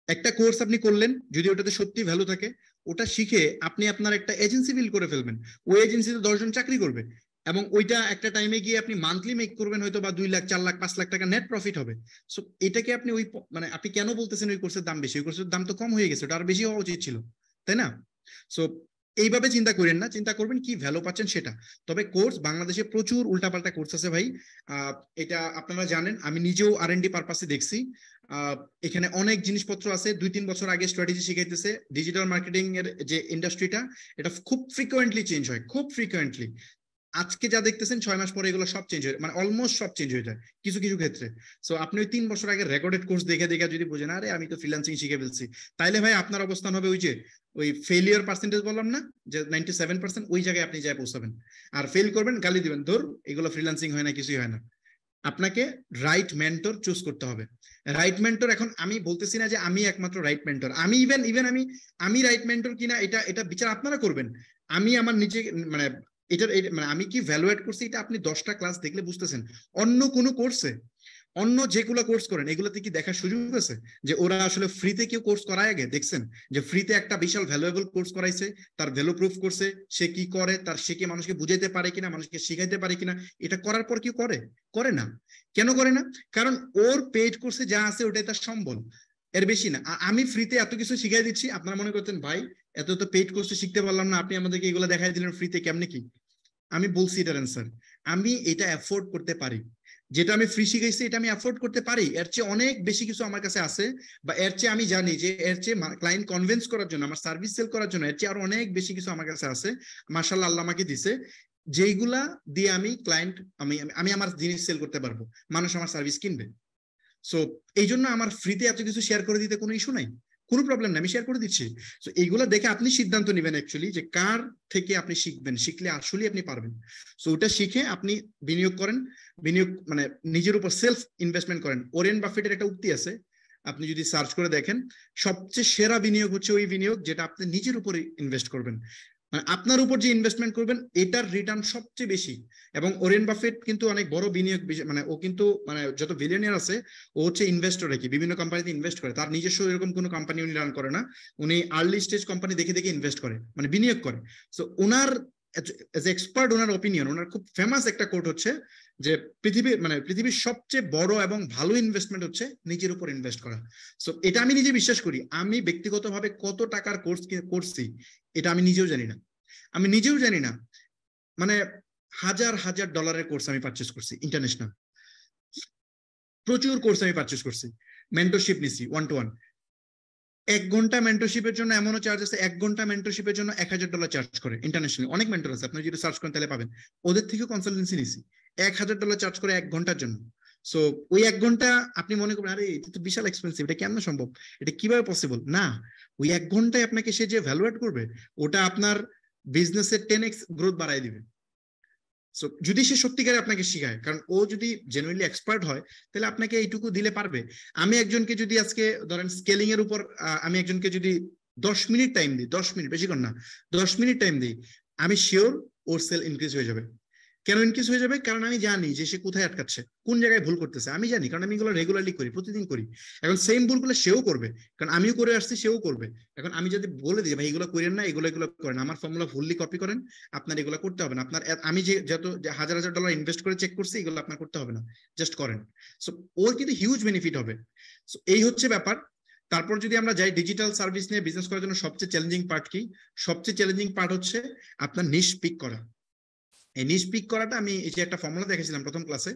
একটা কোর্স আপনি করলেন, যদি ওটাতে সত্যি ভ্যালু থাকে, ওটা শিখে আপনি আপনার একটা এজেন্সি বিল্ড করে ফেলবেন, ওই এজেন্সিতে 10 জন চাকরি করবে, এবং ওইটা একটা টাইমে গিয়ে আপনি মান্থলি মেক করবেন হয়তো বা 2 লাখ 4 লাখ 5 লাখ টাকা নেট প্রফিট হবে। সো এটাকে আপনি ওই মানে আপনি কেন বলতেছেন ওই কোর্সের দাম বেশি, ওই কোর্সের দাম তো কম হয়ে গেছে, ওটা আর বেশি হওয়া উচিত ছিল, তাই না? সো এইভাবে চিন্তা করেন না, চিন্তা করবেন কি ভ্যালু পাচ্ছেন সেটা। তবে কোর্স বাংলাদেশে প্রচুর উল্টাপাল্টা কোর্স আছে ভাই, এটা আপনারা জানেন, আমি নিজেও R&D পারপাসে দেখছি। এখানে অনেক জিনিসপত্র আছে, 2-3 বছর আগে স্ট্র্যাটেজি শিখাইতেছে। ডিজিটাল মার্কেটিং এর যে ইন্ডাস্ট্রিটা, এটা খুব ফ্রিকোয়েন্টলি চেঞ্জ হয়, খুব ফ্রিকোয়েন্টলি। আজকে যা দেখতেছেন 6 মাস পরে এগুলো সব চেঞ্জ হয়ে, মানে অলমোস্ট সব চেঞ্জ হয়ে যায় কিছু কিছু ক্ষেত্রে। সো আপনি ওই 3 বছর আগে রেকর্ডেড কোর্স দেখে দেখে যদি বুঝেন আরে আমি তো ফ্রিল্যান্সিং শিখে ফেলছি, তাইলে ভাই আপনার অবস্থান হবে ওই যে ওই ফেলিয়ার পার্সেন্টেজ বললাম না যে 97%, ওই জায়গায় আপনি যায় পৌঁছাবেন। আর ফেল করবেন, গালি দিবেন, ধর এগুলো ফ্রিল্যান্সিং হয় না, কিছুই হয় না। আপনাকে রাইট মেন্টর চুজ করতে হবে। রাইট মেন্টর, এখন আমি বলতেছি না যে আমি একমাত্র রাইট মেন্টর, আমি ইভেন আমি রাইট মেন্টর কিনা এটা বিচার আপনারা করবেন। আমি আমার নিজে মানে এটার মানে আমি কি ভ্যালু এড করছি এটা আপনি 10টা ক্লাস দেখলে বুঝতেছেন। অন্য কোনো কোর্সে, অন্য যেগুলো কোর্স করেন এগুলোতে কি দেখার সুযোগ আছে যে ওরা আসলে ফ্রিতে কেউ কোর্স করায় আগে দেখছেন যে ফ্রিতে একটা বিশাল ভ্যালুয়েবল কোর্স করাইছে, তার ভ্যালু প্রুফ করছে, সে কি করে, তার সে কি মানুষকে বুঝাইতে পারে কিনা, মানুষকে শিখাইতে পারে কিনা, এটা করার পর কি করে না। কেন করে না? কারণ ওর পেইড কোর্সে যা আছে ওটাই তার সম্বল, এর বেশি না। আমি ফ্রিতে এত কিছু শিখাই দিচ্ছি, আপনারা মনে করতেন ভাই এত তো পেইড কোর্সে শিখতে পারলাম না, আপনি আমাদেরকে এগুলো দেখাই দিলেন ফ্রিতে, কেমনে কি? আমি বলছি এটার অ্যান্সার, আমি এটা অ্যাফোর্ড করতে পারি। যেটা আমি ফ্রি শিখাইছি এটা আমি অ্যাফোর্ড করতে পারি, এর চেয়ে অনেক বেশি কিছু আমার কাছে আছে, বা এর চেয়ে আমি জানি যে এর চেয়ে ক্লায়েন্ট কনভিন্স করার জন্য, আমার সার্ভিস সেল করার জন্য এর চেয়ে আরো অনেক বেশি কিছু আমার কাছে আছে, মাশাআল্লাহ আল্লাহ আমাকে দিছে, যেইগুলা দিয়ে আমি ক্লায়েন্ট আমি আমার জিনিস সেল করতে পারবো, মানুষ আমার সার্ভিস কিনবে। সো এই জন্য আমার ফ্রিতে এত কিছু শেয়ার করে দিতে কোনো ইস্যু নাই, কোনো প্রবলেম নাই, আমি শেয়ার করে দিচ্ছি। তো এইগুলো দেখে আপনি সিদ্ধান্ত নেবেন অ্যাকচুয়ালি যে কার থেকে আপনি শিখবেন, শিখলে আসলে আপনি পারবেন। সো ওটা শিখে আপনি বিনিয়োগ করেন, বিনিয়োগ মানে নিজের উপর সেলফ ইনভেস্টমেন্ট করেন। ওরেন বাফেটের একটা উক্তি আছে, আপনি যদি সার্চ করে দেখেন, সবচেয়ে সেরা বিনিয়োগ হচ্ছে ওই বিনিয়োগ যেটা আপনি নিজের উপরে ইনভেস্ট করবেন, মানে আপনার উপর যে ইনভেস্টমেন্ট করবেন এটার রিটার্ন সবচেয়ে বেশি। এবং ওরেন বাফেট কিন্তু অনেক বড় বিনিয়োগ, মানে ও কিন্তু মানে যত বিলিয়নিয়ার আছে ও হচ্ছে ইনভেস্টর, কি বিভিন্ন কোম্পানিতে ইনভেস্ট করে, তার নিজস্ব এরকম কোনো কোম্পানি উনি রান করে না, উনি আর্লি স্টেজ কোম্পানি দেখে দেখে ইনভেস্ট করে, মানে বিনিয়োগ করে। সো ওনার এজ এক্সপার্ট, ওনার অপিনিয়ন, ওনার খুব ফেমাস একটা কোট হচ্ছে যে পৃথিবীর সবচেয়ে বড় এবং ভালো ইনভেস্টমেন্ট হচ্ছে নিজের উপর ইনভেস্ট করা। সো এটা আমি নিজে বিশ্বাস করি। আমি ব্যক্তিগতভাবে কত টাকার কোর্স করছি এটা আমি নিজেও জানি না, মানে হাজার হাজার ডলারের কোর্স আমি পারচেস করছি, ইন্টারন্যাশনাল প্রচুর কোর্স আমি পারচেস করছি। মেন্টরশিপ নিছি 1-to-1, 1 ঘন্টা মেন্টরশিপের জন্য এমনও চার্জ আছে, 1 ঘন্টা মেন্টরশিপের জন্য $1000 চার্জ করে ইন্টারন্যাশনালি। অনেক মেন্টর আছে, আপনি যদি সার্চ করেন তাহলে পাবেন, ওদের থেকে কনসালটেন্সি নিছি, $1000 চার্জ করে 1 ঘন্টার জন্য। সো ওই 1 ঘন্টা আপনি মনে করবেন আরে এটা তো বিশাল এক্সপেন্সিভ, এটা কেমন সম্ভব, এটা কিভাবে পসিবল? না, ওই 1 ঘন্টায় আপনাকে সে যে ভ্যালু অ্যাড করবে ওটা আপনার বিজনেসের 10x গ্রোথ বাড়ায় দিবে। সো যদি সে সত্যিকারে আপনাকে শিখায়, কারণ ও যদি জেনুইনলি এক্সপার্ট হয় তাহলে আপনাকে এইটুকু দিলে পারবে। আমি একজনকে যদি আজকে ধরেন স্কেলিং এর উপর আমি একজনকে যদি 10 মিনিট টাইম দিই, 10 মিনিট বেশিক্ষণ না, 10 মিনিট টাইম দিই, আমি শিওর ওর সেল ইনক্রিজ হয়ে যাবে। কেন ইনক্রিজ হয়ে যাবে? কারণ আমি জানি যে সে কোথায় আটকাচ্ছে, কোন জায়গায় ভুল করতেছে, আমি জানি, কারণ আমি এগুলো রেগুলারলি করি, প্রতিদিন করি। এখন সেম ভুলগুলো সেও করবে, কারণ আমিও করে আসছি, সেও করবে। এখন আমি যদি বলে দিই ভাই এগুলো করেন না, এগুলো করেন, আমার ফর্মুলা ফুললি কপি করেন, আপনার এগুলো করতে হবে না, আপনার আমি যে যত হাজার হাজার ডলার ইনভেস্ট করে চেক করছি এগুলো আপনার করতে হবে না, জাস্ট করেন। সো ওর কিন্তু হিউজ বেনিফিট হবে। সো এই হচ্ছে ব্যাপার। তারপর যদি আমরা যাই ডিজিটাল সার্ভিস নিয়ে বিজনেস করার জন্য সবচেয়ে চ্যালেঞ্জিং পার্ট কি? সবচেয়ে চ্যালেঞ্জিং পার্ট হচ্ছে আপনার নিশ পিক করা। এই নিশ পিক করাটা আমি এই যে একটা ফর্মুলা দেখেছিলাম প্রথম ক্লাসে,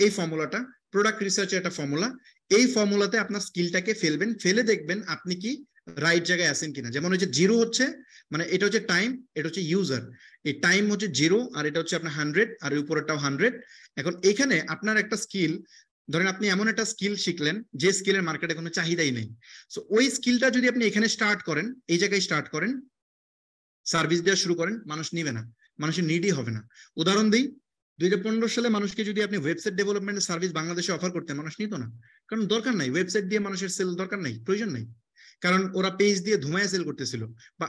এই ফর্মুলাটা প্রোডাক্ট রিসার্চের একটা ফর্মুলা। এই ফর্মুলাতে আপনার স্কিলটাকে ফেলবেন, ফেলে দেখবেন আপনি কি রাইট জায়গায় আছেন কিনা। যেমন হচ্ছে 0 হচ্ছে মানে এটা হচ্ছে টাইম, এটা হচ্ছে ইউজার। এই টাইম হচ্ছে 0 আর এটা হচ্ছে আপনার 100 আর উপরেরটাও 100। এখন এখানে আপনার একটা স্কিল, ধরেন আপনি এমন একটা স্কিল শিখলেন যে স্কিলের মার্কেটে কোনো চাহিদাই নেই, সো ওই স্কিলটা যদি আপনি এখানে স্টার্ট করেন, এই জায়গায় স্টার্ট করেন, সার্ভিস দেওয়া শুরু করেন, মানুষ নিবে না, মানুষের নিডই হবে না। উদাহরণ দিই, 2015 সালে মানুষকে যদি আপনি ওয়েবসাইট ডেভেলপমেন্টের সার্ভিস বাংলাদেশে অফার করতেন, মানুষ নিত না, কারণ দরকার নাই, ওয়েবসাইট দিয়ে মানুষের সেল দরকার নাই, প্রয়োজন নাই, কারণ ওরা পেজ দিয়ে ধুমায় সেল করতেছিল, বা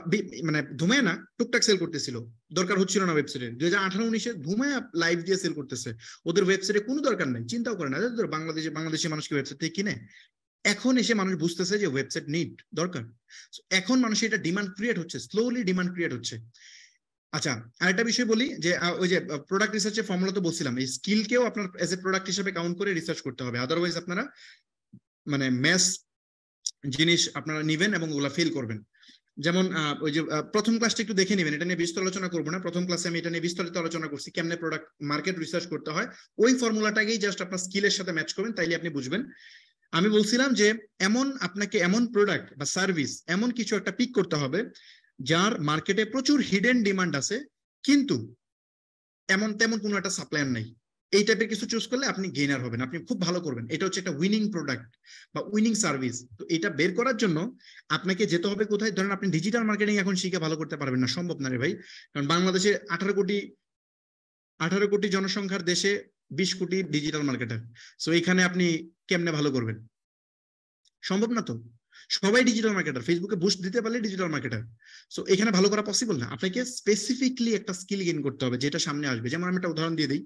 মানে ধুমায় না, টুকটাক সেল করতেছিল, দরকার হচ্ছিল না ওয়েবসাইটে। 2018-19-এ ধুমায় লাইভ দিয়ে সেল করতেছে, ওদের ওয়েবসাইটে কোনো দরকার নাই, চিন্তাও করে না, বাংলাদেশি মানুষকে ওয়েবসাইট থেকে কিনে। এখন এসে মানুষ বুঝতেছে যে ওয়েবসাইট নিড দরকার, এখন মানুষের এটা ডিমান্ড ক্রিয়েট হচ্ছে, স্লোলি ডিমান্ড ক্রিয়েট হচ্ছে। আচ্ছা, আরেকটা বিষয় বলি যে ওই যে প্রোডাক্ট রিসার্চের ফর্মুলা তো বলছিলাম, এই স্কিলকেও আপনার এজ এ প্রোডাক্ট হিসেবে কাউন্ট করে রিসার্চ করতে হবে, আদারওয়াইজ আপনারা মানে ম্যাস জিনিস আপনারা নিবেন এবং ওগুলা ফেল করবেন। যেমন ওই যে প্রথম ক্লাসটা একটু দেখে নেবেন, এটা নিয়ে বিস্তারিত আলোচনা করবো না, প্রথম ক্লাসে আমি এটা নিয়ে বিস্তারিত আলোচনা করছি কেমনে প্রোডাক্ট মার্কেট রিসার্চ করতে হয়। ওই ফর্মুলাটাকেই জাস্ট আপনার স্কিলের সাথে ম্যাচ করবেন, তাইলে আপনি বুঝবেন। আমি বলছিলাম যে আপনাকে এমন প্রোডাক্ট বা সার্ভিস, এমন কিছু একটা পিক করতে হবে যার মার্কেটে প্রচুর হিডেন ডিমান্ড আছে, কিন্তু তেমন কোনো একটা সাপ্লায়ার নাই। এই টাইপের কিছু চুজ করলে আপনি গেইনার হবেন, আপনি খুব ভালো করবেন। এটা হচ্ছে একটা উইনিং প্রোডাক্ট বা উইনিং সার্ভিস। তো এটা বের করার জন্য আপনাকে যেতে হবে কোথায়? ধরেন আপনি ডিজিটাল মার্কেটিং এখন শিখে ভালো করতে পারবেন না, সম্ভব না রে ভাই, কারণ বাংলাদেশে 18 কোটি জনসংখ্যার দেশে 20 কোটি ডিজিটাল মার্কেটার। সো এখানে আপনি কেমনে ভালো করবেন? সম্ভব না তো, সবাই ডিজিটাল মার্কেটার, ফেসবুকে বুস্ট দিতে পারলে ডিজিটাল মার্কেটার। সো এখানে ভালো করা পসিবল না, আপনাকে স্পেসিফিকলি একটা স্কিল গেইন করতে হবে যেটা সামনে আসবে। যেমন আমি একটা উদাহরণ দিয়ে দিই,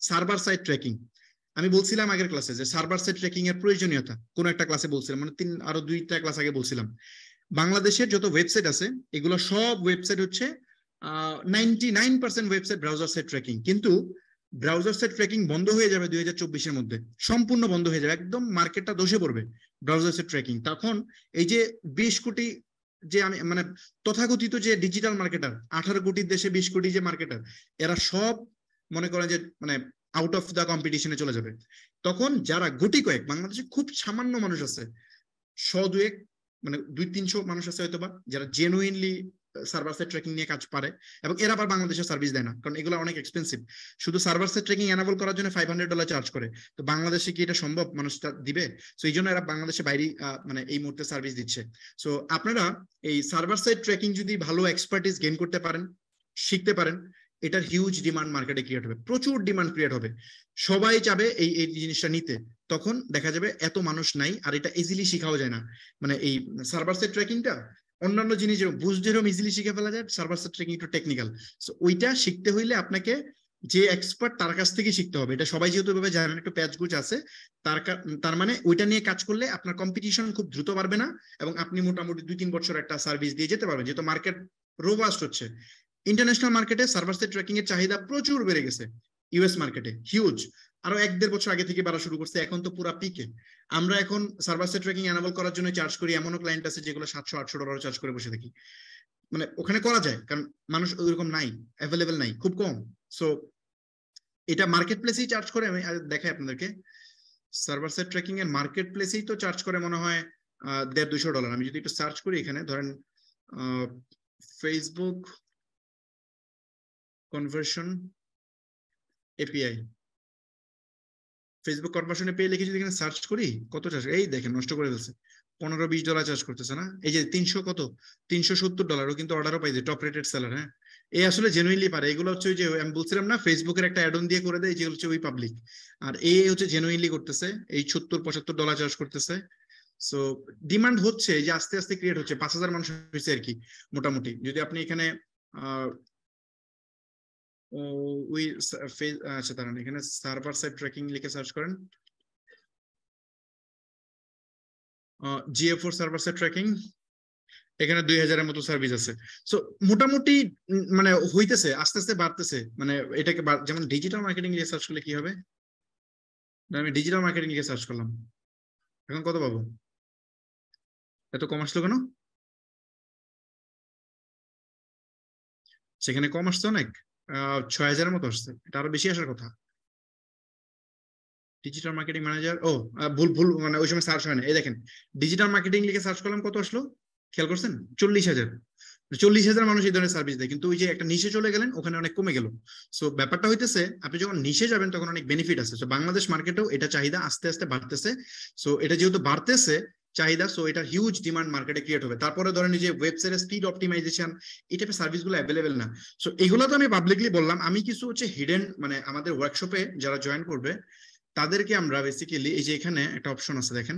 সার্ভার সাইড ট্র্যাকিং। আমি বলছিলাম আগের ক্লাসে যে সার্ভার সাইড ট্র্যাকিং এর প্রয়োজনীয়তা, কোন একটা ক্লাসে বলছিলাম, মানে আরো 2টা ক্লাস আগে বলছিলাম। বাংলাদেশের যত ওয়েবসাইট আছে এগুলো সব ওয়েবসাইট হচ্ছে 99% ওয়েবসাইট ব্রাউজার সাইড ট্র্যাকিং, কিন্তু ব্রাউজার সাইড ট্র্যাকিং বন্ধ হয়ে যাবে 2024-এর মধ্যে, সম্পূর্ণ বন্ধ হয়ে যাবে, একদম মার্কেটটা ধসে পড়বে ব্রাউজার সাইড ট্র্যাকিং। তখন এই যে 20 কোটি যে আমি মানে তথাকথিত যে ডিজিটাল মার্কেটার, 18 কোটির দেশে 20 কোটি যে মার্কেটার, এরা সব মনে করেন যে মানে আউট অফ দ্য কম্পিটিশনে চলে যাবে। তখন যারা গুটি কয়েক, বাংলাদেশে খুব সামান্য মানুষ আছে, 100-200 মানে 200-300 মানুষ আছে হয়তোবা, যারা জেনুইনলি সার্ভার সাইড ট্র্যাকিং নিয়ে কাজ পারে, এবং এরা আবার বাংলাদেশে সার্ভিস দেয় না, কারণ এগুলো অনেক এক্সপেন্সিভ। শুধু সার্ভার সাইড ট্র্যাকিং এনাবল করার জন্য $500 চার্জ করে, তো বাংলাদেশে কি এটা সম্ভব মানুষটা দিবে? সো এই জন্য এরা বাংলাদেশে বাইরে মানে এই মুহূর্তে সার্ভিস দিচ্ছে। সো আপনারা এই সার্ভার সাইড ট্র্যাকিং যদি ভালো এক্সপার্টিস গেইন করতে পারেন, শিখতে পারেন, এটার হিউজ ডিমান্ড মার্কেটে ক্রিয়েট হবে, প্রচুর ডিমান্ড ক্রিয়েট হবে, সবাই চাবে এই জিনিসটা নিতে। তখন দেখা যাবে এত মানুষ নাই, আর এটা ইজিলি শিখাও যায় না। মানে এই সার্ভার সাইড ট্র্যাকিংটা অন্যান্য জিনিস বুস্ট যেরকম ইজিলি শিখে ফেলা যায়, সার্ভার সাইড ট্র্যাকিং একটু টেকনিক্যাল। সো ওইটা শিখতে হইলে আপনাকে যে এক্সপার্ট তার কাছ থেকে শিখতে হবে। এটা সবাই যেহেতু ভাবে জানেন, একটু প্যাচ গুচ আছে, তার মানে ওইটা নিয়ে কাজ করলে আপনার কম্পিটিশন খুব দ্রুত বাড়বে না, এবং আপনি মোটামুটি 2-3 বছর একটা সার্ভিস দিয়ে যেতে পারবেন, যেহেতু মার্কেট রোবাস্ট হচ্ছে। ইন্টারন্যাশনাল মার্কেটে সার্ভার সাইড ট্র্যাকিং এর চাহিদা প্রচুর বেড়ে গেছে, ইউএস মার্কেটে হিউজ, আরো 1-1.5 বছর আগে থেকে বাড়া শুরু করছে, এখন তো পুরো পিকে। আমরা এখন সার্ভার সাইড ট্র্যাকিং এনাবল করার জন্য চার্জ করি, এমনও ক্লায়েন্ট আছে যেগুলো $700-800 চার্জ করে বসে থাকি, মানে ওখানে করা যায়, কারণ মানুষ ওইরকম নাই, অ্যাভেলেবেল নাই, খুব কম। সো এটা মার্কেট প্লেসেই চার্জ করে। আমি দেখাই আপনাদেরকে, সার্ভার সাইড ট্র্যাকিং এর মার্কেট প্লেসেই তো চার্জ করে মনে হয় $150-200। আমি যদি একটু সার্চ করি এখানে, ধরেন Facebook conversion API, Facebook conversion API লিখে যদি এখানে সার্চ করি, কত চার্জ, এই দেখেন নষ্ট করে ফেলছে, $15-20 চার্জ করতেছে না। এই যে 370 কিন্তু অর্ডারও পাই, যে টপ রেটেড সেলার। হ্যাঁ, এই আসলে জেনুইনলি পারে। এগুলো হচ্ছে ওই যে আমি বলছিলাম না, ফেসবুকের একটা অ্যাড অন দিয়ে করে দেয়, যেগুলো হচ্ছে ওই পাবলিক, আর এই হচ্ছে জেনুইনলি করতেছে, এই $70-75 চার্জ করতেছে। সো ডিমান্ড হচ্ছে, যে আস্তে আস্তে ক্রিয়েট হচ্ছে, 5000 মানুষ হয়েছে আর কি মোটামুটি। যদি আপনি এখানে আচ্ছা দাঁড়ান, এখানে সার্ভার সাইড ট্র্যাকিং লিখে সার্চ করেন, GA4 সার্ভার সাইড ট্র্যাকিং, এখানে 2000-এর মতো সার্ভিস আছে। সো মোটামুটি মানে হইতেছে, আস্তে আস্তে বাড়তেছে। মানে এটাকে যেমন ডিজিটাল মার্কেটিং লিখে সার্চ করলে কি হবে, আমি ডিজিটাল মার্কেটিং লিখে সার্চ করলাম, এখন কত পাবো? এত কম আসলো কেন? সেখানে কম আসছে অনেক, 6000-এর মতো আসছে, এটা আরো বেশি আসার কথা। ডিজিটাল মার্কেটিং ম্যানেজার, ভুল মানে ওই সময় সার্চ হয় না। এই দেখেন ডিজিটাল মার্কেটিং লিখে সার্চ করলাম, কত আসলো? খেয়াল করছেন? 40,000 40,000 মানুষ এই ধরনের সার্ভিস দেয়, কিন্তু ওই যে একটা নিশে চলে গেলেন ওখানে অনেক কমে গেল। সো ব্যাপারটা হইতেছে আপনি যখন নিশে যাবেন তখন অনেক বেনিফিট আছে। সো বাংলাদেশ মার্কেটেও এটা চাহিদা আস্তে আস্তে বাড়তেছে। সো এটা যেহেতু বাড়তেছে চাহিদা, সো এটা হিউজ ডিমান্ড মার্কেটে ক্রিয়েট হবে। তারপরে ধরেন যে ওয়েবসাইটের স্পিড অপটিমাইজেশন, এই টাইপের সার্ভিসগুলো অ্যাভেলেবেল না। সো এগুলো তো আমি পাবলিকলি বললাম। আমি কিছু হচ্ছে হিডেন, মানে আমাদের ওয়ার্কশপে যারা জয়েন করবে তাদেরকে আমরা বেসিক্যালি এই যে এখানে একটা অপশন আছে দেখেন,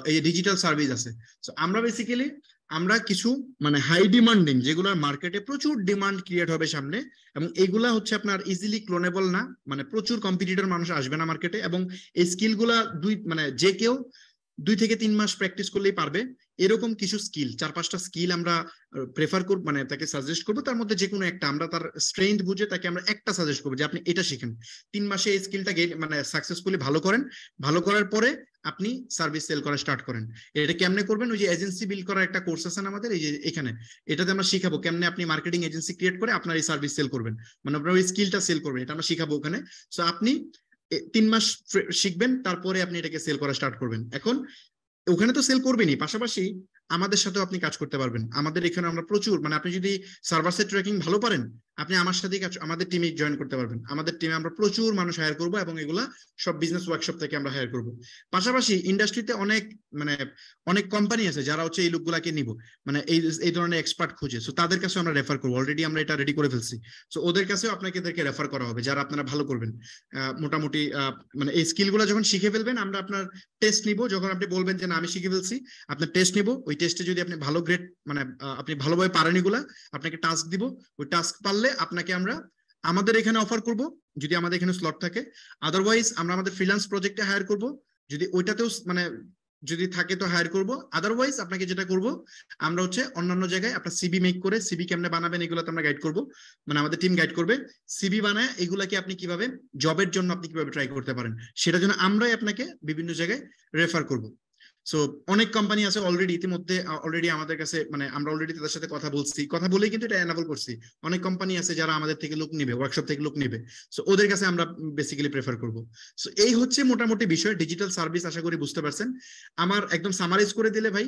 এই যে ডিজিটাল সার্ভিস আছে। সো আমরা বেসিক্যালি আমরা কিছু মানে হাই ডিমান্ডিং, যেগুলোর মার্কেটে প্রচুর ডিমান্ড ক্রিয়েট হবে সামনে, এবং এইগুলা হচ্ছে আপনার ইজিলি ক্লোনেবল না, মানে প্রচুর কম্পিটিটর মানুষ আসবে না মার্কেটে, এবং এই স্কিলগুলা মানে যে কেউ 2 থেকে 3 মাস প্র্যাকটিস করলেই পারবে। এরকম কিছু স্কিল 4-5টা স্কিল আমরা প্রেফার করব, মানে তাকে সাজেস্ট করবো। তার মধ্যে যে কোনো একটা, আমরা তার স্ট্রেংথ বুঝে তাকে আমরা একটা সাজেস্ট করবো যে আপনি এটা শিখেন, 3 মাসে এই স্কিলটা মানে সাকসেসফুলি ভালো করেন, ভালো করার পরে আপনি সার্ভিস সেল করা স্টার্ট করেন। এটা কেমনে করবেন? ওই যে এজেন্সি বিল্ড করার একটা কোর্স আছে আমাদের, এই যে এখানে এটাতে আমরা শিখাবো কেমনে আপনি মার্কেটিং এজেন্সি ক্রিয়েট করে আপনার এই সার্ভিস সেল করবেন, মানে আপনার ওই স্কিলটা সেল করবেন, এটা আমরা শিখাবো ওখানে। সো আপনি 3 মাস শিখবেন, তারপরে আপনি এটাকে সেল করা স্টার্ট করবেন। এখন ওখানে তো সেল করবেনই, পাশাপাশি আমাদের সাথেও আপনি কাজ করতে পারবেন। আমাদের এখানে আমরা প্রচুর, মানে আপনি যদি সার্ভার সাইড ট্র্যাকিং ভালো পারেন, আপনি আমার সাথেই আমাদের টিমে জয়েন করতে পারবেন। আমাদের টিমে আমরা প্রচুর মানুষ হায়ার করবো, এবং এগুলা সব বিজনেস ওয়ার্কশপ থেকে আমরা হায়ার করবো। পাশাপাশি ইন্ডাস্ট্রিতে অনেক কোম্পানি আছে যারা হচ্ছে এই লোকগুলাকে নিব, মানে এই ধরনের এক্সপার্ট খুঁজে। সো তাদের কাছে আমরা রেফার করবো, অলরেডি আমরা এটা রেডি করে ফেলছি। সো ওদের কাছেও আপনাকে এদেরকে রেফার করা হবে যারা আপনারা ভালো করবেন। মোটামুটি মানে এই স্কিলগুলো যখন শিখে ফেলবেন, আমরা আপনার টেস্ট নিব। যখন আপনি বলবেন যে না আমি শিখে ফেলছি, আপনার টেস্ট নিব। ওই টেস্টে যদি আপনি ভালো গ্রেড, মানে আপনি ভালোভাবে পারেন এগুলা, আপনাকে টাস্ক দিব। ওই টাস্ক পারলে আপনাকে আমরা আমাদের এখানে অফার করব, যদি আমাদের এখানে স্লট থাকে। আদারওয়াইজ আমরা আমাদের ফ্রিল্যান্স প্রজেক্টে হায়ার করব, যদি ওইটাতেও মানে যদি থাকে তো হায়ার করব। আদারওয়াইজ আপনাকে যেটা করব, আমরা হচ্ছে অন্যান্য জায়গায় আপনার সিবি মেক করে, সিবি কেমনে বানাবেন এগুলোতে আমরা গাইড করব, মানে আমাদের টিম গাইড করবে। সিবি বানায় এগুলাকে আপনি কিভাবে জবের জন্য আপনি কিভাবে ট্রাই করতে পারেন, সেটার জন্য আমরাই আপনাকে বিভিন্ন জায়গায় রেফার করব। সো অনেক কোম্পানি আছে অলরেডি, ইতিমধ্যে অলরেডি আমাদের কাছে, মানে আমরা অলরেডি তাদের সাথে কথা বলছি, কথা বলেই কিন্তু এটা এনাবল করছি। অনেক কোম্পানি আছে যারা আমাদের থেকে লোক নিবে, ওয়ার্কশপ থেকে লোক নিবে। সো ওদের কাছে আমরা বেসিক্যালি প্রেফার করব। সো এই হচ্ছে মোটামুটি বিষয় ডিজিটাল সার্ভিস। আশা করি বুঝতে পারছেন। আমার একদম সামারাইজ করে দিলে ভাই,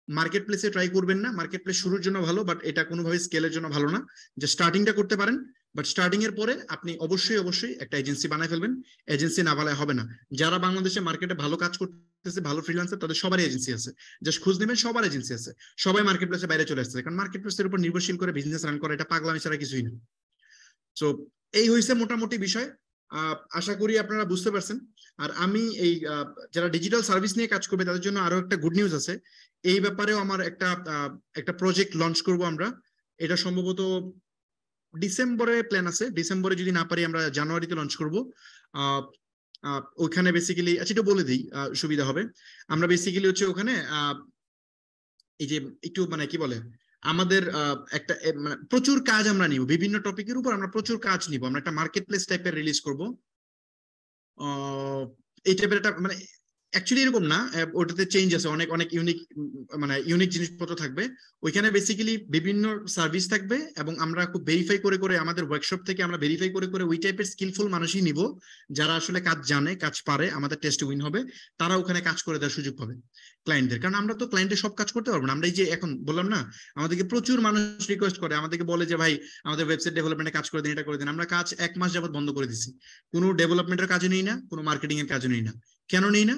মার্কেট প্লেসে ট্রাই করবেন না। মার্কেট প্লেস শুরুর জন্য ভালো, বাট এটা কোনোভাবে স্কেলের জন্য ভালো না। যে স্টার্টিংটা করতে পারেন, বাট স্টার্টিং এর পরে আপনি অবশ্যই একটা এজেন্সি বানায় ফেলবেন। এজেন্সি না বানালে হবে না। যারা বাংলাদেশে মার্কেটে ভালো কাজ করতেছে, ভালো ফ্রিল্যান্সার, তাদের সবারই এজেন্সি আছে। জাস্ট খোঁজ নেবেন, সবার এজেন্সি আছে। সবাই মার্কেট প্লেসে বাইরে চলে আসছে, কারণ মার্কেট প্লেসের উপর নির্ভরশীল করে বিজনেস রান করা এটা পাগলামি ছাড়া কিছুই না। সো এই হয়েছে মোটামুটি বিষয়। আশা করি আপনারা বুঝতে পারছেন। আর আমি এই যারা ডিজিটাল সার্ভিস নিয়ে কাজ করবে তাদের জন্য আরো একটা গুড নিউজ আছে। এই ব্যাপারেও আমার একটা প্রজেক্ট লঞ্চ করব আমরা। এটা সম্ভবত ডিসেম্বরে প্ল্যান আছে। ডিসেম্বরে যদি না পারি আমরা জানুয়ারিতে লঞ্চ করব। ওখানে বেসিক্যালি এটা বলে দিই, সুবিধা হবে। আমরা বেসিক্যালি হচ্ছে ওখানে এই যে একটু মানে কি বলে, আমাদের একটা মানে প্রচুর কাজ আমরা নিব, বিভিন্ন টপিকের উপর আমরা প্রচুর কাজ নিব। আমরা একটা মার্কেট প্লেস টাইপের রিলিজ করব। এই টাইপের একটা, মানে অ্যাকচুয়ালি এরকম না, ওটাতে চেঞ্জ আছে, অনেক ইউনিক জিনিসপত্র থাকবে ওইখানে। বেসিক্যালি বিভিন্ন সার্ভিস থাকবে, এবং আমরা খুব ভেরিফাই করে আমাদের ওয়ার্কশপ থেকে আমরা ভেরিফাই করে ওই টাইপের স্কিলফুল মানুষই নিব যারা আসলে কাজ জানে, কাজ পারে, আমাদের টেস্টে উইন হবে, তারা ওখানে কাজ করে দেওয়ার সুযোগ পাবে ক্লায়েন্টদের। কারণ আমরা তো ক্লায়েন্টের সব কাজ করতে পারবো না। আমরা এই যে এখন বললাম না, আমাদেরকে প্রচুর মানুষ রিকোয়েস্ট করে, আমাদেরকে বলে যে ভাই আমাদের ওয়েবসাইট ডেভেলপমেন্টে কাজ করে দিন, এটা করে দিন। আমরা কাজ 1 মাস যাবত বন্ধ করে দিচ্ছি। কোনো ডেভেলপমেন্টের কাজও নেই না, কোনো মার্কেটিং এর কাজও নেই না। কেন নেই না?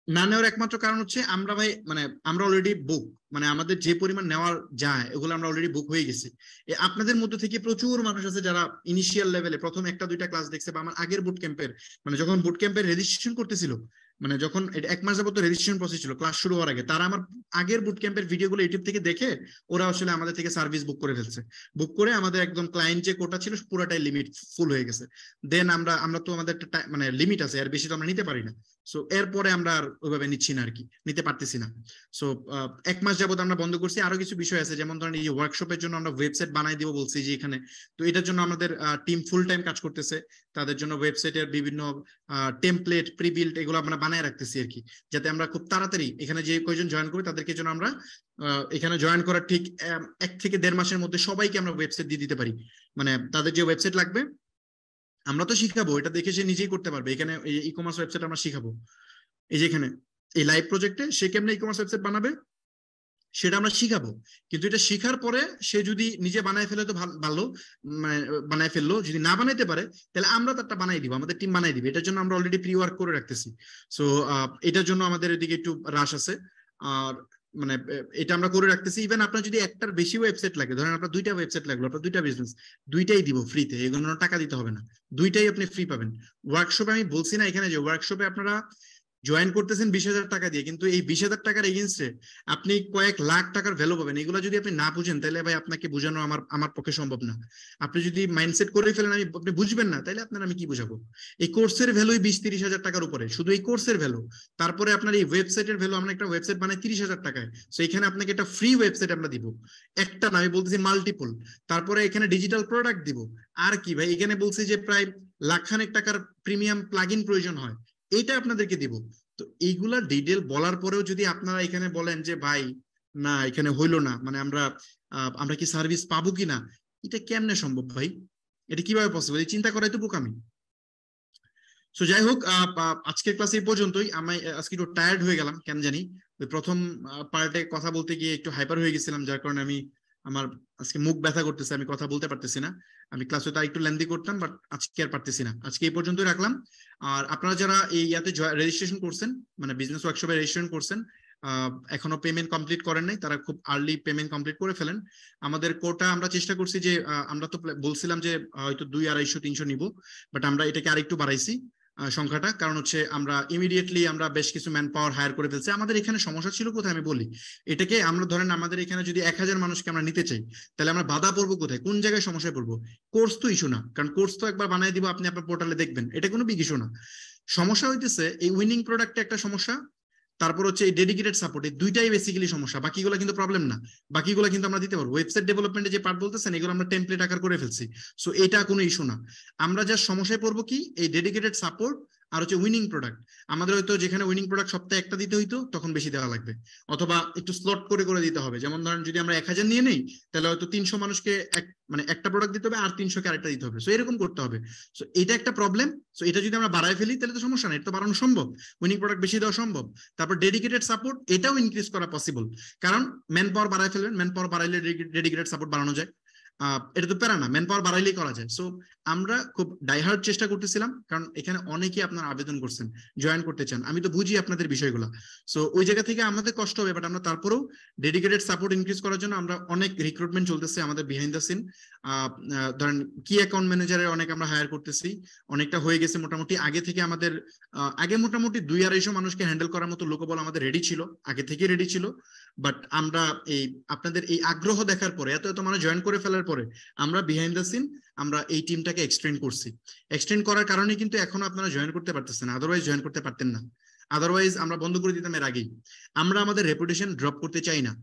না নেওয়ার একমাত্র কারণ হচ্ছে আমরা ভাই, মানে আমরা অলরেডি বুক, মানে আমাদের যে পরিমাণ নেওয়ার যায় ওগুলো আমরা অলরেডি বুক হয়ে গেছি। আপনাদের মধ্যে থেকে প্রচুর মানুষ আছে যারা ইনিশিয়াল লেভেলে প্রথম 1-2টা ক্লাস দেখছে, বা আমার আগের বুট ক্যাম্পের, মানে যখন বুট ক্যাম্পের রেজিস্ট্রেশন করতেছিল, মানে যখন 1 মাস যাবত রেজিস্ট্রেশন প্রসেস ছিল ক্লাস শুরু হওয়ার আগে, তারা আমার আগের বুট ক্যাম্পের ভিডিওগুলো ইউটিউব থেকে দেখে ওরা আসলে আমাদের থেকে সার্ভিস বুক করে ফেলছে। বুক করে আমাদের একদম ক্লায়েন্ট যে কোটা ছিল পুরোটাই লিমিট ফুল হয়ে গেছে। দেন আমরা তো আমাদের মানে লিমিট আছে, এর বেশি তো আমরা নিতে পারি না। সো এরপরে আমরা আর ওইভাবে নিচ্ছি না, আর কি নিতে পারতেছি না। সো 1 মাস যাবত আমরা বন্ধ করছি। আরো কিছু বিষয় আছে, যেমন ধরেন এই ওয়ার্কশপের জন্য আমরা ওয়েবসাইট বানাই দিব বলছি যে এখানে। তো এটার জন্য আমাদের টিম ফুল টাইম কাজ করতেছে। তাদের জন্য ওয়েবসাইটের বিভিন্ন টেমপ্লেট, প্রিবিল্ড এগুলো আমরা বানায় রাখতেছি আর কি, যাতে আমরা খুব তাড়াতাড়ি এখানে যে কয়জন জয়েন করবে তাদেরকে জন্য আমরা এখানে জয়েন করার ঠিক 1 থেকে 1.5 মাসের মধ্যে সবাইকে আমরা ওয়েবসাইট দিয়ে দিতে পারি। মানে তাদের যে ওয়েবসাইট লাগবে আমরা তো শিখাবো, এটা দেখে সে নিজেই করতে পারবে। এখানে ই কমার্স ওয়েবসাইট আমরা শিখাবো। এই যে এখানে এই লাইভ প্রজেক্টে সে কেমনে ই কমার্স ওয়েবসাইট বানাবে সেটা আমরা শিখাবো। কিন্তু এটা শিখার পরে সে যদি নিজে বানায় ফেলে তো ভালো, বানায় ফেললো, যদি না বানাইতে পারে তাহলে আমরা তারটা বানাই দিব, আমাদের টিম বানাই দিবে। এটার জন্য আমরা অলরেডি প্রি ওয়ার্ক করে রাখতেছি। সো এটার জন্য আমাদের এদিকে একটু রাশ আছে। আর মানে এটা আমরা করে রাখতেছি। ইভেন আপনার যদি একটার বেশি ওয়েবসাইট লাগে, ধরেন আপনার 2টা ওয়েবসাইট লাগলো, আপনার 2টা বিজনেস, 2টাই দিব ফ্রিতে, এগুলো টাকা দিতে হবে না, 2টাই আপনি ফ্রি পাবেন। ওয়ার্কশপে আমি বলছি না এখানে যে ওয়ার্কশপে আপনারা জয়েন করতেছেন 20,000 টাকা দিয়ে, কিন্তু এই 20,000 টাকার এগেইনস্টে আপনি কয়েক লাখ টাকার ভ্যালু পাবেন। এগুলো যদি আপনি না বুঝেন তাহলে ভাই আপনাকে বোঝানো আমার পক্ষে সম্ভব না। আপনি যদি মাইন্ডসেট করে ফেলেন আপনি বুঝবেন না, তাহলে আপনার আমি কি বুঝাবো? এই কোর্সের ভ্যালুই 20-30,000 টাকার উপরে, শুধু এই কোর্সের ভ্যালু। তারপরে আপনার এই ওয়েবসাইটের ভ্যালু, আমরা একটা ওয়েবসাইট বানাই 30,000 টাকায়। সো এখানে আপনাকে একটা ফ্রি ওয়েবসাইট আমরা দিব, একটা না, আমি বলতেছি মাল্টিপল। তারপরে এখানে ডিজিটাল প্রোডাক্ট দিব। আর কি ভাই, এখানে বলছি যে প্রায় লাখখানেক টাকার প্রিমিয়াম প্লাগইন প্রয়োজন হয়, এটা আপনাদেরকে দিব। তো এইগুলা ডিটেল বলার পরেও যদি আপনারা এখানে বলেন যে ভাই না এখানে হইলো না, মানে আমরা কি সার্ভিস পাবো কিনা, এটা কেমনে সম্ভব ভাই? এটা কিভাবে পসিবল? এই চিন্তা করাই তো বোকামি। সো যাই হোক, আজকের ক্লাস এই পর্যন্তই। আমি আজকে একটু টায়ার্ড হয়ে গেলাম কেন জানি, প্রথম পার্টে কথা বলতে গিয়ে একটু হাইপার হয়ে গেছিলাম, যার কারণে আমার আজকে মুখ ব্যথা করতেছে, আমি কথা বলতে পারতেছি না। আমি ক্লাসে তো একটু লেন্দি করতাম, বাট আজকে আর পারতেছি না। আজকে এই পর্যন্তই রাখলাম। আর আপনারা যারা এই ইয়াতে রেজিস্ট্রেশন করছেন, মানে বিজনেস ওয়ার্কশপে রেজিস্ট্রেশন করছেন, এখনো পেমেন্ট কমপ্লিট করেন নাই, তারা খুব আর্লি পেমেন্ট কমপ্লিট করে ফেলেন। আমাদের কোটা আমরা চেষ্টা করছি যে আমরা তো বলছিলাম যে হয়তো 200-250-300 নিব, বাট আমরা এটাকে আরেকটু বাড়াইছি সংখ্যাটা। কারণ হচ্ছে আমরা ইমিডিয়েটলি আমরা বেশ কিছু ম্যান পাওয়ার হায়ার করে ফেলছি। আমাদের এখানে সমস্যা ছিল কোথায় আমি বলি, এটাকে আমরা ধরেন আমাদের এখানে যদি 1000 মানুষকে আমরা নিতে চাই, তাহলে আমরা বাধা পড়বো কোথায়, কোন জায়গায় সমস্যায় পড়বো? কোর্স তো ইস্যু না, কারণ কোর্স তো একবার বানিয়ে দিব, আপনি আপনার পোর্টালে দেখবেন, এটা কোনো বিগ ইস্যু না। সমস্যা হইতেছে এই উইনিং প্রোডাক্টে একটা সমস্যা, তারপর হচ্ছে এই ডেডিকেটেড সাপোর্ট, এই দুইটাই বেসিক্যালি সমস্যা। বাকিগুলো কিন্তু প্রবলেম না, বাকিগুলো কিন্তু আমরা দিতে পারবো। ওয়েবসাইট ডেভেলপমেন্টে যে পার্ট বলতেছেন এগুলো আমরা টেমপ্লেট আকার করে ফেলছি, সো এটা কোনো ইস্যু না। আমরা যা সমস্যায় পড়বো কি, এই ডেডিকেটেড সাপোর্ট আর হচ্ছে উইনিং প্রোডাক্ট। আমাদের হয়তো যেখানে উইনিং প্রোডাক্ট সপ্তাহে একটা দিতে হইতো, তখন বেশি দেওয়া লাগবে, অথবা একটু স্লট করে দিতে হবে। যেমন ধরেন যদি আমরা 1000 নিয়ে নেই, তাহলে হয়তো 300 মানুষকে মানে একটা প্রোডাক্ট দিতে হবে, আর 300কে আরেকটা দিতে হবে। সো এরকম করতে হবে। সো এটা একটা প্রবলেম। সো এটা যদি আমরা বাড়ায় ফেলি তাহলে তো সমস্যা নেই, এটা তো বাড়ানো সম্ভব, উইনিং প্রোডাক্ট বেশি দেওয়া সম্ভব। তারপর ডেডিকেটেড সাপোর্ট, এটাও ইনক্রিজ করা পসিবল, কারণ ম্যান পাওয়ার বাড়ায় ফেলবেন, ম্যান পাওয়ার বাড়াইলে ডেডিকেটেড সাপোর্ট বাড়ানো যায়। এটা তো প্যারা না, ম্যান পাওয়ার বাড়াইলেই করা যায়। সো আমরা খুব ডাইহার্ড চেষ্টা করতেছিলাম, কারণ এখানে অনেকেই আপনারা আবেদন করছেন, জয়েন করতে চান, আমি তো বুঝি আপনাদের বিষয়গুলো। সো ওই জায়গা থেকে আমাদের কষ্ট হবে, বাট আমরা তারপরেও ডেডিকেটেড সাপোর্ট ইনক্রিজ করার জন্য আমরা অনেক রিক্রুটমেন্ট চলতেছে আমাদের বিহাইন্ড দ্য সিন। ধরেন কি অ্যাকাউন্ট ম্যানেজারের অনেক আমরা হায়ার করতেছি, অনেকটা হয়ে গেছে মোটামুটি। আগে থেকে আমাদের আগে মোটামুটি 200-250 মানুষকে হ্যান্ডেল করার মতো লোকবল আমাদের রেডি ছিল, আগে থেকে রেডি ছিল। বাট আমরা এই আপনাদের এই আগ্রহ দেখার পরে, এত মানুষ জয়েন করে ফেলার পরে, আমরা বিহাইন্ড দ্য সিন আমরা এই টিমটাকে এক্সটেন্ড করছি। এক্সটেন্ড করার কারণে কিন্তু এখনো আপনারা জয়েন করতে পারতেছেন, আদারওয়াইজ জয়েন করতে পারতেন না। আদারওয়াইজ আমরা বন্ধ করে দিতাম এর আগেই। আমরা আমাদের রেপুটেশন ড্রপ করতে চাই না।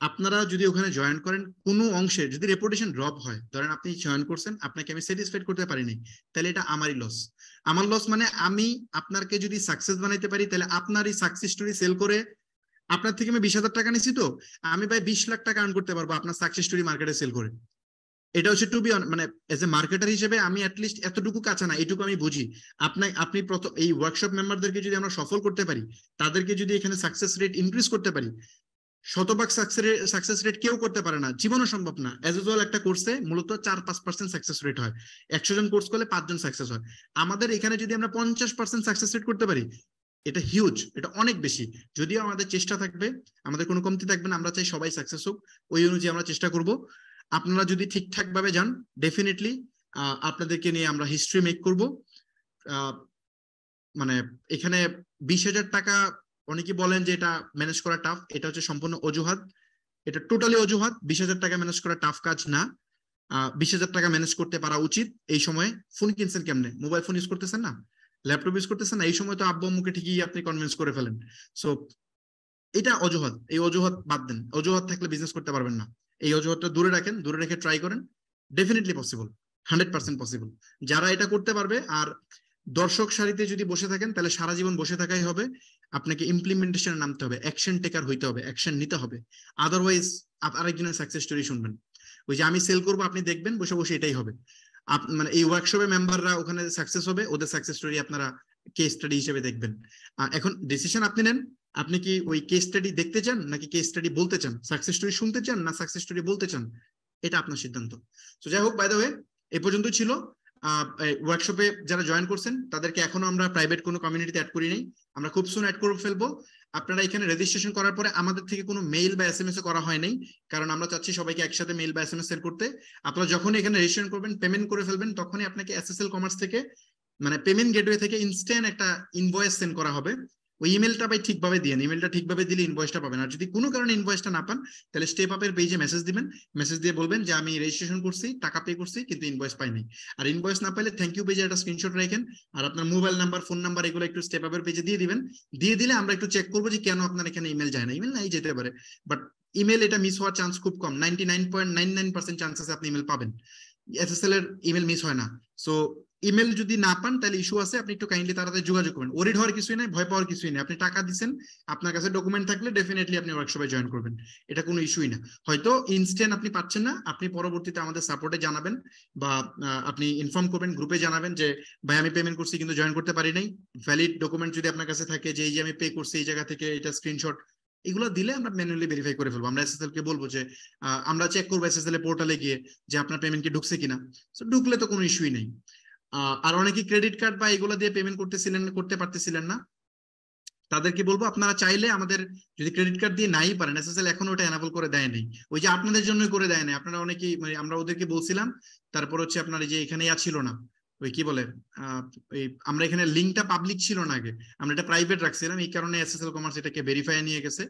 আপনারা যদি ওখানে জয়েন করেন, কোনো অংশে যদি রেপুটেশন ড্রপ হয়, ধরেন আপনি জয়েন করছেন, আপনাকে আমি স্যাটিসফাইড করতে পারিনি, তাহলে এটা আমারই লস। আমার লস মানে আমি আপনাকে যদি সাকসেস বানাইতে পারি, তাহলে আপনার এই সাকসেস স্টোরি সেল করে আপনার থেকে আমি 20,000 টাকা নিছি, তো আমি ভাই 20 লাখ টাকা আর্ন করতে পারবো আপনার সাকসেস স্টোরি মার্কেটে সেল করে। এটা হচ্ছে টু বি মানে এজ এ মার্কেটার হিসেবে আমি অ্যাটলিস্ট এতটুকু কাঁচা না, এটুকু আমি বুঝি। আপনি প্রথম এই ওয়ার্কশপ মেম্বারদেরকে যদি আমরা সফল করতে পারি, তাদেরকে যদি এখানে সাকসেস রেট ইনক্রিজ করতে পারি, 100% সাকসেস রেট কেউ করতে পারে না, জীবনও সম্ভব না। অ্যাজ ইউজুয়াল একটা কোর্সে মূলত 4-5% সাকসেস রেট হয়, 100 জন কোর্স করলে 5 জন সাকসেস হয়। আমাদের এখানে যদি আমরা 50% সাকসেস রেট করতে পারি, এটা হিউজ, এটা অনেক বেশি। যদিও আমাদের চেষ্টা থাকবে, আমাদের কোনো কমতি থাকবে না, আমরা চাই সবাই সাকসেস হোক, ওই অনুযায়ী আমরা চেষ্টা করব। আপনারা যদি ঠিকঠাক ভাবে যান, ডেফিনেটলি আপনাদেরকে নিয়ে আমরা হিস্ট্রি মেক করব। মানে এখানে 20,000 টাকা, অনেকে বলেন যে এটা ম্যানেজ করা টাফ, এটা হচ্ছে সম্পূর্ণ অজুহাত, এটা টোটালি অজুহাত। 20,000 টাকা ম্যানেজ করা টাফ কাজ না, 20,000 টাকা ম্যানেজ করতে পারা উচিত। এই সময়ে ফোন কিনছেন কেমনে, মোবাইল ফোন ইউজ করতেছেন না, ল্যাপটপ ইউজ করতেছেন না, এই সময় তো আব্বু আম্মুকে ঠিকই আপনি কনভিন্স করে ফেলেন। সো এটা অজুহাত, এই অজুহাত বাদ দেন। অজুহাত থাকলে বিজনেস করতে পারবেন না, এই অজুহাতটা দূরে রাখেন, দূরে রেখে ট্রাই করেন, ডেফিনেটলি পসিবল, 100% পসিবল। যারা এটা করতে পারবে, আর দর্শক সারিতে যদি বসে থাকেন, তাহলে সারা জীবন বসে থাকাই হবে। আপনাকে ইমপ্লিমেন্টেশনে নামতে হবে, অ্যাকশন টেকার হইতে হবে, অ্যাকশন নিতে হবে। আদারওয়াইজ আরেকজনের সাকসেস স্টোরি শুনবেন, ওই যে আমি সেল করবো, আপনি দেখবেন বসে বসে এটাই হবে। মানে এই ওয়ার্কশপে মেম্বাররা ওখানে সাকসেস হবে, ওদের সাকসেস স্টোরি আপনারা কেস স্টাডি হিসেবে দেখবেন। এখন ডিসিশন আপনি নেন, আপনি কি ওই কেস স্টাডি দেখতে চান নাকি কেস স্টাডি বলতে চান, সাকসেস স্টোরি শুনতে চান না সাকসেস স্টোরি বলতে চান, এটা আপনার সিদ্ধান্ত। তো যাই হোক, বাই দ্য ওয়ে এই পর্যন্তই ছিল। ওয়ার্কশপে যারা জয়েন করছেন তাদেরকে এখনো আমরা প্রাইভেট কোনো কমিউনিটিতে অ্যাড করি নাই, আমরা খুব সুন অ্যাড করে ফেলবো। আপনারা এখানে রেজিস্ট্রেশন করার পরে আমাদের থেকে কোনো মেইল বা SMS করা হয় নাই, কারণ আমরা চাচ্ছি সবাইকে একসাথে মেইল বা SMS সেন্ড করতে। আপনারা যখনই এখানে রেজিস্ট্রেশন করবেন, পেমেন্ট করে ফেলবেন, তখনই আপনাকে SSL কমার্স থেকে মানে পেমেন্ট গেটওয়ে থেকে ইনস্ট্যান্ট একটা ইনভয়েস সেন্ড করা হবে। ওই ইমেলটা ভাই ঠিকভাবে দিয়ে, ইমেলটা ঠিকভাবে দিলে ইনভয়েসটা পাবেন। আর যদি কোনো কারণে ইনভয়েসটা না পান, তাহলে স্টেপ আপের পেজে মেসেজ দিবেন, মেসেজ দিয়ে বলবেন যে আমি রেজিস্ট্রেশন করছি, টাকা পে করছি, কিন্তু ইনভয়েস পাইনি। আর ইনভয়েস না পাইলে থ্যাংক ইউ পেজে একটা স্ক্রিনশট রাখেন, আর আপনার মোবাইল নাম্বার, ফোন নাম্বার এগুলো একটু স্টেপ আপের পেজে দিয়ে দিবেন। দিয়ে দিলে আমরা একটু চেক করবো যে কেন আপনার এখানে ইমেল যায় না। ইমেল নাই যেতে পারে, বাট ইমেল এটা মিস হওয়ার চান্স খুব কম, 99.99% চান্সেস আপনি ইমেল পাবেন। SSL এর ইমেল মিস হয় না। সো ইমেল যদি না পান তাহলে ইস্যু আছে, আপনি একটু কাইন্ডলি তাড়াতাড়ি যোগাযোগ করবেন। ওরিড হওয়ার কিছুই নাই, ভয় পাওয়ার কিছুই নেই। আপনি টাকা দিচ্ছেন, আপনার কাছে ডকুমেন্ট থাকলে ডেফিনেটলি আপনি ওয়ার্কশপে জয়েন করবেন, এটা কোনো ইস্যুই না। হয়তো ইনস্ট্যান্ট আপনি পাচ্ছেন না, আপনি পরবর্তীতে আমাদের সাপোর্টে জানাবেন বা আপনি ইনফর্ম করবেন, গ্রুপে জানাবেন যে ভাই আমি পেমেন্ট করছি কিন্তু জয়েন করতে পারি নাই। ভ্যালিড ডকুমেন্ট যদি আপনার কাছে থাকে যে এই যে আমি পে করছি এই জায়গা থেকে, এটা স্ক্রিনশট, এগুলো দিলে আমরা ম্যানুয়ালি ভেরিফাই করে ফেলবো। আমরা SSL কে বলবো যে আমরা চেক করবো SSL পোর্টালে গিয়ে যে আপনার পেমেন্ট কি ঢুকছে কিনা। তো ঢুকলে তো কোনো ইস্যুই নেই। আর অনেকে ক্রেডিট কার্ড বা এগুলো দিয়ে পেমেন্ট করতে পারতেছিলেন না, তাদেরকে বলবো আপনারা চাইলে আমাদের, যদি ক্রেডিট কার্ড দিয়ে নাই পারেন, SSL এখনো ওটা এনাবল করে দেয় নাই, ওই যে আপনাদের জন্যই করে দেয় নাই। আপনারা অনেকেই মানে আমরা ওদেরকে বলছিলাম, তারপর হচ্ছে আপনার এই যে এখানে ছিল না, ওই কি বলে আমরা এখানে লিঙ্কটা পাবলিক ছিল না আগে, আমরা এটা প্রাইভেট রাখছিলাম, এই কারণে SSL কমার্স এটাকে ভেরিফাই নিয়ে গেছে।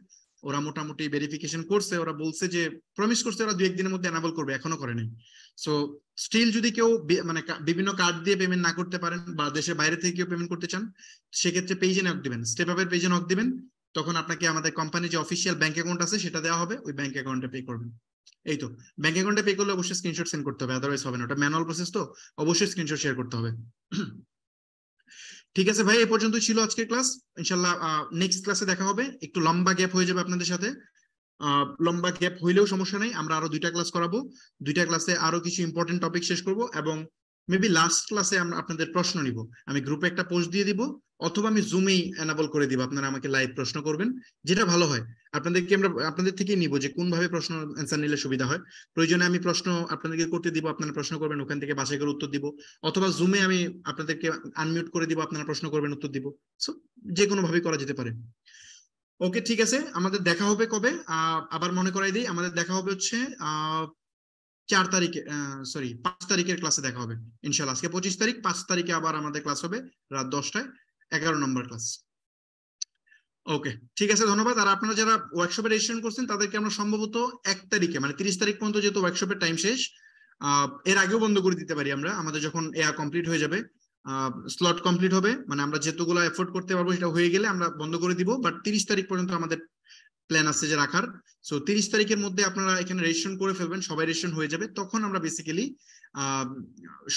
ওরা মোটামুটি ভেরিফিকেশন করছে, ওরা বলছে যে প্রমিস করছে ওরা 2-1 দিনের মধ্যে এনাবল করবে, এখনো করে নাই। সো স্টিল যদি কেউ মানে বিভিন্ন কার্ড দিয়ে পেমেন্ট না করতে পারেন বা দেশের বাইরে থেকে কেউ পেমেন্ট করতে চান, সেক্ষেত্রে পেজে নক দিবেন, স্টেপ আপের পেজে নক দিবেন, তখন আপনাকে আমাদের কোম্পানির যে অফিসিয়াল ব্যাংক অ্যাকাউন্ট আছে সেটা দেওয়া হবে, ওই ব্যাংক অ্যাকাউন্টে পে করবেন। এই তো, ব্যাংক অ্যাকাউন্টে পে করলে অবশ্যই স্ক্রিনশট সেন্ড করতে হবে, আদারওয়াইজ হবে না, ওটা ম্যানুয়াল প্রসেস, তো অবশ্যই স্ক্রিনশট শেয়ার করতে হবে। ঠিক আছে ভাই, এই পর্যন্তই ছিল আজকের ক্লাস। ইনশাআল্লাহ নেক্সট ক্লাসে দেখা হবে। একটু লম্বা গ্যাপ হয়ে যাবে আপনাদের সাথে, লম্বা গ্যাপ হইলেও সমস্যা নেই, আমরা আরো 2টা ক্লাস করাবো। 2টা ক্লাসে আরো কিছু ইম্পর্টেন্ট টপিক শেষ করব, এবং মেবি লাস্ট ক্লাসে আমরা আপনাদের প্রশ্ন নিব। আমি গ্রুপে একটা পোস্ট দিয়ে দিব, অথবা আমি জুমেই এনাবল করে দিব, আপনারা আমাকে লাইভ প্রশ্ন করবেন, যেটা ভালো হয়। আপনাদেরকে আমরা আপনাদের থেকেই নিব যে কোন ভাবে প্রশ্ন অ্যান্সার নিলে সুবিধা হয়। প্রয়োজনে আমি প্রশ্ন আপনাদেরকে করতে দিব, আপনারা প্রশ্ন করবেন, ওখান থেকে বাছাই করে উত্তর দিব, অথবা জুমে আমি আপনাদেরকে আনমিউট করে দিব, আপনারা প্রশ্ন করবেন, উত্তর দিব। সো যে কোনো ভাবে করা যেতে পারে। ওকে, ঠিক আছে, আমাদের দেখা হবে কবে? আবার মনে করাই দিই, আমাদের দেখা হবে হচ্ছে 4 তারিখে, সরি 5 তারিখের ক্লাসে দেখা হবে ইনশাআল্লাহ। আজকে 25 তারিখ, 5 তারিখে আবার আমাদের ক্লাস হবে রাত 10টায়, 11 নম্বর ক্লাস। ওকে, ঠিক আছে, ধন্যবাদ। আর আপনারা যারা ওয়ার্কশপে রেজিস্ট্রেশন করছেন তাদেরকে আমরা সম্ভবত 1 তারিখে মানে 30 তারিখ পর্যন্ত, যেহেতু ওয়ার্কশপের টাইম শেষ, এর আগেও বন্ধ করে দিতে পারি আমরা, আমাদের যখন কমপ্লিট হয়ে যাবে, স্লট কমপ্লিট হবে, মানে আমরা যেতগুলো এফোর্ড করতে পারবো সেটা হয়ে গেলে আমরা বন্ধ করে দিব। বাট 30 তারিখ পর্যন্ত আমাদের প্ল্যান আছে যে রাখার। সো 30 তারিখের মধ্যে আপনারা এখানে রেজিস্ট্রেশন করে ফেলবেন, সবাই রেজিস্ট্রেশন হয়ে যাবে, তখন আমরা বেসিক্যালি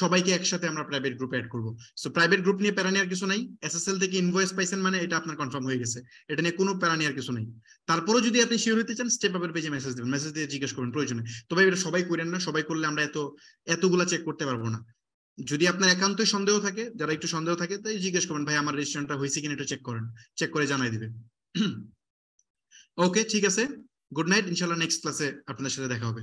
সবাইকে একসাথে আমরা প্রাইভেট গ্রুপে অ্যাড করব। সো প্রাইভেট গ্রুপ নিয়ে প্যারা নেওয়ার কিছু নাই, SSL থেকে ইনভয়েস পাইছেন মানে এটা আপনার কনফার্ম হয়ে গেছে, এটা নিয়ে কোনো প্যারা নেওয়ার কিছু নেই। তারপরেও যদি আপনি শিওর হতে চান, স্টেপ আপের পেজে মেসেজ দেবেন, মেসেজ দিয়ে জিজ্ঞেস করবেন প্রয়োজনে। তবে এটা সবাই করেন না, সবাই করলে আমরা এতগুলা চেক করতে পারবো না। যদি আপনার একান্তই সন্দেহ থাকে, যারা একটু সন্দেহ থাকে, তাই জিজ্ঞেস করবেন ভাই আমার রেজিস্ট্রেশনটা হয়েছে কিনা একটু চেক করেন, চেক করে জানাই দিবেন। ওকে, ঠিক আছে, গুড নাইট, ইনশাআল্লাহ নেক্সট ক্লাসে আপনাদের সাথে দেখা হবে।